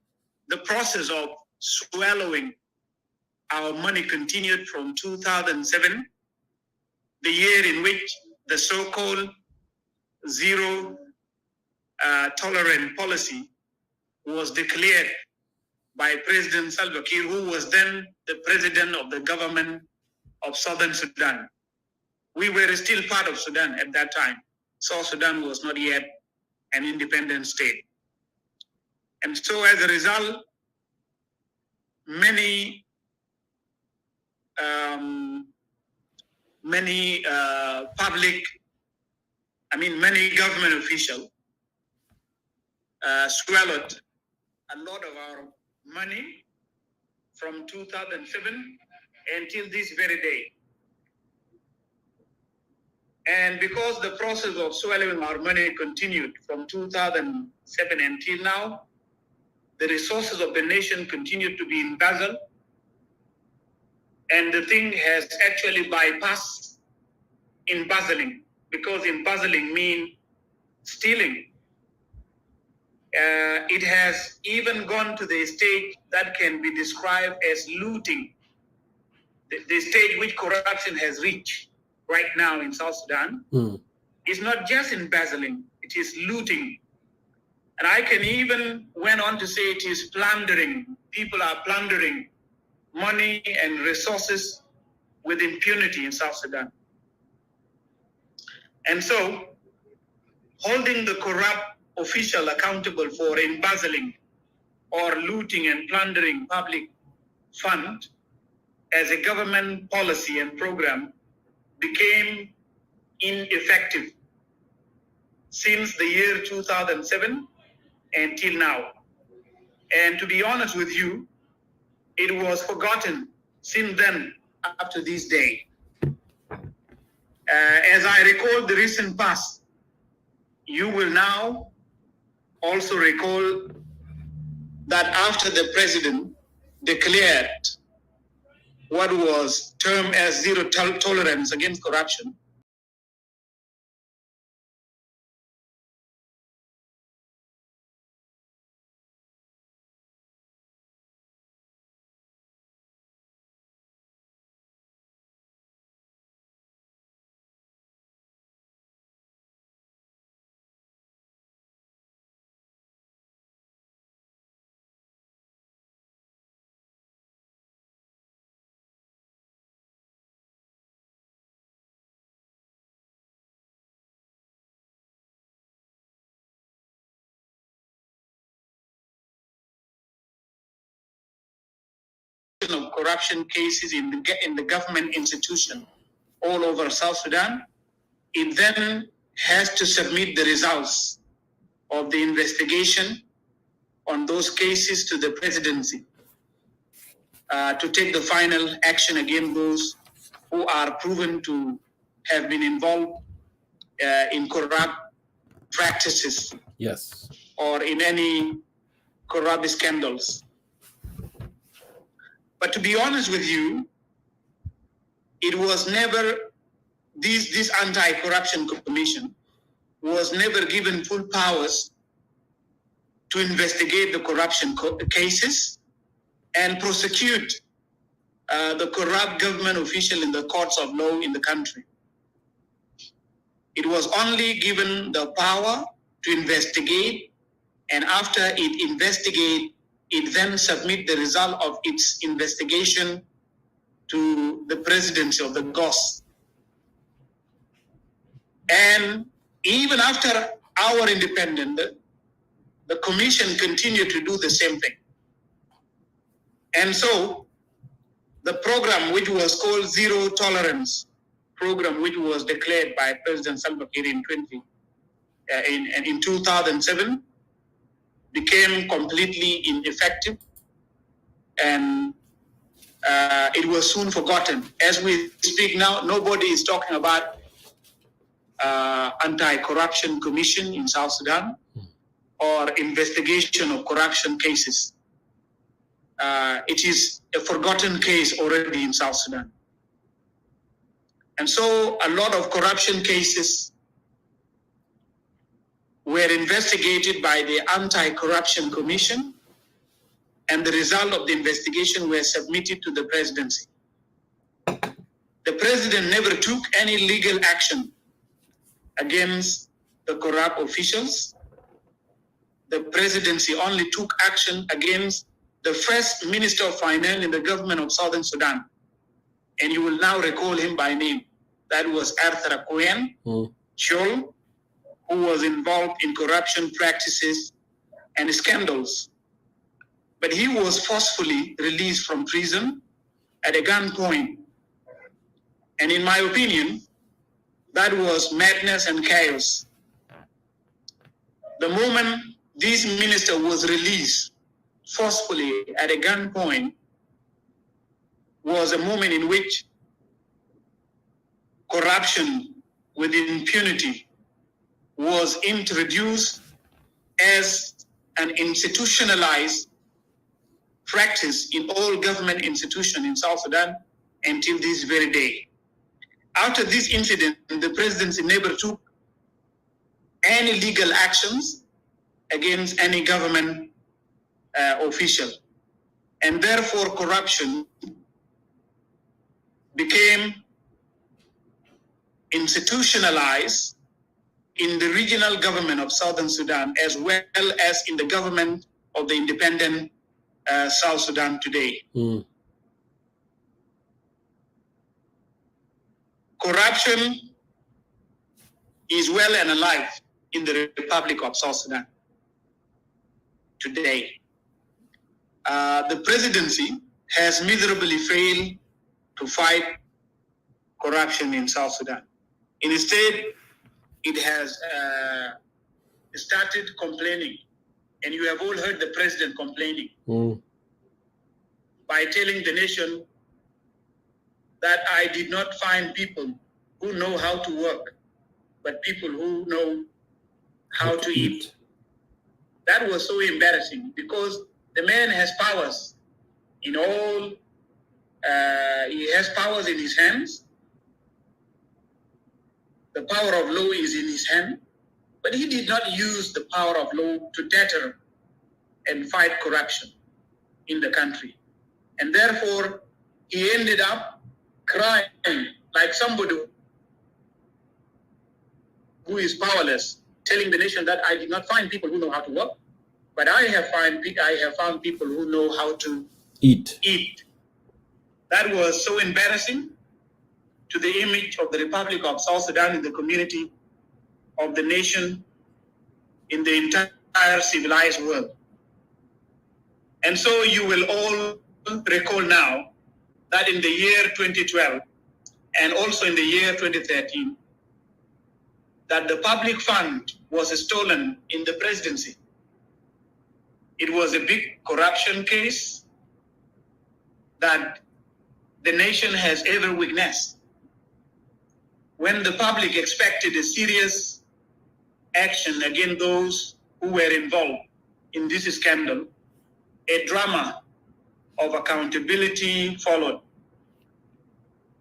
the process of swallowing our money continued from 2007, the year in which the so-called zero tolerance policy was declared by President Salva Kiir, who was then the president of the government of Southern Sudan. We were still part of Sudan at that time. South Sudan was not yet an independent state. And so as a result, many public many government officials swallowed a lot of our money from 2007 until this very day. And because the process of swallowing our money continued from 2007 until now, the resources of the nation continued to be embezzled. And the thing has actually bypassed embezzling, because embezzling means stealing. It has even gone to the stage that can be described as looting, the stage which corruption has reached right now in South Sudan. It's not just embezzling, it is looting. And I can even went on to say it is plundering. People are plundering money and resources with impunity in South Sudan. And so, holding the corrupt official accountable for embezzling or looting and plundering public fund as a government policy and program became ineffective since the year 2007 until now. And to be honest with you, it was forgotten since then up to this day. As I recall the recent past, you will now also recall that after the president declared what was termed as zero tolerance against corruption, of corruption cases in the government institution all over South Sudan, it then has to submit the results of the investigation on those cases to the presidency to take the final action against those who are proven to have been involved in corrupt practices. Yes. Or in any corrupt scandals. But to be honest with you, it was never, this anti-corruption commission was never given full powers to investigate the corruption cases and prosecute the corrupt government official in the courts of law in the country. It was only given the power to investigate, and after it investigates, it then submit the result of its investigation to the presidency of the GOS. And even after our independence, the commission continued to do the same thing. And so the program, which was called Zero Tolerance program, which was declared by President Salva Kiir in 2007, became completely ineffective, and it was soon forgotten. As we speak now, nobody is talking about anti-corruption commission in South Sudan or investigation of corruption cases. It is a forgotten case already in South Sudan. And so a lot of corruption cases were investigated by the Anti-Corruption Commission, and the result of the investigation were submitted to the presidency. The president never took any legal action against the corrupt officials. The presidency only took action against the first Minister of Finance in the government of Southern Sudan. And you will now recall him by name. That was Arthur Cohen Chol, who was involved in corruption practices and scandals. But he was forcefully released from prison at a gunpoint. And in my opinion, that was madness and chaos. The moment this minister was released forcefully at a gunpoint was a moment in which corruption with impunity was introduced as an institutionalized practice in all government institutions in South Sudan until this very day. After this incident, the presidency never took any legal actions against any government official. And therefore corruption became institutionalized in the regional government of Southern Sudan as well as in the government of the independent South Sudan today. Corruption is well and alive in the Republic of South Sudan today. The presidency has miserably failed to fight corruption in South Sudan. Instead, it has started complaining, and you have all heard the president complaining by telling the nation that I did not find people who know how to work, but people who know how to eat. That was so embarrassing because the man has powers in all, he has powers in his hands. The power of law is in his hand, but he did not use the power of law to deter and fight corruption in the country. And therefore, he ended up crying like somebody who is powerless, telling the nation that I did not find people who know how to work, but I have found people who know how to eat. That was so embarrassing to the image of the Republic of South Sudan in the community of the nation, in the entire civilized world. And so you will all recall now that in the year 2012 and also in the year 2013, that the public fund was stolen in the presidency. It was a big corruption case that the nation has ever witnessed. When the public expected a serious action against those who were involved in this scandal, a drama of accountability followed.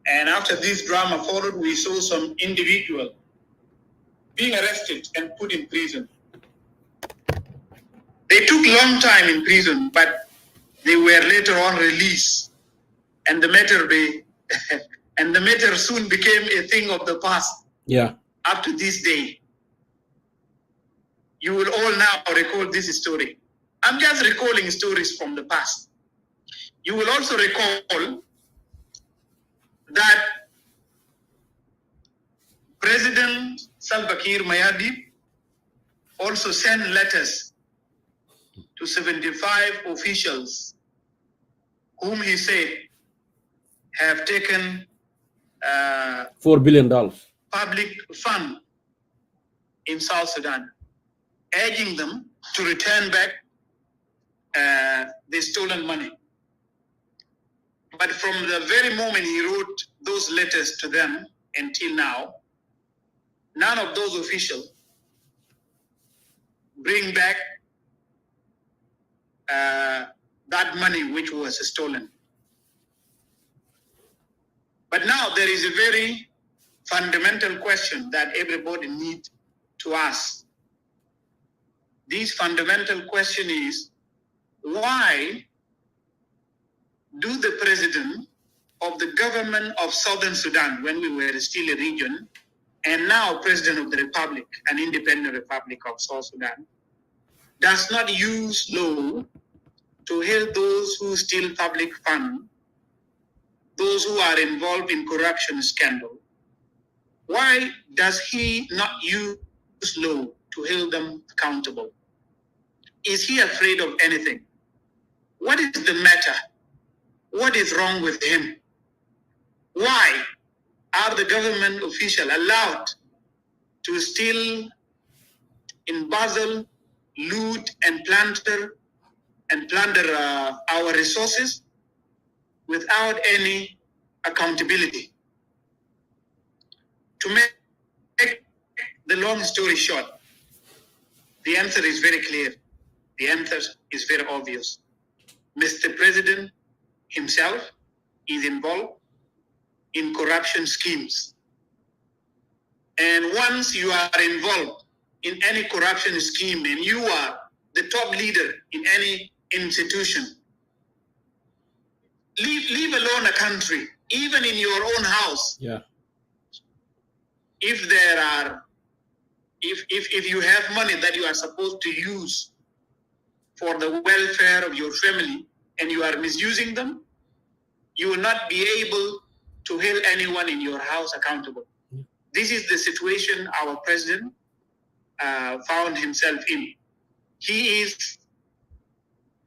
And after this drama followed, we saw some individual being arrested and put in prison. They took a long time in prison, but they were later on released. And the matter and the matter soon became a thing of the past. Yeah. Up to this day. You will all now recall this story. I'm just recalling stories from the past. You will also recall that President Salva Kiir also sent letters to 75 officials whom he said have taken $4 billion public fund in South Sudan, urging them to return back the stolen money. But from the very moment he wrote those letters to them until now, none of those officials bring back that money which was stolen. But now there is a very fundamental question that everybody needs to ask. This fundamental question is, why do the president of the government of Southern Sudan, when we were still a region, and now president of the Republic, an independent Republic of South Sudan, does not use law to help those who steal public funds, those who are involved in corruption scandal? Why does he not use law to hold them accountable? Is he afraid of anything? What is the matter? What is wrong with him? Why, are the government official allowed to steal, embezzle, loot, and plunder our resources without any accountability? To make the long story short, the answer is very clear. The answer is very obvious. Mr. President himself is involved in corruption schemes. And once you are involved in any corruption scheme and you are the top leader in any institution, leave alone a country, even in your own house. Yeah. If you have money that you are supposed to use for the welfare of your family and you are misusing them, you will not be able to hold anyone in your house accountable. This is the situation our president found himself in. He is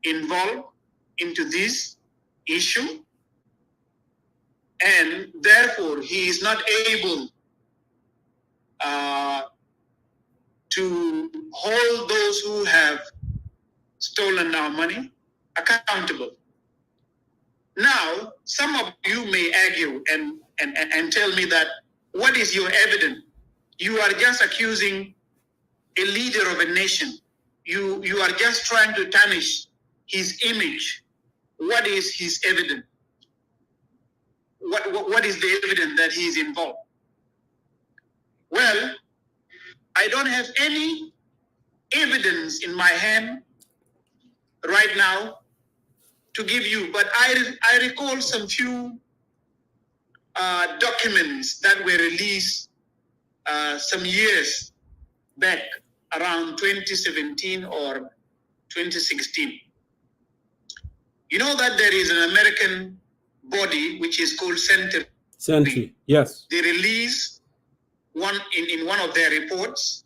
involved into this issue, and therefore he is not able to hold those who have stolen our money accountable. Now, some of you may argue and tell me that, what is your evidence? You are just accusing a leader of a nation. You are just trying to tarnish his image. What is his evidence? What is the evidence that he is involved? Well, I don't have any evidence in my hand right now to give you, but I recall some few documents that were released some years back, around 2017 or 2016. You know that there is an American body which is called Sentry. Yes. They released one in one of their reports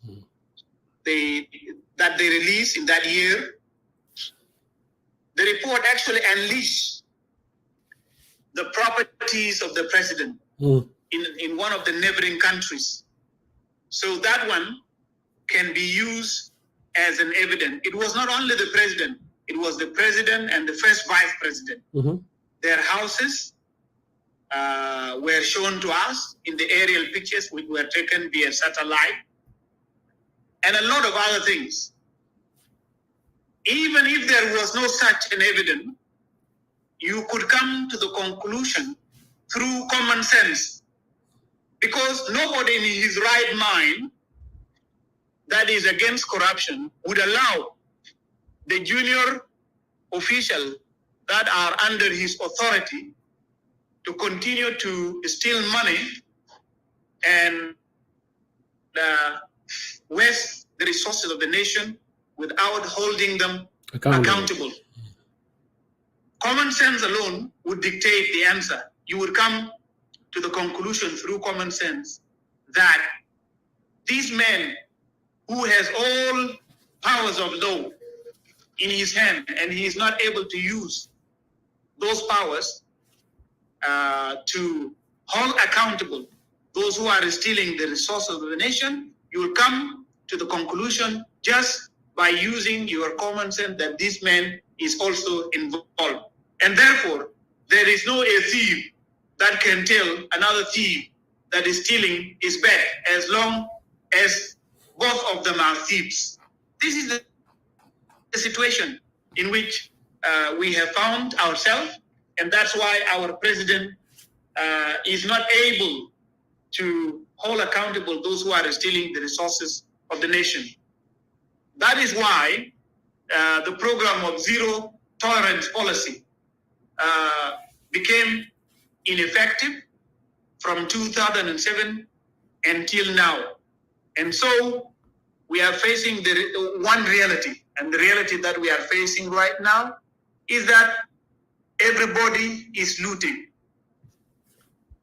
that they released in that year. The report actually unleashed the properties of the president in one of the neighboring countries. So that one can be used as an evidence. It was not only the president, it was the president and the first vice president. Their houses were shown to us in the aerial pictures which were taken via satellite, and a lot of other things. Even if there was no such an evidence, you could come to the conclusion through common sense, because nobody in his right mind that is against corruption would allow the junior official that are under his authority to continue to steal money and waste the resources of the nation without holding them accountable. Common sense alone would dictate the answer. You would come to the conclusion through common sense that this man who has all powers of law in his hand and he is not able to use those powers to hold accountable those who are stealing the resources of the nation, you will come to the conclusion just by using your common sense that this man is also involved. And therefore, there is no a thief that can tell another thief that is stealing is bad as long as both of them are thieves. This is the situation in which we have found ourselves, and that's why our president is not able to hold accountable those who are stealing the resources of the nation. That is why the program of zero tolerance policy became ineffective from 2007 until now. And so we are facing the one reality, and the reality that we are facing right now is that everybody is looting.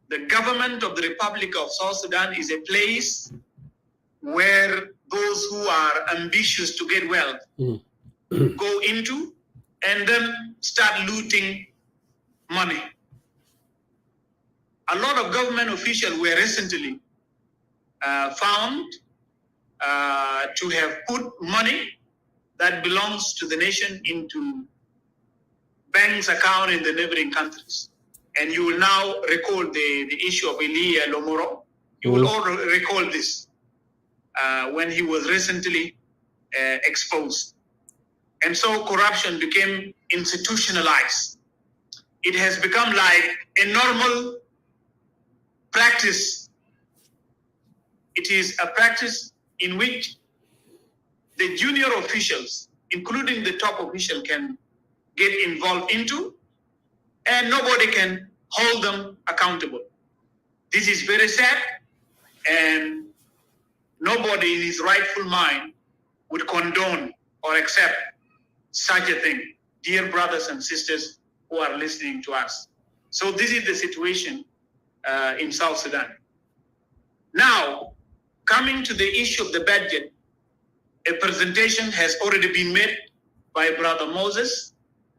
The government of the Republic of South Sudan is a place where those who are ambitious to get wealth go into and then start looting money. A lot of government officials were recently found to have put money that belongs to the nation into banks' account in the neighboring countries. And you will now recall the issue of Elia Lomoro. You will all recall this when he was recently exposed. And so corruption became institutionalized. It has become like a normal practice. It is a practice in which the junior officials, including the top official, can get involved into, and nobody can hold them accountable. This is very sad, and nobody in his rightful mind would condone or accept such a thing, dear brothers and sisters who are listening to us. So this is the situation in South Sudan. Now, coming to the issue of the budget, a presentation has already been made by Brother Moses,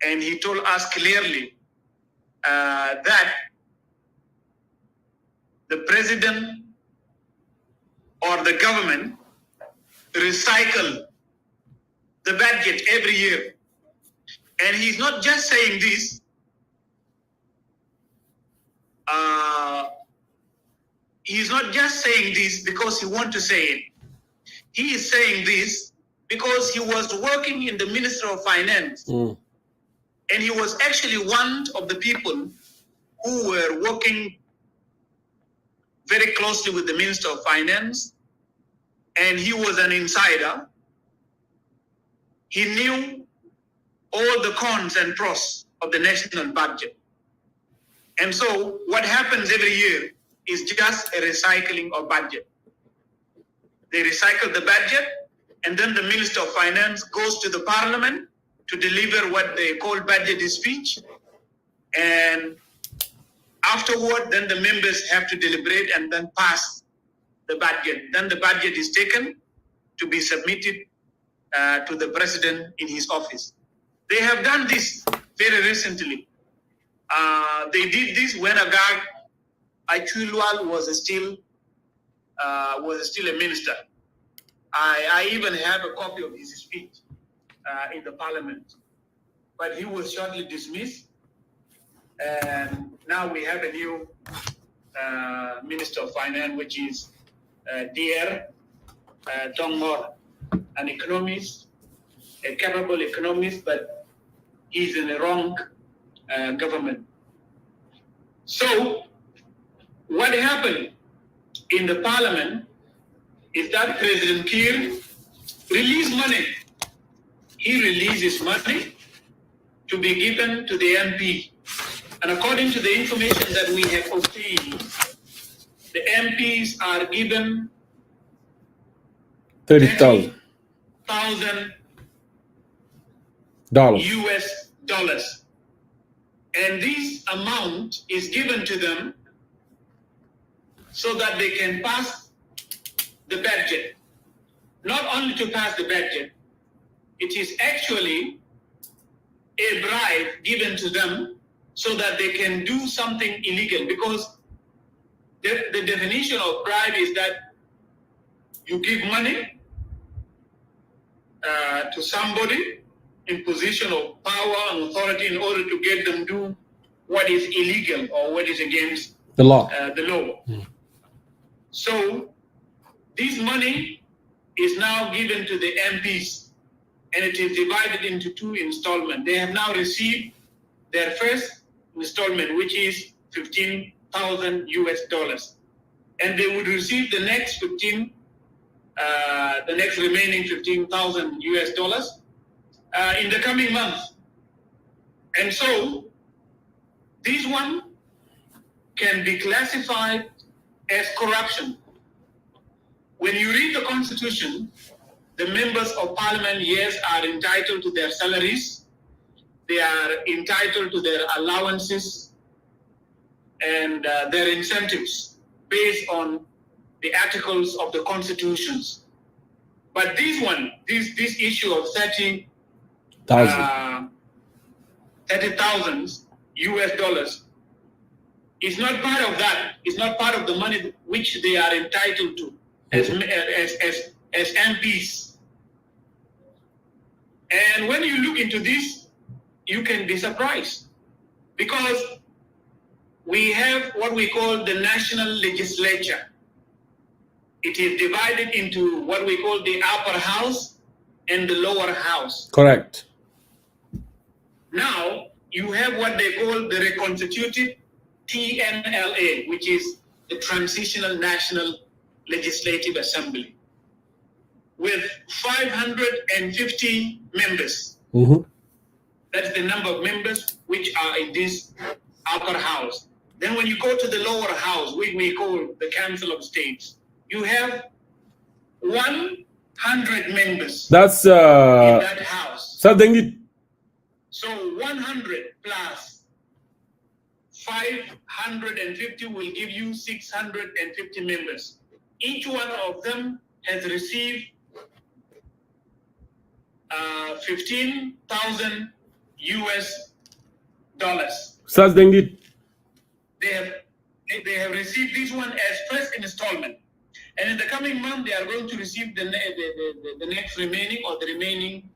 and he told us clearly that the president or the government recycle the budget every year. And he's not just saying this, he's not just saying this because he wants to say it. He is saying this because he was working in the Ministry of Finance. And he was actually one of the people who were working very closely with the Minister of Finance. And he was an insider. He knew all the cons and pros of the national budget. And so what happens every year is just a recycling of budget. They recycle the budget, and then the Minister of Finance goes to the Parliament to deliver what they call budget speech. And afterward, then the members have to deliberate and then pass the budget. Then the budget is taken to be submitted to the president in his office. They have done this very recently. They did this when Agag Achulwal was still a minister. I even have a copy of his speech in the parliament, but he was shortly dismissed. And now we have a new Minister of Finance, which is Dear Tongmor, an economist, a capable economist, but he's in the wrong government. So what happened in the parliament is that President Kiir released money. He releases money to be given to the MP. And according to the information that we have obtained, the MPs are given $30,000 US dollars. And this amount is given to them so that they can pass the budget. Not only to pass the budget, it is actually a bribe given to them so that they can do something illegal, because the definition of bribe is that you give money to somebody in position of power and authority in order to get them do what is illegal or what is against the law. So this money is now given to the MPs, and it is divided into two installments. They have now received their first installment, which is $15,000 US, and they would receive the next remaining $15,000 US in the coming months. And so this one can be classified as corruption. When you read the Constitution, the members of Parliament, yes, are entitled to their salaries. They are entitled to their allowances and their incentives based on the articles of the Constitutions. But this one, this issue of $30,000 US It's not part of that. It's not part of the money which they are entitled to as MPs. And when you look into this, you can be surprised because we have what we call the national legislature. It is divided into what we call the upper house and the lower house. Correct. Now, you have what they call the reconstituted TNLA, which is the Transitional National Legislative Assembly, with 550 members. Mm-hmm. That's the number of members which are in this upper house. Then when you go to the lower house, which we call the Council of States, you have 100 members. That's in that house. something. So 100 plus 550 will give you 650 members. Each one of them has received 15,000 US dollars. Something. They have received this one as first installment, and in the coming month they are going to receive the next remaining or the remaining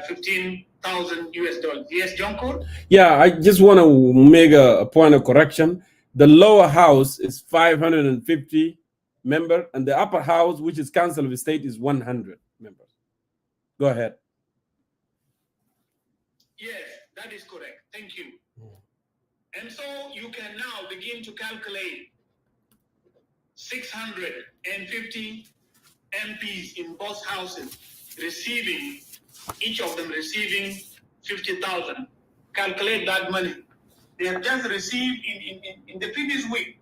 15,000 US dollars. Yes, John Cole? Yeah, I just want to make a point of correction. The lower house is 550 members, and the upper house, which is Council of State, is 100 members. Go ahead. Yes, that is correct. Thank you. And so you can now begin to calculate 650 MPs in both houses receiving, each of them receiving 50,000. Calculate that money. They have just received in the previous week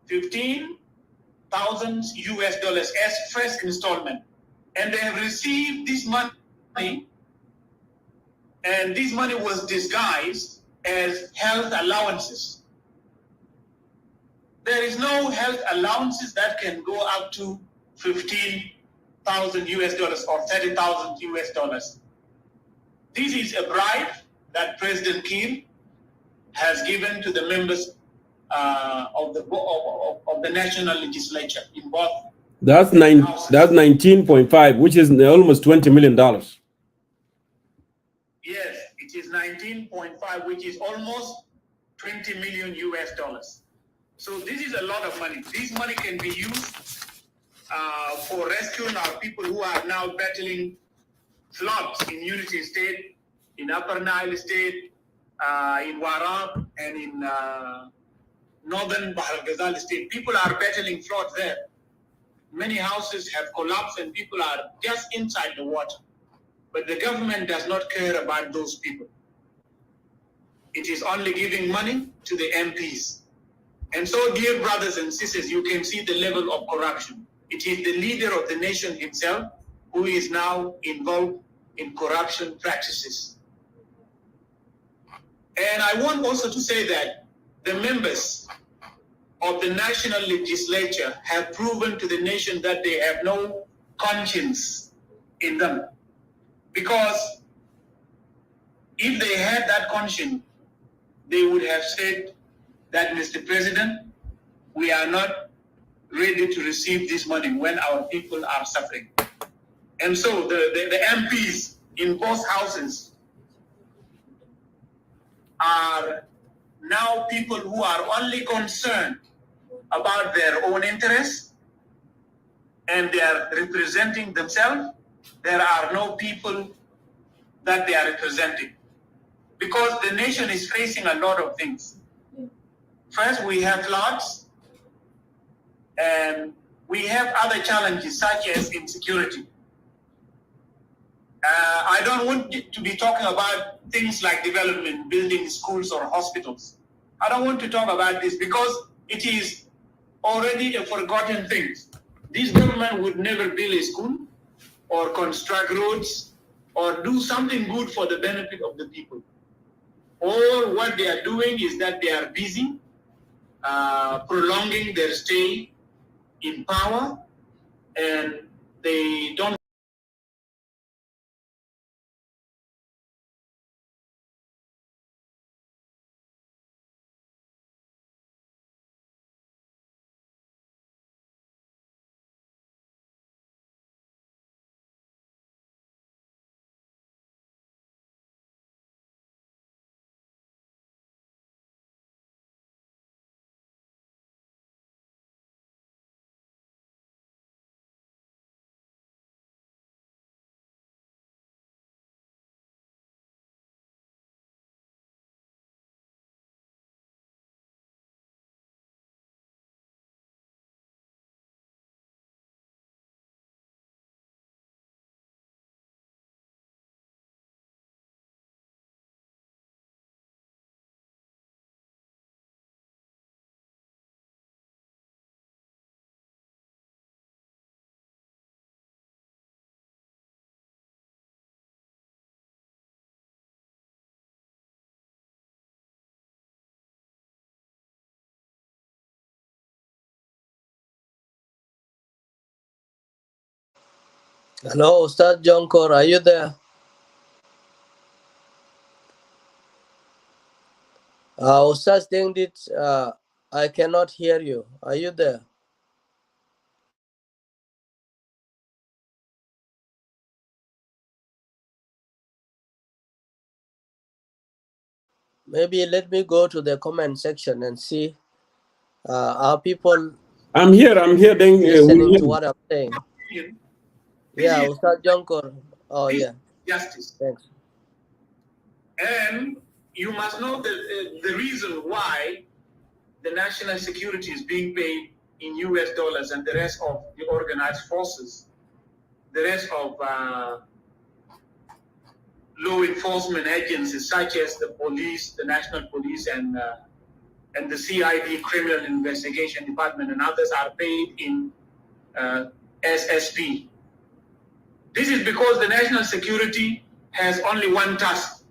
15,000 US dollars as first installment. And they have received this money, and this money was disguised as health allowances. There is no health allowances that can go up to 15,000 US dollars or 30,000 US dollars. This is a bribe that President Kiir has given to the members of the national legislature in both. That's 19.5, which is almost $20 million. Yes, it is 19.5, which is almost 20 million US dollars. So this is a lot of money. This money can be used for rescuing our people who are now battling floods in Unity State, in Upper Nile State, in Warab, and in northern Bahr al-Ghazal State. People are battling floods there. Many houses have collapsed and people are just inside the water. But the government does not care about those people. It is only giving money to the MPs. And so, dear brothers and sisters, you can see the level of corruption. It is the leader of the nation himself who is now involved in corruption practices. And I want also to say that the members of the national legislature have proven to the nation that they have no conscience in them. Because if they had that conscience, they would have said that, Mr. President, we are not ready to receive this money when our people are suffering. And so the MPs in both houses are now people who are only concerned about their own interests, and they are representing themselves. There are no people that they are representing, because the nation is facing a lot of things. First, we have floods, and we have other challenges such as insecurity. I don't want to be talking about things like development, building schools or hospitals. I don't want to talk about this because it is already a forgotten thing. This government would never build a school or construct roads or do something good for the benefit of the people. All what they are doing is that they are busy prolonging their stay in power, and they don't Hello, Ustad Jonkor, are you there? Ustad Dengdit, I cannot hear you. Are you there? Maybe let me go to the comment section and see are people I'm here. listening to what I'm saying. Yeah, This is Ustad Jonkor. Oh, yeah. justice. Thanks. And you must know the reason why the national security is being paid in US dollars and the rest of the organized forces, the rest of law enforcement agencies such as the police, the national police, and the CID, Criminal Investigation Department, and others are paid in SSP. This is because the national security has only one task,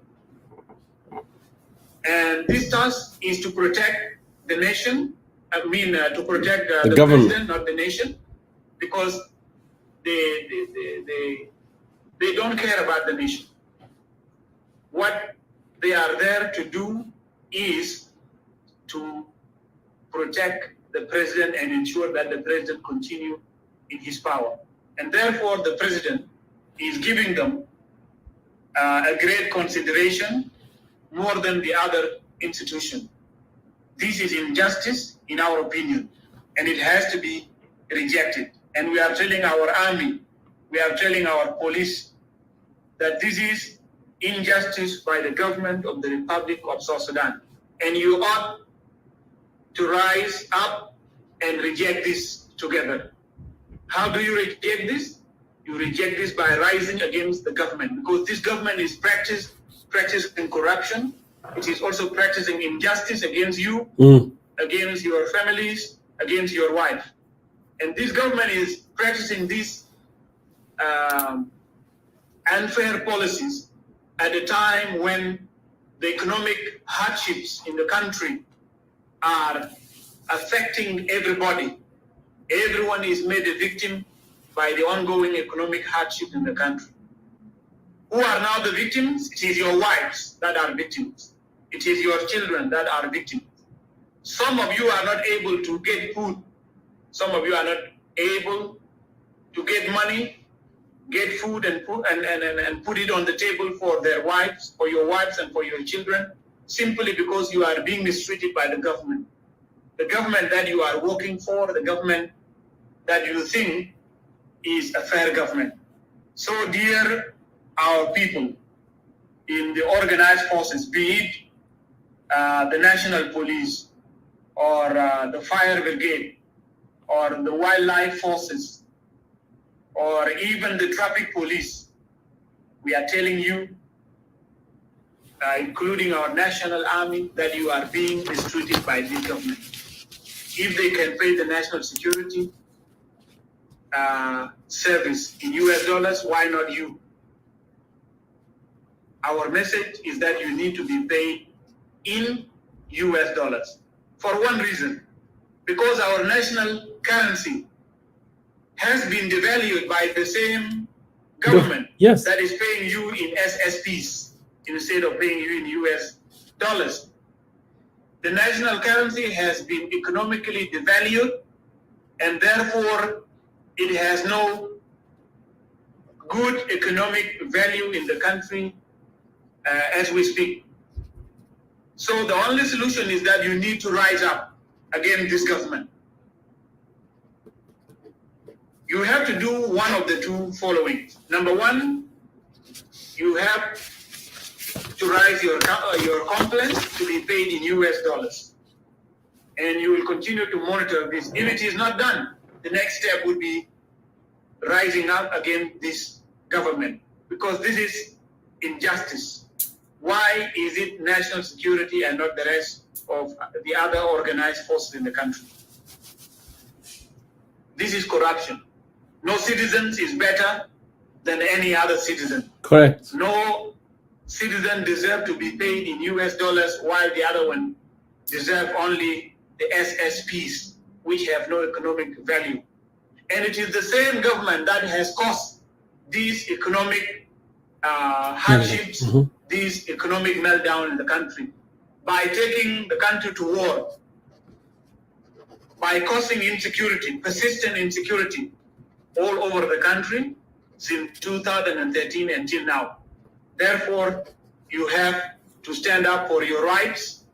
and this task is to protect the nation. To protect the government, president, not the nation, because they don't care about the nation. What they are there to do is to protect the president and ensure that the president continue in his power. And therefore, the president is giving them a great consideration more than the other institution. This is injustice, in our opinion, and it has to be rejected. And we are telling our army, we are telling our police that this is injustice by the government of the Republic of South Sudan. And you ought to rise up and reject this together. How do you reject this? You reject this by rising against the government, because this government is practicing corruption. It is also practicing injustice against you, against your families, against your wife. And this government is practicing these unfair policies at a time when the economic hardships in the country are affecting everybody. Everyone is made a victim by the ongoing economic hardship in the country. Who are now the victims? It is your wives that are victims. It is your children that are victims. Some of you are not able to get food. Some of you are not able to get money, get food and put it on the table for their wives, for your wives and for your children, simply because you are being mistreated by the government. The government that you are working for, the government that you think is a fair government. So dear our people in the organized forces, be it the national police or the fire brigade or the wildlife forces or even the traffic police, we are telling you, including our national army, that you are being mistreated by this government. If they can pay the national security service in US dollars, why not you? Our message is that you need to be paid in US dollars for one reason, because our national currency has been devalued by the same government that is paying you in SSPs instead of paying you in US dollars. The national currency has been economically devalued, and therefore it has no good economic value in the country as we speak. So the only solution is that you need to rise up against this government. You have to do one of the two following. Number one, you have to raise your complaints to be paid in US dollars. And you will continue to monitor this. If it is not done, the next step would be rising up against this government, because this is injustice. Why is it national security and not the rest of the other organized forces in the country? This is corruption. No citizen is better than any other citizen. Correct. No citizen deserves to be paid in US dollars, while the other one deserve only the SSPs, which have no economic value. And it is the same government that has caused these economic hardships, this economic meltdown in the country, by taking the country to war, by causing insecurity, persistent insecurity all over the country since 2013 until now. Therefore, you have to stand up for your rights,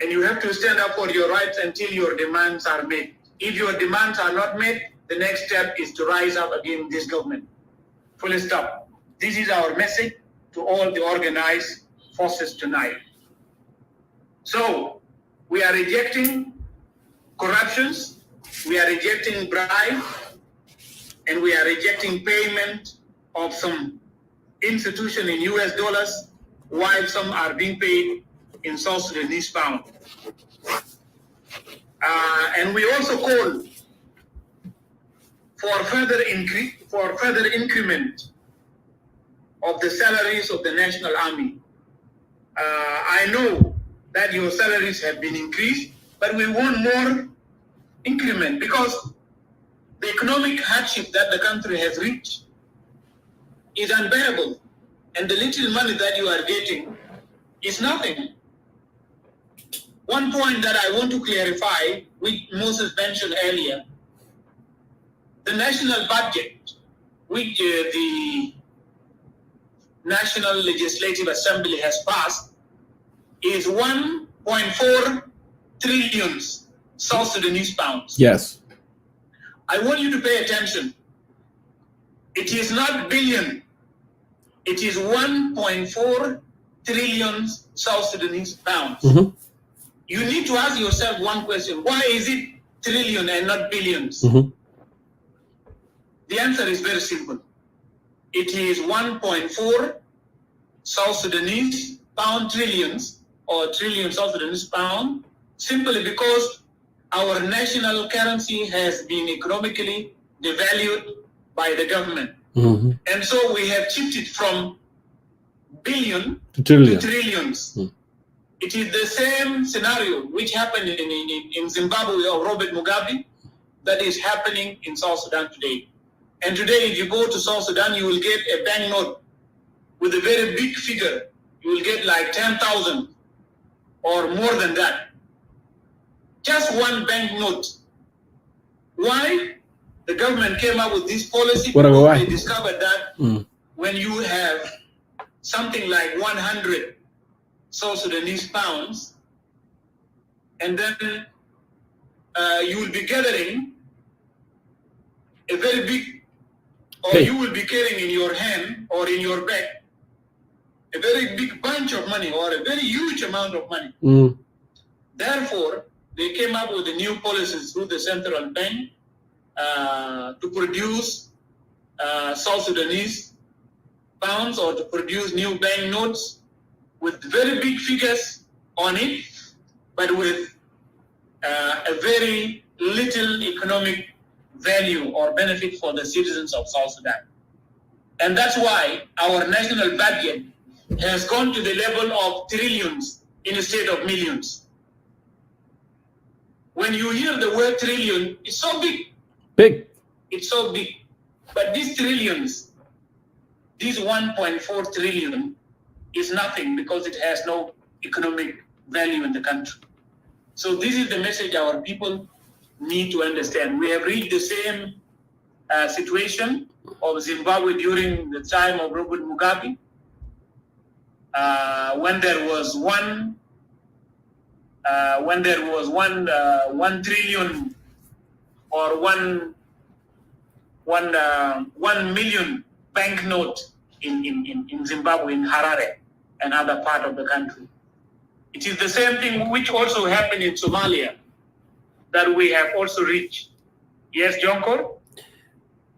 and you have to stand up for your rights until your demands are met. If your demands are not met, the next step is to rise up against this government. Full stop. This is our message to all the organized forces tonight. So, we are rejecting corruptions, we are rejecting bribe, and we are rejecting payment of some institution in US dollars, while some are being paid in South Sudanese pound. And we also call for further increment of the salaries of the National Army. I know that your salaries have been increased, but we want more increment because the economic hardship that the country has reached is unbearable, and the little money that you are getting is nothing. One point that I want to clarify, which Moses mentioned earlier, the national budget, which the National Legislative Assembly has passed, is 1.4 trillion South Sudanese pounds. Yes. I want you to pay attention. It is not billion. It is 1.4 trillion South Sudanese pounds. You need to ask yourself one question. Why is it trillion and not billions? The answer is very simple. It is 1.4 South Sudanese pound trillions, or trillion South Sudanese pound, simply because our national currency has been economically devalued by the government. And so we have shifted from billion to trillions. It is the same scenario which happened in Zimbabwe of Robert Mugabe that is happening in South Sudan today. And today, if you go to South Sudan, you will get a banknote with a very big figure. You will get like 10,000 or more than that. Just one banknote. Why? The government came up with this policy because they discovered that when you have something like 100 South Sudanese pounds, and then you will be gathering a very big, or you will be carrying in your hand or in your bag a very big bunch of money or a very huge amount of money. Therefore, they came up with the new policies through the central bank to produce South Sudanese pounds, or to produce new bank notes with very big figures on it, but with a very little economic value or benefit for the citizens of South Sudan. And that's why our national budget has gone to the level of trillions instead of millions. When you hear the word trillion, it's so big. It's so big. But these trillions, this 1.4 trillion is nothing because it has no economic value in the country. So this is the message our people need to understand. We have reached the same situation of Zimbabwe during the time of Robert Mugabe, when there was one trillion or 1 million banknote in Zimbabwe, in Harare and other part of the country. It is the same thing which also happened in Somalia that we have also reached. Yes, Jonkor?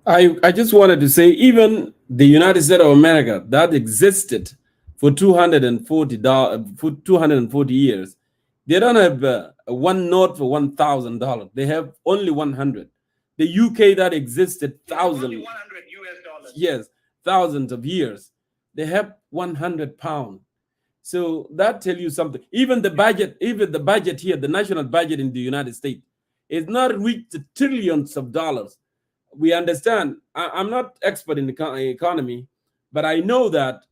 I just wanted to say, even the United States of America that existed for 240 years, they don't have one note for $1,000. They have only 100. The UK that existed thousands, only 100 US dollars. Yes, thousands of years, they have 100 pounds. So that tells you something. Even the budget here, the national budget in the United States, is not reached the trillions of dollars we understand. I'm not expert in the economy, but I know that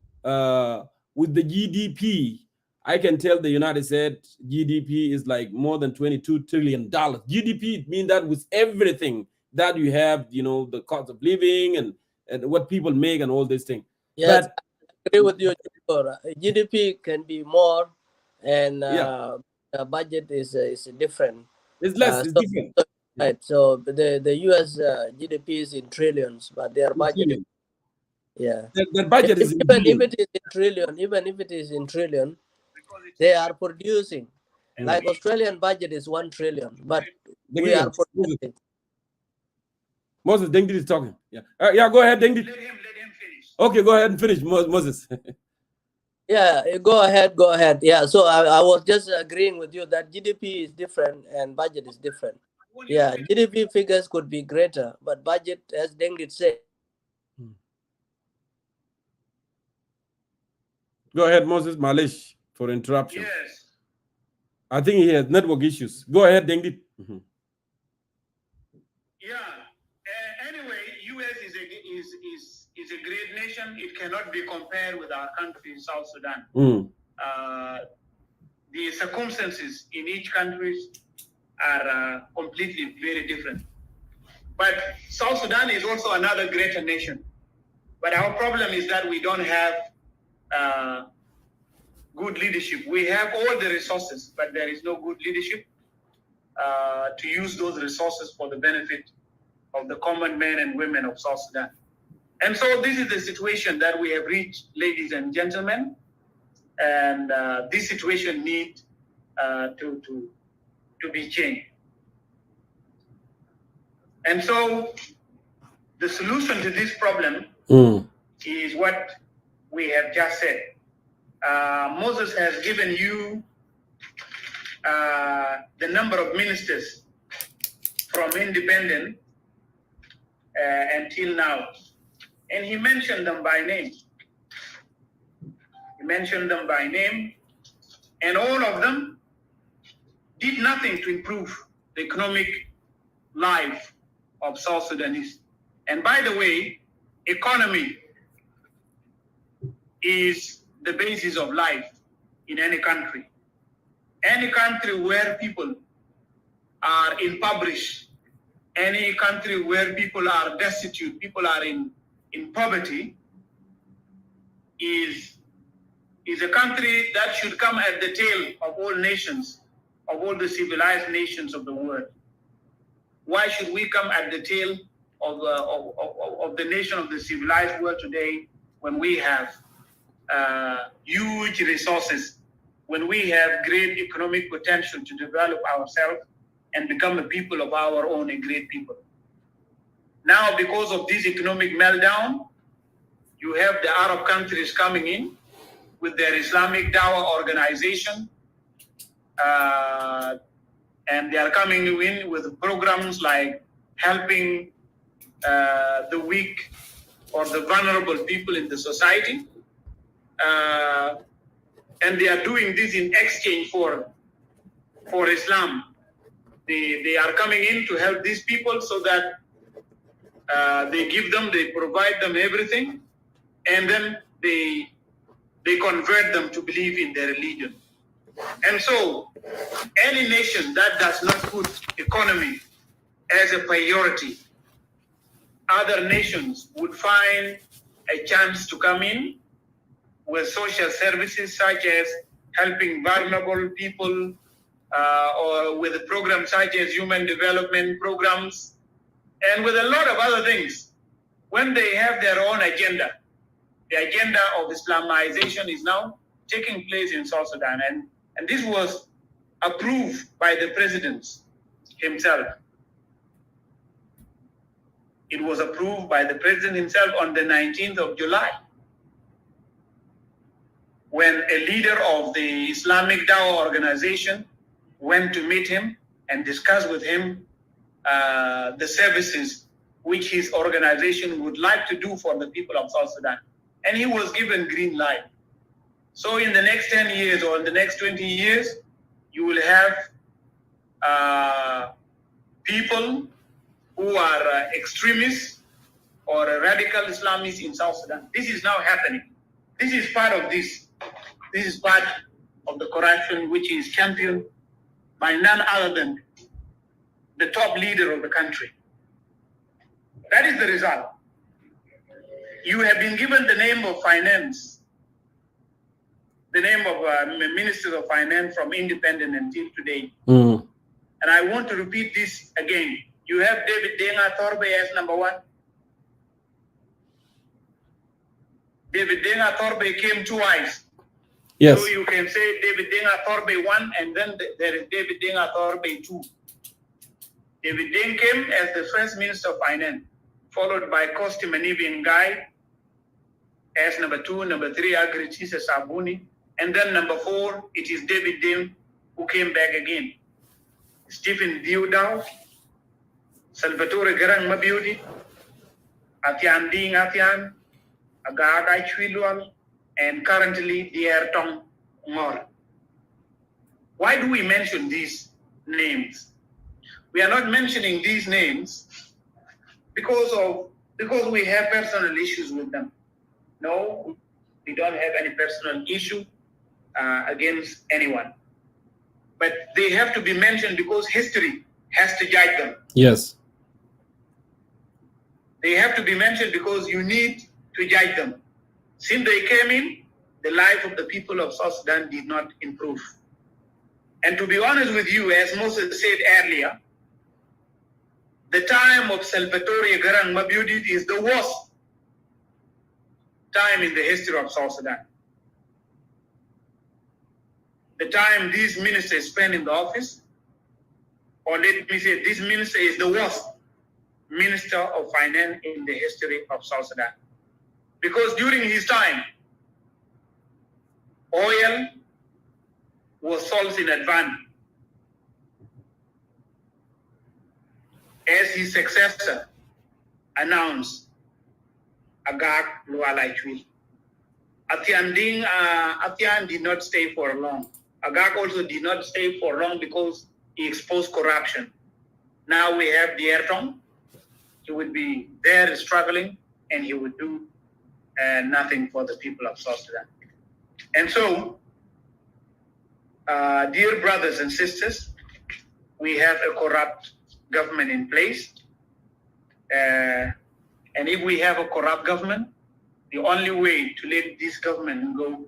with the GDP, I can tell the United States GDP is like more than $22 trillion. GDP means that with everything that you have, you know, the cost of living and what people make and all these things. Yes, But I agree with you. GDP can be more, and the budget is different. It's less. It's different. Right. So the US GDP is in trillions, but their budget, the budget is even if it is in trillion, they are producing. Like Australian budget is 1 trillion, but we are producing. Moses, Dengdi is talking. Yeah, go ahead, Dengdi. Let him finish. Okay, go ahead and finish, Moses. Go ahead. Yeah, so I was just agreeing with you that GDP is different and budget is different. Yeah, GDP figures could be greater, but budget, as Dengdi said. Go ahead, Moses. Malish for interruption. Yes. I think he has network issues. Go ahead, Dengdi. Anyway, US is a great nation. It cannot be compared with our country, South Sudan. The circumstances in each country are completely very different. But South Sudan is also another greater nation. But our problem is that we don't have good leadership. We have all the resources, but there is no good leadership to use those resources for the benefit of the common men and women of South Sudan. And so this is the situation that we have reached, ladies and gentlemen. And this situation needs to be changed. And so the solution to this problem is what we have just said. Moses has given you the number of ministers from independent until now. And he mentioned them by name. And all of them did nothing to improve the economic life of South Sudanese. And by the way, economy is the basis of life in any country. Any country where people are impoverished, any country where people are destitute, people are in poverty, is a country that should come at the tail of all nations, of all the civilized nations of the world. Why should we come at the tail of the nation of the civilized world today when we have huge resources, when we have great economic potential to develop ourselves and become a people of our own, a great people? Now, because of this economic meltdown, you have the Arab countries coming in with their Islamic Dawah organization, and they are coming in with programs like helping the weak or the vulnerable people in the society. And they are doing this in exchange for Islam. They are coming in to help these people so that they provide them everything, and then they convert them to believe in their religion. And so any nation that does not put economy as a priority, other nations would find a chance to come in with social services such as helping vulnerable people, or with a program such as human development programs, and with a lot of other things. When they have their own agenda, the agenda of Islamization is now taking place in South Sudan, and this was approved by the president himself. It was approved by the president himself on the 19th of July, when a leader of the Islamic Dawah organization went to meet him and discuss with him the services which his organization would like to do for the people of South Sudan. And he was given green light. So in the next 10 years or in the next 20 years, you will have people who are extremists or radical Islamists in South Sudan. This is now happening. This is part of this. This is part of the corruption which is championed by none other than the top leader of the country. That is the result. You have been given the name of finance, the name of Minister of Finance from independent until today. And I want to repeat this again. You have David Denga Thorbe as number one. David Denga Thorbe came twice. Yes. So you can say David Denga Thorbe 1, and then there is David Denga Thorbe 2. David Deng came as the first Minister of Finance, followed by Kosti Manivi Ngai as number 2, number 3, Agrichisa Sabuni, and then number 4, it is David Deng who came back again. Stephen Diudao, Salvatore Garang Mabiudi, Atian Ding Atian, Agaga Chwilual, and currently Dier Tong Ngor. Why do we mention these names? We are not mentioning these names because we have personal issues with them. No, we don't have any personal issue against anyone. But they have to be mentioned because history has to judge them. Yes. They have to be mentioned because you need to judge them. Since they came in, the life of the people of South Sudan did not improve. And to be honest with you, as Moses said earlier, the time of Salvatore Garang Mabiudi is the worst time in the history of South Sudan. The time these ministers spend in the office, or let me say, this minister is the worst minister of finance in the history of South Sudan. Because during his time, oil was sold in advance. As his successor announced, Agag Luala Chwi. Atian did not stay for long. Agag also did not stay for long because he exposed corruption. Now we have the Ertong. He would be there struggling and he would do nothing for the people of South Sudan. And so, dear brothers and sisters, we have a corrupt government in place. And if we have a corrupt government, the only way to let this government go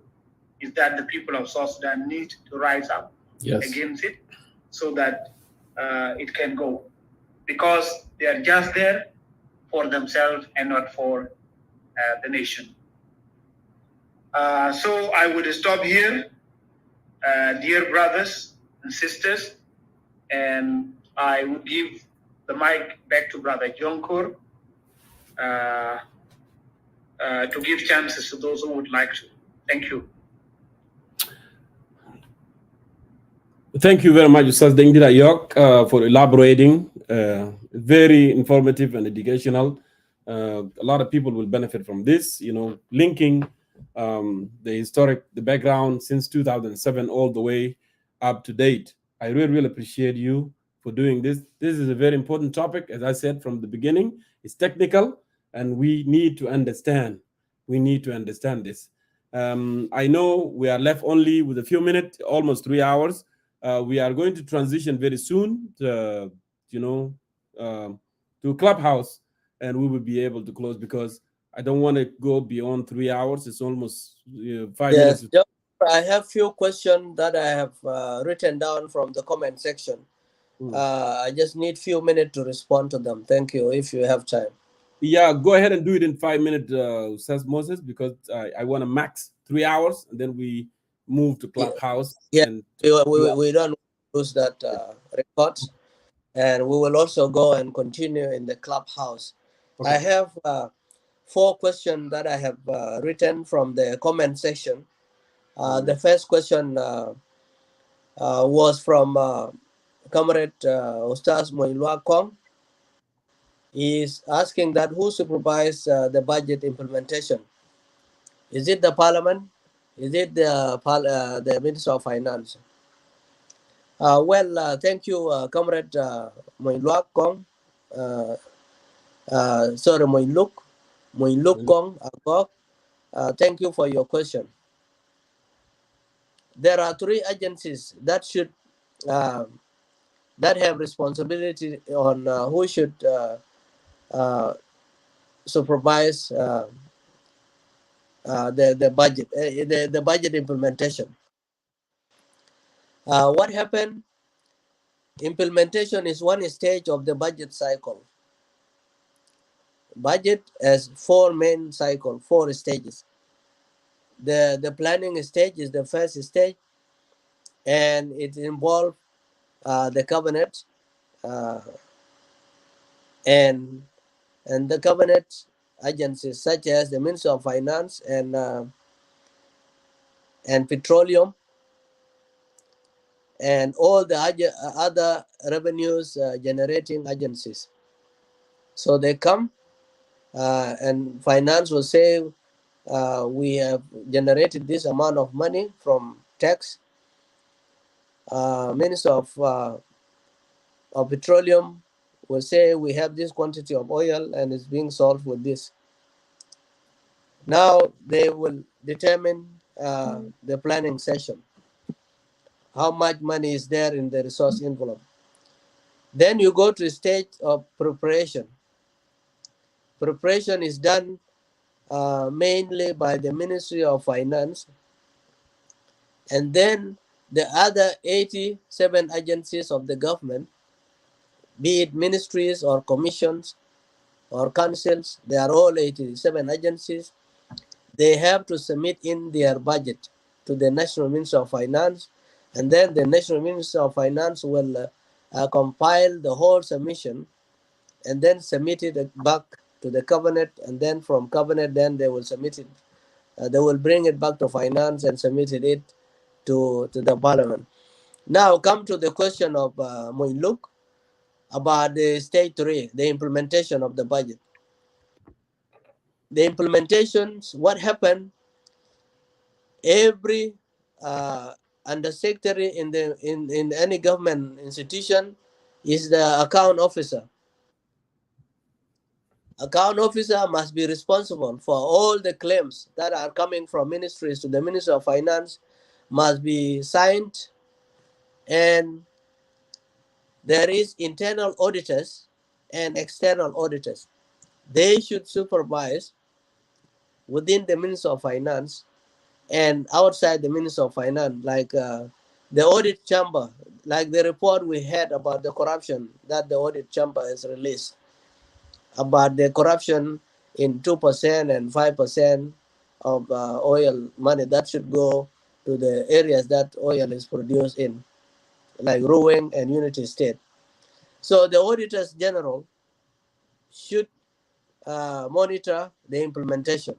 is that the people of South Sudan need to rise up against it so that it can go. Because they are just there for themselves and not for the nation. So I would stop here, dear brothers and sisters, and I would give the mic back to Brother Jonkur to give chances to those who would like to. Thank you. Thank you very much, Ustaz Dengdira Yok, for elaborating. Very informative and educational. A lot of people will benefit from this, you know, linking the background since 2007 all the way up to date. I really, really appreciate you for doing this. This is a very important topic, as I said from the beginning. It's technical, and we need to understand. We need to understand this. I know we are left only with a few minutes, almost 3 hours. We are going to transition very soon to, to Clubhouse, and we will be able to close because I don't want to go beyond 3 hours. It's almost 5 minutes. I have few questions that I have written down from the comment section. I just need few minutes to respond to them. Thank you, if you have time. Yeah, go ahead and do it in 5 minutes, says Moses, because I want to max 3 hours, and then we move to Clubhouse. Yeah, and we don't lose that record, and we will also go and continue in the Clubhouse. Okay. I have 4 questions that I have written from the comment section. The first question was from Comrade Ustaz Moilwa Kong. He is asking that who supervised the budget implementation? Is it the Parliament? Is it the Minister of Finance? Thank you, Comrade Moilwa Kong. sorry, Moinluk Kong Agok. Thank you for your question. There are three agencies that should that have responsibility on who should supervise the budget, the budget implementation. What happened? Implementation is one stage of the budget cycle. Budget has four main cycles, four stages. The planning stage is the first stage, and it involves the cabinet and the cabinet agencies such as the Ministry of Finance and Petroleum and all the other revenues generating agencies. So they come and finance will say we have generated this amount of money from tax. Minister of Petroleum will say we have this quantity of oil and it's being sold with this. Now they will determine the planning session. How much money is there in the resource envelope? Then you go to the stage of preparation. Preparation is done mainly by the Ministry of Finance, and then the other 87 agencies of the government, be it ministries or commissions or councils, they are all 87 agencies. They have to submit in their budget to the National Ministry of Finance, and then the National Ministry of Finance will compile the whole submission and then submit it back to the cabinet, and then from cabinet, then they will submit it. They will bring it back to finance and submit it to the parliament. Now come to the question of Moinluk about the stage 3, the implementation of the budget. The implementations, what happened? Every undersecretary in any government institution is the account officer. Account officer must be responsible for all the claims that are coming from ministries to the Ministry of Finance, must be signed, and there is internal auditors and external auditors. They should supervise within the Ministry of Finance and outside the Ministry of Finance, like the audit chamber, like the report we had about the corruption that the audit chamber has released, about the corruption in 2% and 5% of oil money that should go to the areas that oil is produced in, like Ruweng and Unity State. So the auditors general should monitor the implementation,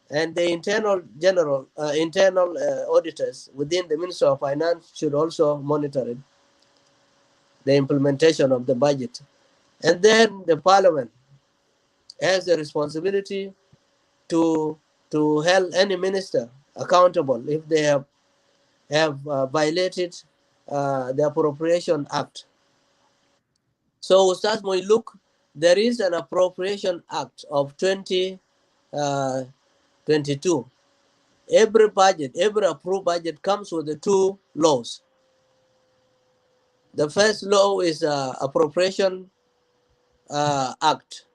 and the internal auditors within the Ministry of Finance should also monitor it, the implementation of the budget. And then the parliament has the responsibility to hold any minister accountable if they have violated the Appropriation Act. So, Ustaz Moiluk, there is an Appropriation Act of 2022. Every budget, every approved budget comes with the two laws. The first law is Appropriation Act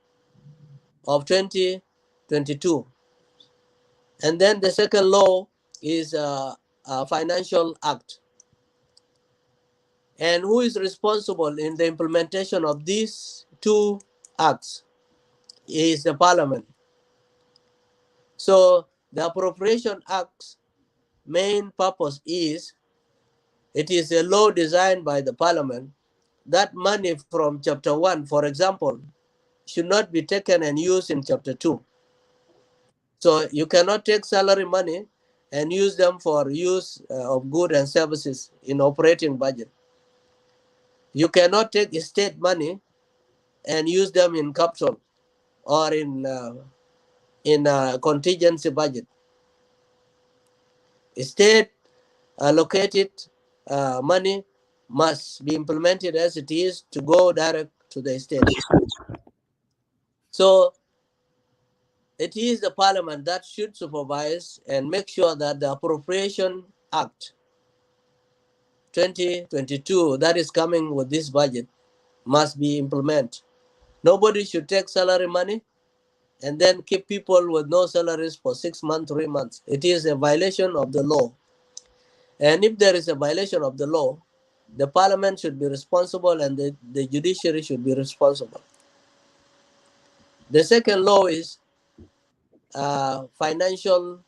of 2022. And then the second law is Financial Act. And who is responsible in the implementation of these two acts is the parliament. So the Appropriation Act's main purpose is, it is a law designed by the parliament that money from chapter 1, for example, should not be taken and used in chapter 2. So you cannot take salary money and use them for use of goods and services in operating budget. You cannot take state money and use them in capital or in contingency budget. State allocated money must be implemented as it is to go direct to the states. So it is the parliament that should supervise and make sure that the Appropriation Act 2022 that is coming with this budget must be implemented. Nobody should take salary money and then keep people with no salaries for 6 months, 3 months. It is a violation of the law. And if there is a violation of the law, the parliament should be responsible and the judiciary should be responsible. The second law is Financial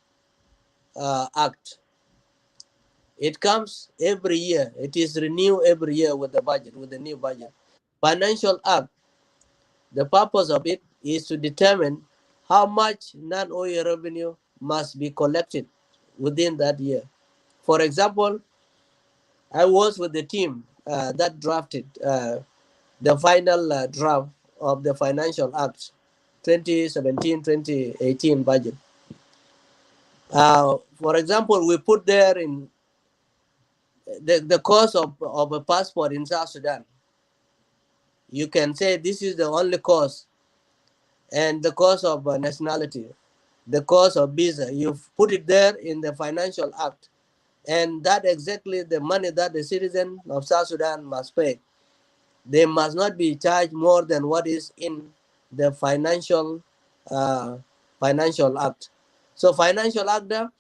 Act. It comes every year. It is renewed every year with the budget, with the new budget. Financial Act, the purpose of it is to determine how much non-oil revenue must be collected within that year. For example, I was with the team that drafted the final draft of the Financial Act 2017-2018 budget. For example, we put there in the cost of a passport in South Sudan. You can say this is the only cost, and the cost of nationality, the cost of visa. You've put it there in the Financial Act, and that exactly the money that the citizen of South Sudan must pay. They must not be charged more than what is in the Financial Act. So Financial Act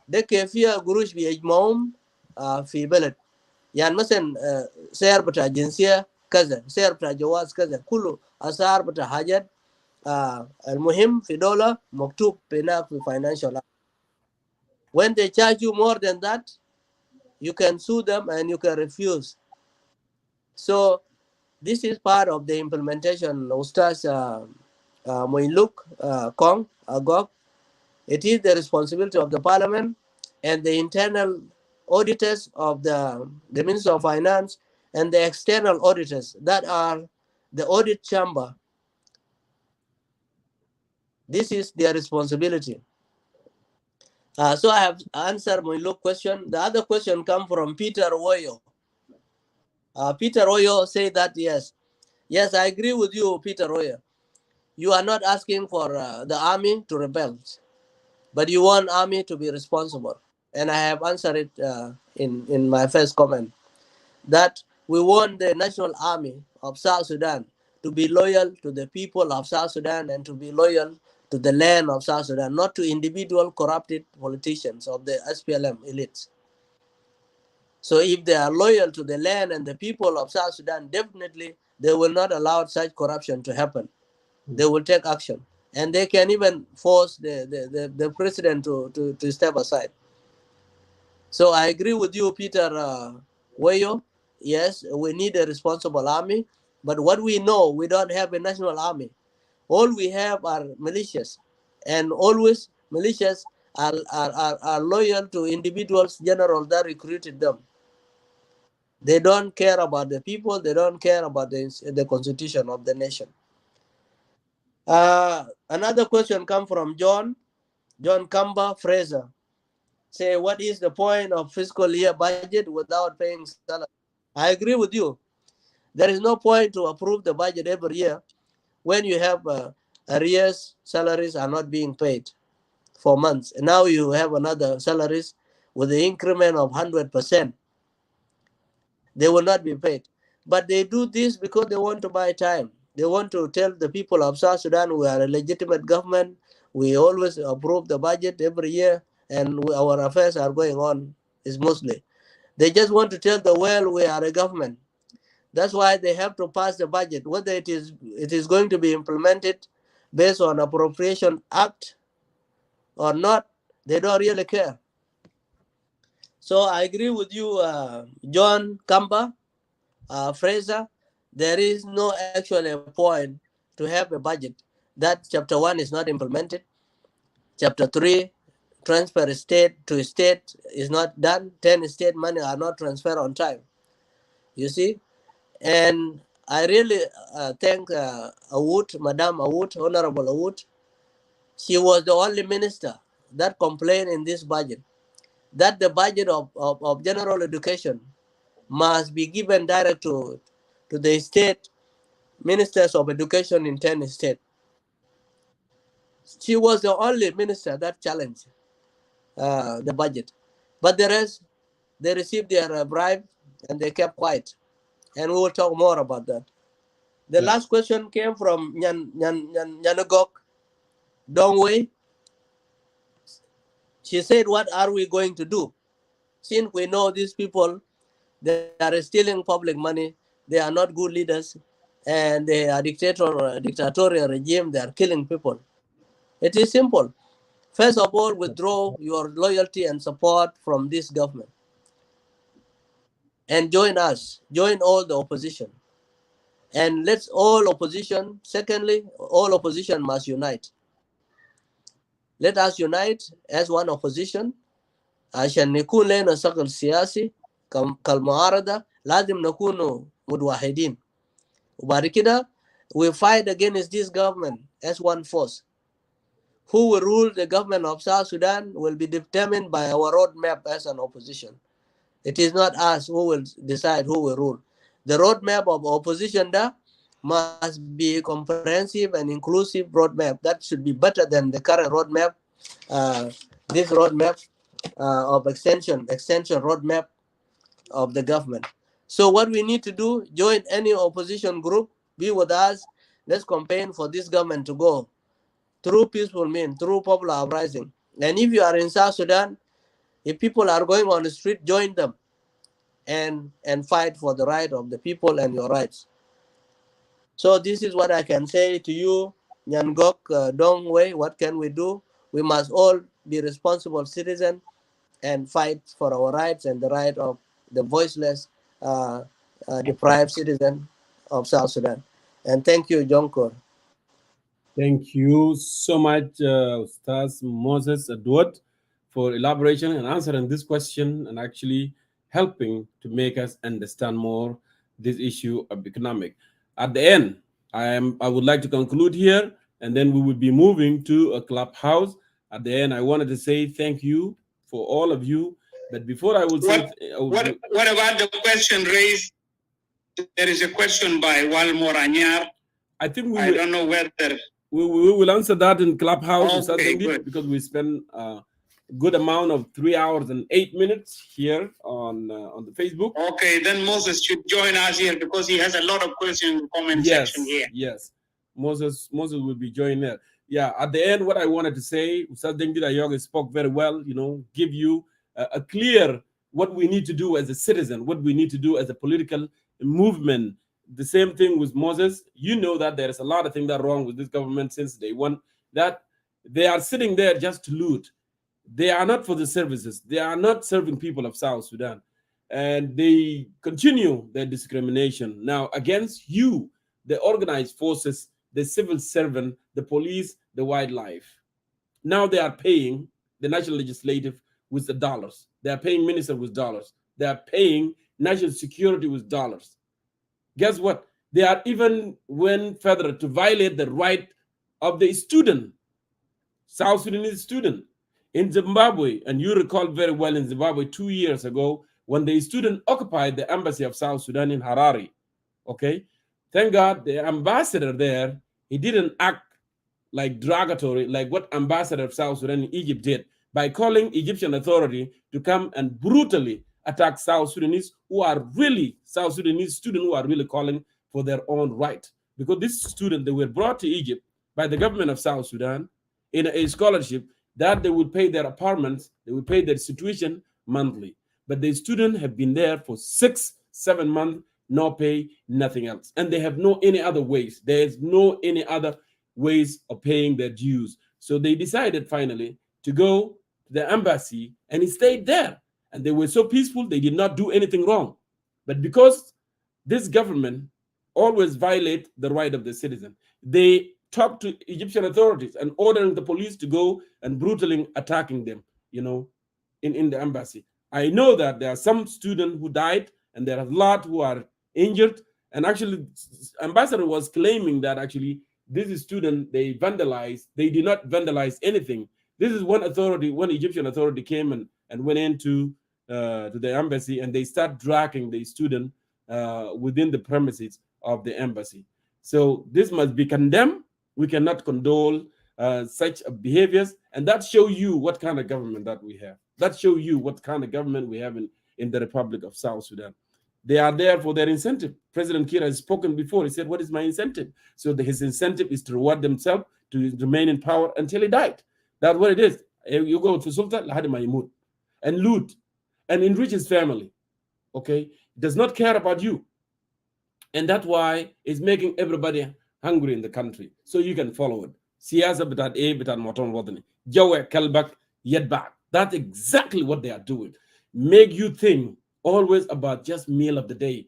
ده كيفية قروش بيجمعهم في بلد. يعني مثلا سعر بتاع جنسية كذا، سعر بتاع جواز كذا، كله أسعار بتاع حاجات المهم في دولة مكتوب هناك في Financial Act. When they charge you more than that, you can sue them and you can refuse. So this is part of the implementation, Ustaz Moinluk Kong Agok. It is the responsibility of the parliament and the internal auditors of the Ministry of Finance and the external auditors that are the audit chamber. This is their responsibility. So I have answered Moinluk question. The other question comes from Peter Oyo. Peter Oyo say that yes, I agree with you, Peter Oyo. You are not asking for the army to rebel, but you want army to be responsible. And I have answered it in my first comment, that we want the National Army of South Sudan to be loyal to the people of South Sudan and to be loyal to the land of South Sudan, not to individual corrupted politicians of the SPLM elites. So if they are loyal to the land and the people of South Sudan, definitely they will not allow such corruption to happen. They will take action. And they can even force the president to step aside. So I agree with you, Peter Wayo. Yes, we need a responsible army. But what we know, we don't have a national army. All we have are militias. And always militias are loyal to individuals, generals that recruited them. They don't care about the people. They don't care about the constitution of the nation. Another question comes from John Kamba Fraser. Say, what is the point of fiscal year budget without paying salary? I agree with you. There is no point to approve the budget every year when you have arrears, salaries are not being paid for months. And now you have another salaries with the increment of 100%. They will not be paid. But they do this because they want to buy time. They want to tell the people of South Sudan we are a legitimate government. We always approve the budget every year and our affairs are going on smoothly. They just want to tell the world we are a government. That's why they have to pass the budget. Whether it is going to be implemented based on Appropriation Act or not, they don't really care. So I agree with you, John Kamba Fraser. There is no actual point to have a budget that chapter 1 is not implemented. Chapter 3, transfer state to state is not done. 10 state money are not transferred on time. You see? And I really thank Awud, Madam Awud, Honorable Awud. She was the only minister that complained in this budget that the budget of general education must be given direct to the state ministers of education in 10 states. She was the only minister that challenged the budget. But the rest, they received their bribe and they kept quiet. And we will talk more about that. The last question came from Nyanagok Dongwei. She said, what are we going to do? Since we know these people, they are stealing public money, they are not good leaders, and they are dictatorial regime, they are killing people. It is simple. First of all, withdraw your loyalty and support from this government. And join us, join all the opposition. And let's all opposition, secondly, all opposition must unite. Let us unite as one opposition عشان يكون لنا ثقل سياسي كالمعارضة لازم نكون متوحدين وبعد كده we fight against this government as one force. Who will rule the government of South Sudan will be determined by our roadmap as an opposition. It is not us who will decide who will rule. The roadmap of opposition must be comprehensive and inclusive roadmap. That should be better than the current roadmap. This roadmap of extension roadmap of the government. So what we need to do, join any opposition group, be with us. Let's campaign for this government to go through peaceful means, through popular uprising. And if you are in South Sudan, if people are going on the street, join them and fight for the right of the people and your rights. So this is what I can say to you, Nyangok Dongwei. What can we do? We must all be responsible citizens and fight for our rights and the right of the voiceless, deprived citizen of South Sudan. And thank you, Jonkor. Thank you so much, Ustaz Moses Edward, for elaboration and answering this question and actually helping to make us understand more this issue of economic. At the end, I would like to conclude here, and then we will be moving to a clubhouse. At the end, I wanted to say thank you for all of you. But before I will say... What about the question raised? There is a question by Walmor Anyar. I think I don't know whether... We will answer that in Clubhouse, okay, because we spend a good amount of 3 hours and 8 minutes here on the Facebook. Okay, then Moses should join us here because he has a lot of questions in the comment section here. Yes, Moses will be joining there. Yeah, at the end, what I wanted to say, Ustaz Dengida Yoga spoke very well, give you a clear what we need to do as a citizen, what we need to do as a political movement. The same thing with Moses. You know that there is a lot of things that are wrong with this government since day one, that they are sitting there just to loot. They are not for the services. They are not serving people of South Sudan. And they continue their discrimination now against you, the organized forces, the civil servant, the police, the wildlife. Now they are paying the national legislative with the dollars. They are paying minister with dollars. They are paying national security with dollars. Guess what? They are even went further to violate the right of the student, South Sudanese student. In Zimbabwe, and you recall very well in Zimbabwe 2 years ago, when the student occupied the embassy of South Sudan in Harare, okay? Thank God the ambassador there, he didn't act like derogatory, like what ambassador of South Sudan in Egypt did, by calling Egyptian authority to come and brutally attack South Sudanese who are really South Sudanese students who are really calling for their own right. Because this student, they were brought to Egypt by the government of South Sudan in a scholarship that they would pay their apartments, they would pay their tuition monthly. But the students have been there for 6-7 months, no pay, nothing else. And they have no any other ways. There's no any other ways of paying their dues. So they decided finally to go to the embassy and he stayed there. And they were so peaceful, they did not do anything wrong. But because this government always violate the right of the citizen, they talk to Egyptian authorities and ordering the police to go and brutally attacking them, in the embassy. I know that there are some students who died and there are a lot who are injured. And actually, ambassador was claiming that actually this student, they vandalized, they did not vandalize anything. This is one Egyptian authority came and went into to the embassy and they start dragging the student within the premises of the embassy. So this must be condemned. We cannot condone such behaviors, and that shows you what kind of government that we have. That shows you what kind of government we have in the Republic of South Sudan. They are there for their incentive. President Kiir has spoken before. He said, what is my incentive? So his incentive is to reward themselves, to remain in power until he died. That's what it is. You go to Sultan, and loot, and enrich his family. Okay? He does not care about you. And that's why it's making everybody hungry in the country. So you can follow it. Siyasa bitat A bitat moton wadani. Jawe kalbak yedbak. That's exactly what they are doing. Make you think always about just meal of the day.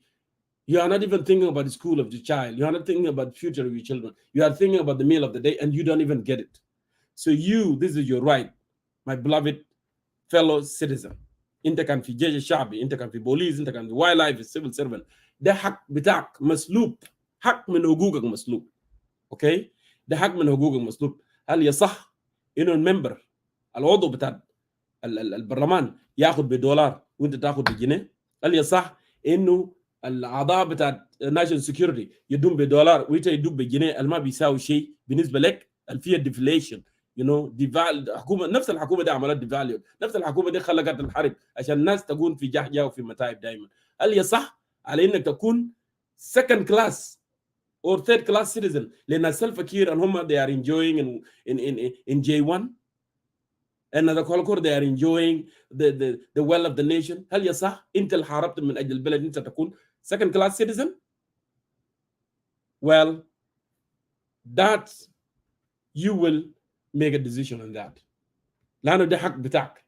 You are not even thinking about the school of the child. You are not thinking about the future of your children. You are thinking about the meal of the day, and you don't even get it. So this is your right, my beloved fellow citizen. Inta kan fi jeje shabi, inta kan fi police, inta kan fi wildlife, civil servant. ده حق بتاعك مسلوب حق من حقوقك مسلوب اوكي ده حق من حقوقك مسلوب هل يصح انه الممبر العضو بتاع البرلمان ياخذ بدولار وانت تاخذ بجنيه هل يصح انه الاعضاء بتاع ناشونال سكيورتي يدوم بدولار وانت يدوم بجنيه ما بيساوي شيء بالنسبه لك فيها ديفليشن الحكومه نفس الحكومه دي عملت ديفاليو نفس الحكومه دي خلقت الحرب عشان الناس تكون في جهجه وفي متاعب دائما هل يصح على انك تكون second class or third class citizen لان سلفا كير and هم they are enjoying in J1 and the Kolkor they are enjoying the well of the nation هل يصح انت اللي حاربت من اجل البلد انت تكون second class citizen? Well, that you will make a decision on that لانه ده حق بتاعك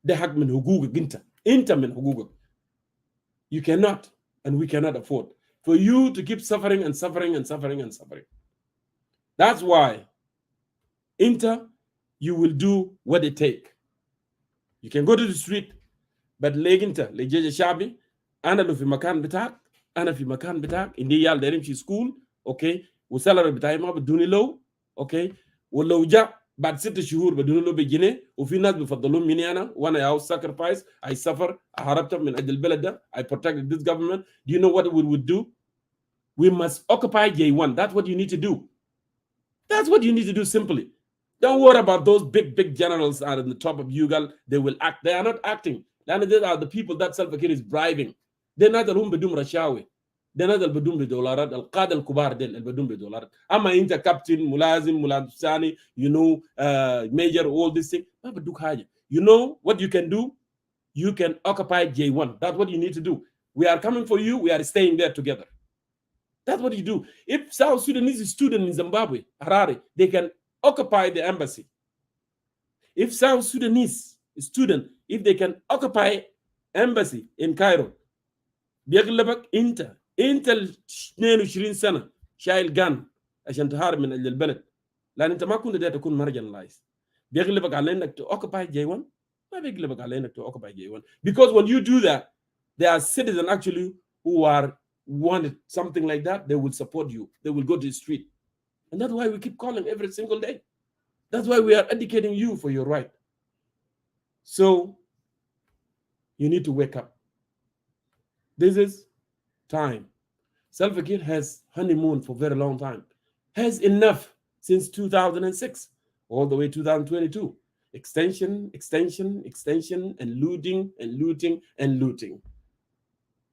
ده حق من حقوقك انت من حقوقك. You cannot and we cannot afford for you to keep suffering and suffering and suffering and suffering. That's why you will do what it takes. You can go to the street but لجيجة شعبي أنا لو في مكان بتاعك إندي يال دايرين في school أوكي والسالري بتاعي ما بدوني لو أوكي ولو جاء بعد 6 شهور بدون له بجنيه وفي ناس بيفضلون مني انا وانا ياو sacrifice I suffer هربت من اجل البلد ده I protected this government. Do you know what we would do? We must occupy J1. That's what you need to do. That's what you need to do simply. Don't worry about those big generals are at the top of Ugal. They will act. They are not acting. They are the people that Salva Kiir is bribing. They're not the room بدون رشاوي. They're not the بدون بدولارات. القادة الكبار ديل البدون بدولارات. أما أنت كابتن ملازم ثاني major all this thing ما بدوك حاجة. You know what you can do? You can occupy J1. That's what you need to do. We are coming for you. We are staying there together. That's what you do. If South Sudanese student in Zimbabwe, Harare, they can occupy the embassy. If South Sudanese student, if they can occupy embassy in Cairo, بيغلبك انت 22 سنه شايل جان عشان تهارب من البلد لان انت ما كنت داير تكون marginalized. بيغلبك على انك to occupy J1 ما بيغلبك على انك to occupy J1 because when you do that there are citizens actually who are wanted something like that. They will support you. They will go to the street, and that's why we keep calling every single day. That's why we are educating you for your right. So you need to wake up. This is time. Salva Kiir has honeymoon for a very long time. Has enough since 2006 all the way 2022. Extension, and looting and looting and looting.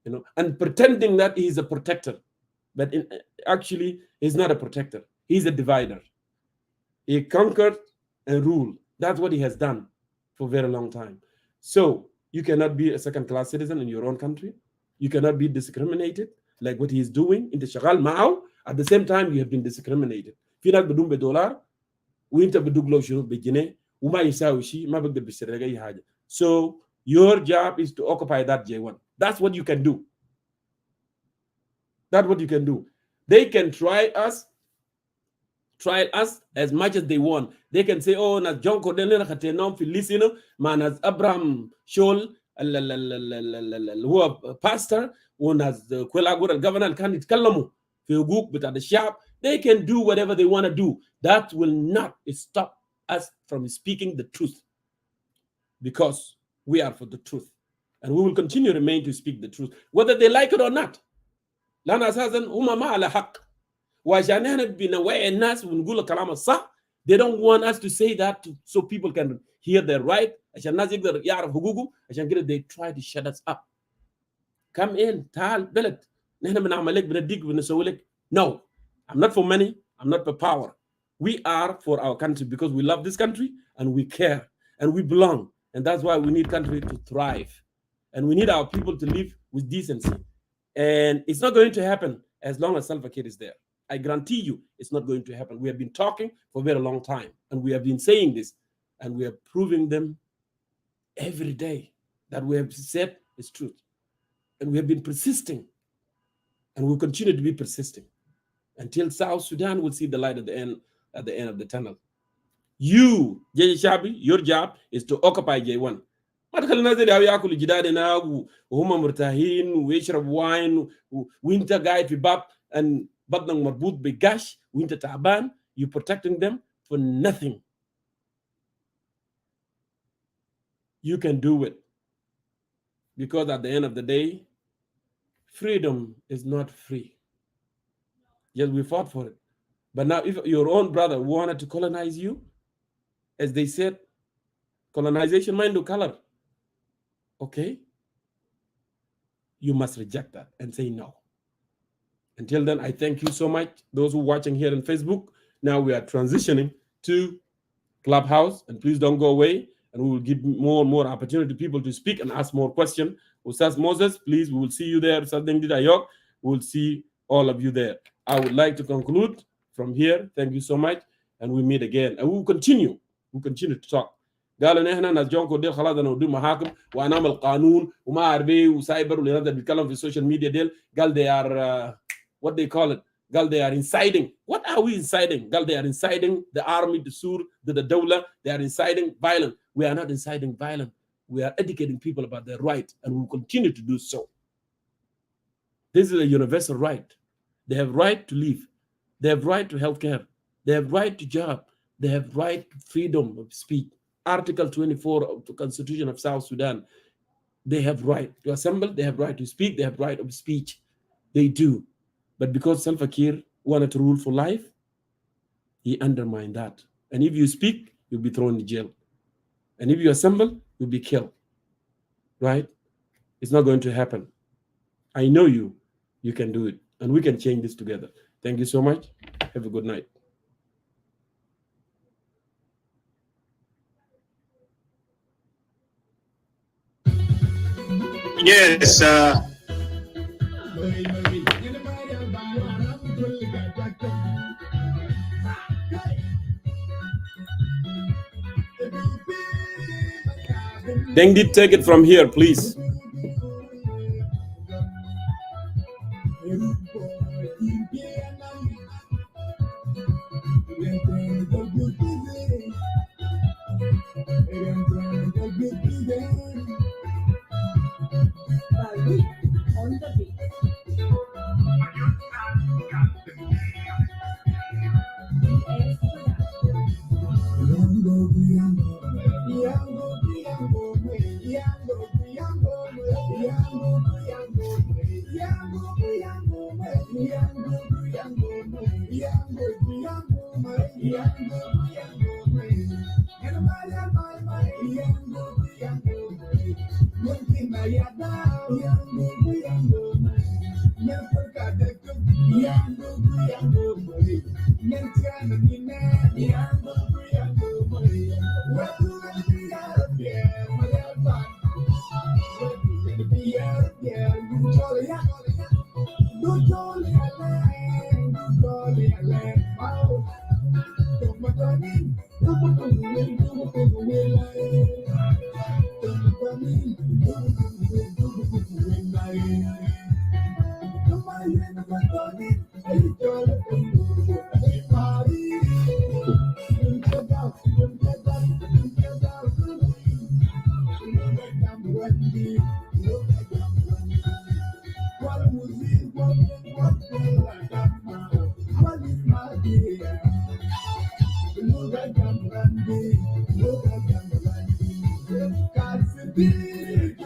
You know, and pretending that he is a protector, but actually he's not a protector. He's a divider. He conquered and ruled. That's what he has done for a very long time. So you cannot be a second-class citizen in your own country. You cannot be discriminated like what he is doing in the Shagal Mao. At the same time, you have been discriminated. في ناس بدون بدولار وانت بدوك لو شنو بجنيه وما يساوي شيء ما بقدر بيشتري اي حاجه. So your job is to occupy that J1. That's what you can do. That's what you can do. They can try us as much as they want. They can say, oh, nas John Cordell khatenom fi lisino ma nas Abraham Shol هو pastor وناس كولاغور الجفرنر كان يتكلموا في حقوق بتاع الشعب. They can do whatever they want to do. That will not stop us from speaking the truth, because we are for the truth, and we will continue to remain to speak the truth, whether they like it or not. لأن أساسا هم ما على حق وعشان احنا بنوعي الناس ونقول الكلام الصح. They don't want us to say that so people can hear their right. عشان الناس يقدر يعرف حقوقهم. عشان كده they try to shut us up. Come in, تعال بلد. نحن بنعمل لك بنديك بنسوي لك. No, I'm not for money. I'm not for power. We are for our country because we love this country and we care and we belong. And that's why we need country to thrive. And we need our people to live with decency. And it's not going to happen as long as Salva Kiir is there. I guarantee you it's not going to happen. We have been talking for a very long time. And we have been saying this. And we are proving them every day that we have said is truth. And we have been persisting. And we'll continue to be persisting until South Sudan will see the light at the end of the tunnel. You, J. Shabi, your job is to occupy J1. ما تخلينا زي ده ياكلوا جدادنا وهم مرتاحين ويشرب واين وانت قاعد في باب and بطنك مربوط بقاش وانت تعبان. You protecting them for nothing. You can do it because at the end of the day, freedom is not free. Yes, we fought for it. But now if your own brother wanted to colonize you, as they said, colonization mind to color. Okay? You must reject that and say no. Until then, I thank you so much. Those who are watching here on Facebook, now we are transitioning to Clubhouse. And please don't go away. And we will give more and more opportunity to people to speak and ask more questions. Ustaz Moses, please, we will see you there. Ustaz Dengdi Dayok, we will see all of you there. I would like to conclude from here. Thank you so much. And we meet again. And we will continue. We'll continue to talk. قالوا نحن ناس جونكو ديل خلاص انا ودي محاكم وانام القانون وما عربي وسايبر واللي نقدر بيتكلم في السوشيال ميديا ديل قال they are what they call it قال they are inciting. What are we inciting? قال they are inciting the army, the sur, the dawla. They are inciting violence. We are not inciting violence. We are educating people about their right, and we will continue to do so. This is a universal right. They have right to live. They have right to healthcare. They have right to job. They have right to freedom of speech. Article 24 of the Constitution of South Sudan. They have right to assemble. They have right to speak. They have right of speech. They do. But because Salva Kiir wanted to rule for life, he undermined that. And if you speak, you'll be thrown in jail. And if you assemble, you'll be killed. Right? It's not going to happen. I know you. You can do it. And we can change this together. Thank you so much. Have a good night. Yes. Dengdi, take it from here, please.